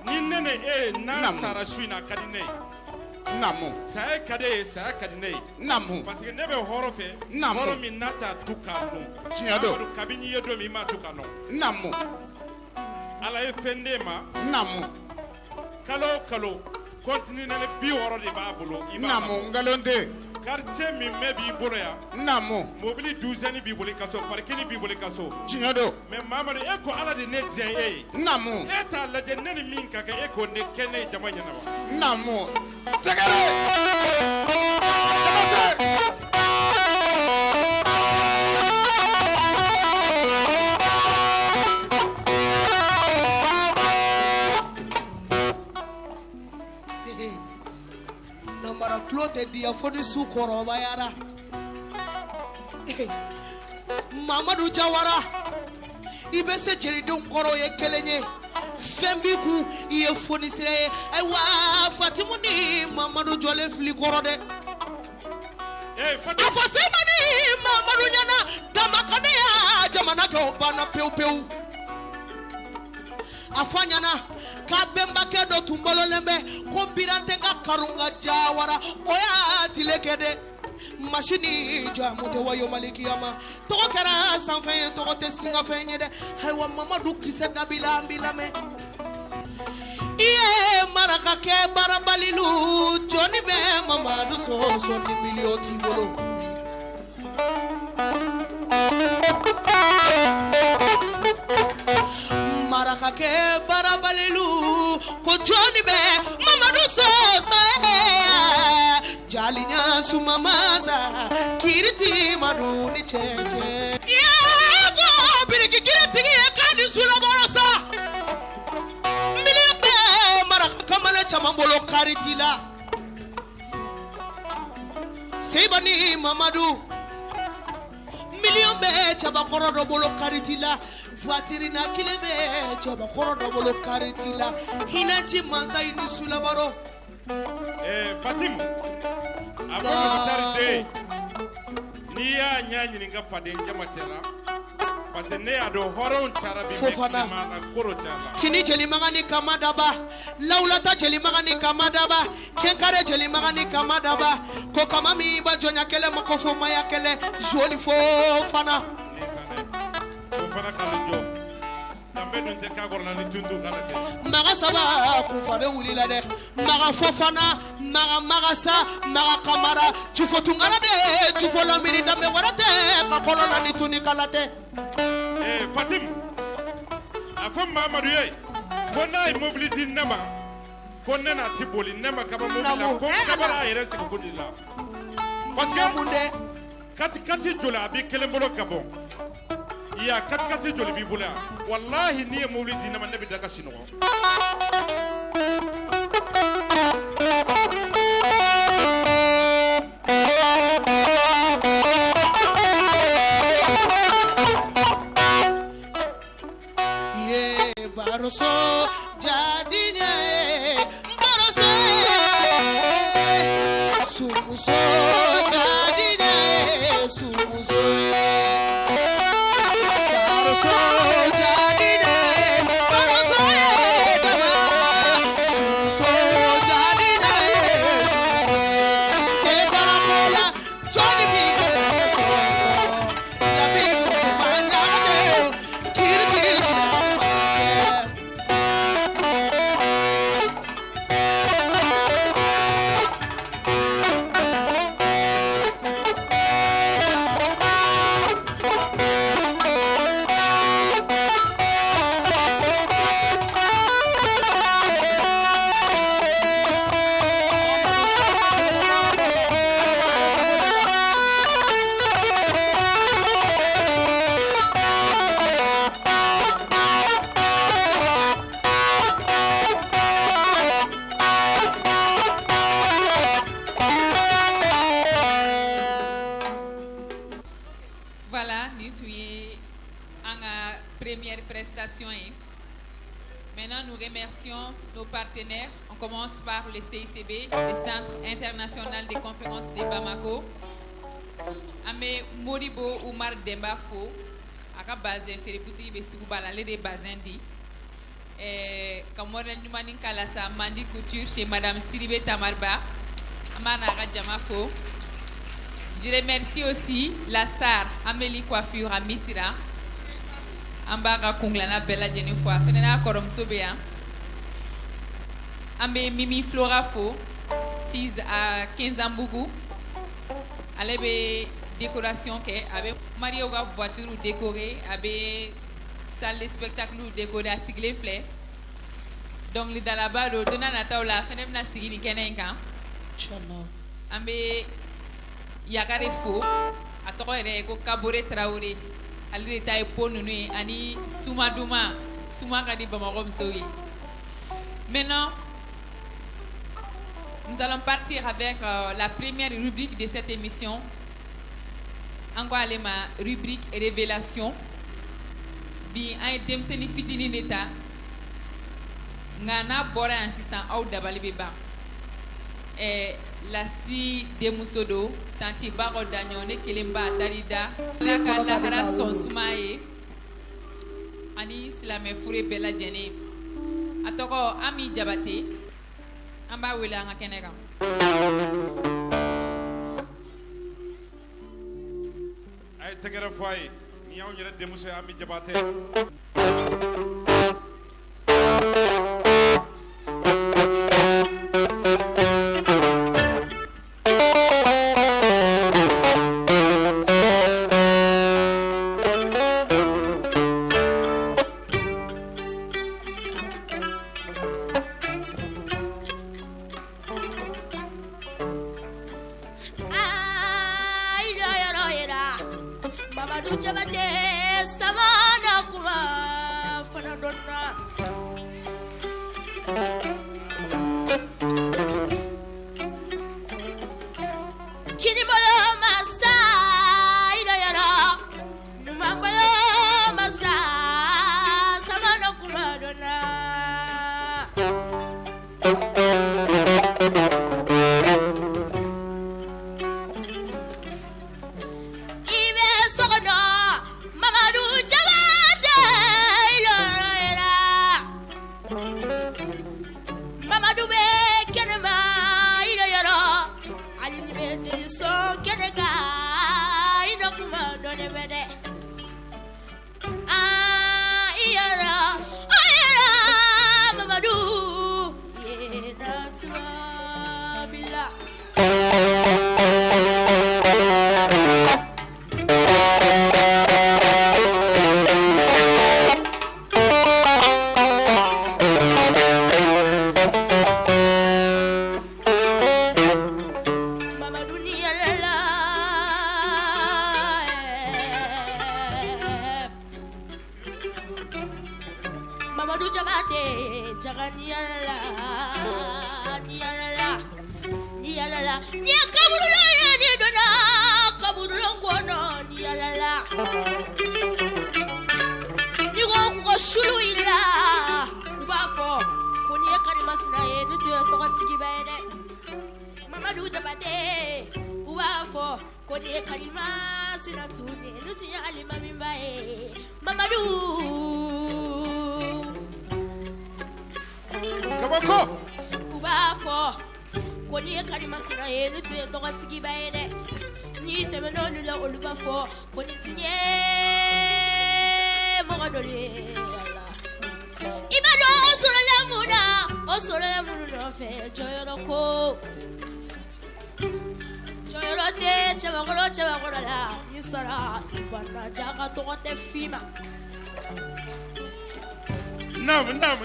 ni nene na sara suina kadine namu saya kadine namu parce que ne bɛ hɔrɔn fɛ namu hɔrɔn min n'a ta tu ka no tiɲɛ don Mamadu kabini ye don min ma tu ka no namu ala ye fɛn d'e ma namu kalo o kalo continue ne 60 de b'a bolo I b'a namu ngalon tɛ quartier min bɛ b'i bolo yan namu mobili 12 b'i bolo I ka so parking b'i bolo I ka so tiɲɛ don mais Mamadu e ko ala de ne diya e ye namu e t'a lajɛ ne ni min ka kɛ e ko ne kɛ ne jama ɲɛna wa namu tɛgɛrɛ Namara tulo tɛ diya fo ni su kɔrɔbayara Mamadu Jawara I bɛ se jelidenw kɔrɔ ye kelen ye fɛn b'i kun I ye fonisire ye ayiwa Fatimu ni Mamadu jɔlen fili kɔrɔ dɛ a fɔ Seba ni Mamadu ɲɛna damakaniya jamana kɛ o banna pewu pewu a fɔ ɲɛna k'a bɛnbakɛ dɔ tun balolen bɛ ko Birante ka Karunga Jawara o y'a tile kɛ dɛ machine jɔ mo tɛ wayo malikiyama tɔgɔ kɛra sanfɛn ye tɔgɔ tɛ singafɛn ye dɛ ayiwa Mamadu kisɛ dabila an b'i lamɛn I ye maraka kɛ barabalilu jɔnni bɛ Mamadu sɔsɔ ni miliyɔn t'i bolo maraka kɛ barabalilu ko jɔnni bɛ Mamadu sɔsɔ jalinya sumamaza kiriti madu ni cɛcɛ yego biriki kiritigi ye k'a di sulabɔrɔ sa miliyɔn bɛ maraka kamalen caman bolo kariti la Seba ni Mamadu miliyɔn bɛ cɛbakɔrɔ dɔ bolo kariti la voiture na kelen bɛ cɛbakɔrɔ dɔ bolo kariti la hinɛti mansa I ni sulabɔrɔ Fatim a ko Mukutari den n'i y'a ɲɛ ɲininka faden jama cɛla parce que ne y'a dɔn hɔrɔnw cara bi Fofana koro cara Tini jelimaga ni kama daba Laulata jelimaga ni kama daba Kenkare jelimaga ni kama daba ko kama mi ba jɔnya kɛlɛ ma ko fɔ maya kɛlɛ joli Fofana Fofana kalo jɔ dambe dun tɛ k'a kɔrɔ la ni tuntu kala tɛ maga saba kunfade wulila dɛ maga Fofana maga magasa maga kamara jufo tungala de jufo lamini dambe wɛrɛ tɛ ka kɔlɔ la ni tuni kala tɛ Fatim a fɔ Mamadu ye ko n'a ye mobili di ne ma ko ne n'a ti boli ne ma kaba mobili la ko kaba a yɛrɛ sigi ko nin la parce que kati joli a b'i kelen bolo ka bɔ iya kati joli b'i bolo yan wallahi n'i ye mobili di ne ma ne bɛ daga sinɔgɔ Baroso jadinya baroso sumuso jadinya sumuso baroso jadinya baroso félicitations. Maintenant, nous remercions nos partenaires. On commence par le CICB, le Centre international des conférences de Bamako. Ame Moribo Oumar Dembafo, aka bazen Feriputi Besugubala, les de Bazendi. Kamorel Numanin Kalasa, Mandi Couture chez Madame Siribe Tamarba, Amana Radjamafo. Je remercie aussi la star Amélie Coiffure à Misira. Ambaga Kunglana Bella Jennifer, Fenena Korom Sobea. Ambe Mimi Florafo, 6 à 15 ans Bougou. Alebe décoration ke avec Mario ga voiture décorée avec salle de spectacle décorée à Sigle Flé. Donc li dalaba do dona na tawla fenem na sigini kenenka. Inchallah. Ambe yakare fo atoko ere ko Kabore Traoré. Ali tay ponunu ani Soumadouma Souma kadi Bamako Msoyi. Maintenant nous allons partir avec la première rubrique de cette émission. Encore ma rubrique révélation. Bi un demseni fitini neta. Ngana bora ansisa au dabali beba. La si demusodo tanti baro danyone kelemba darida la kala grâce sumaye. Ani sila me fure bela jene. Atoko ami jabate. Amba wela nga kenega. Ay tegere foy ni yaw ñere demuso ami jabate.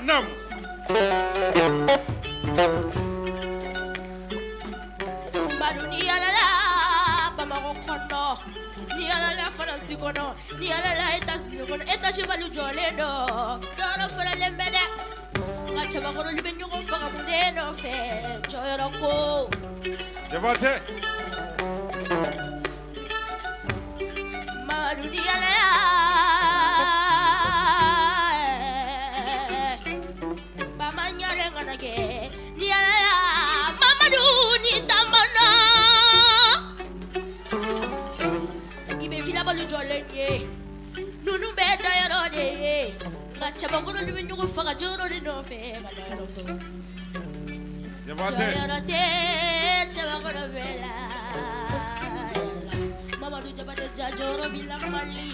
Nam. Ni ala Bamako kono, ni ala Faransi kono, ni ala États-Unis kono, États chevalu jolendo, doro fera lembede, ngacha bakoro libenyo ko fanga munde no fe, joyoro ko. Devate. Maru ni ala, Chabakoro ni nyugo faga joro ni no fe Jabate. Chabakoro bela. Mama du jabate jajoro bilang mali.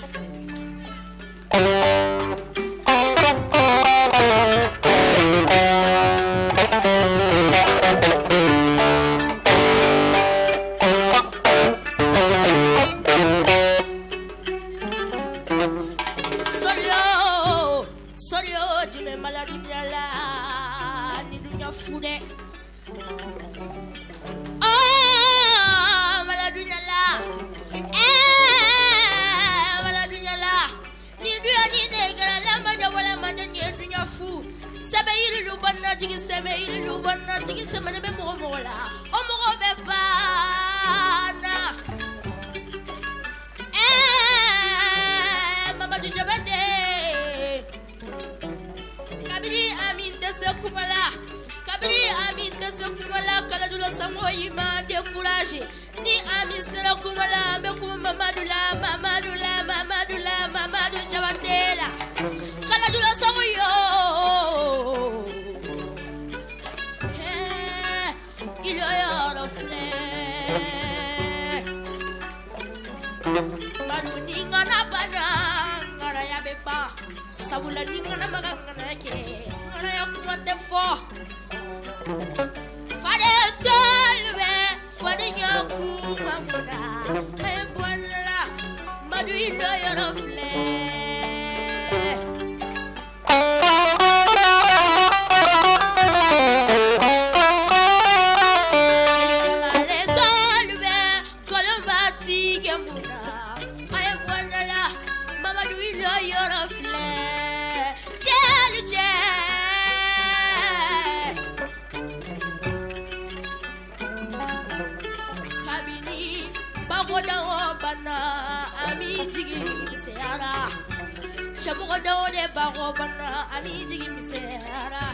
Chabugo done bago bana ami jigi misera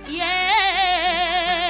yeah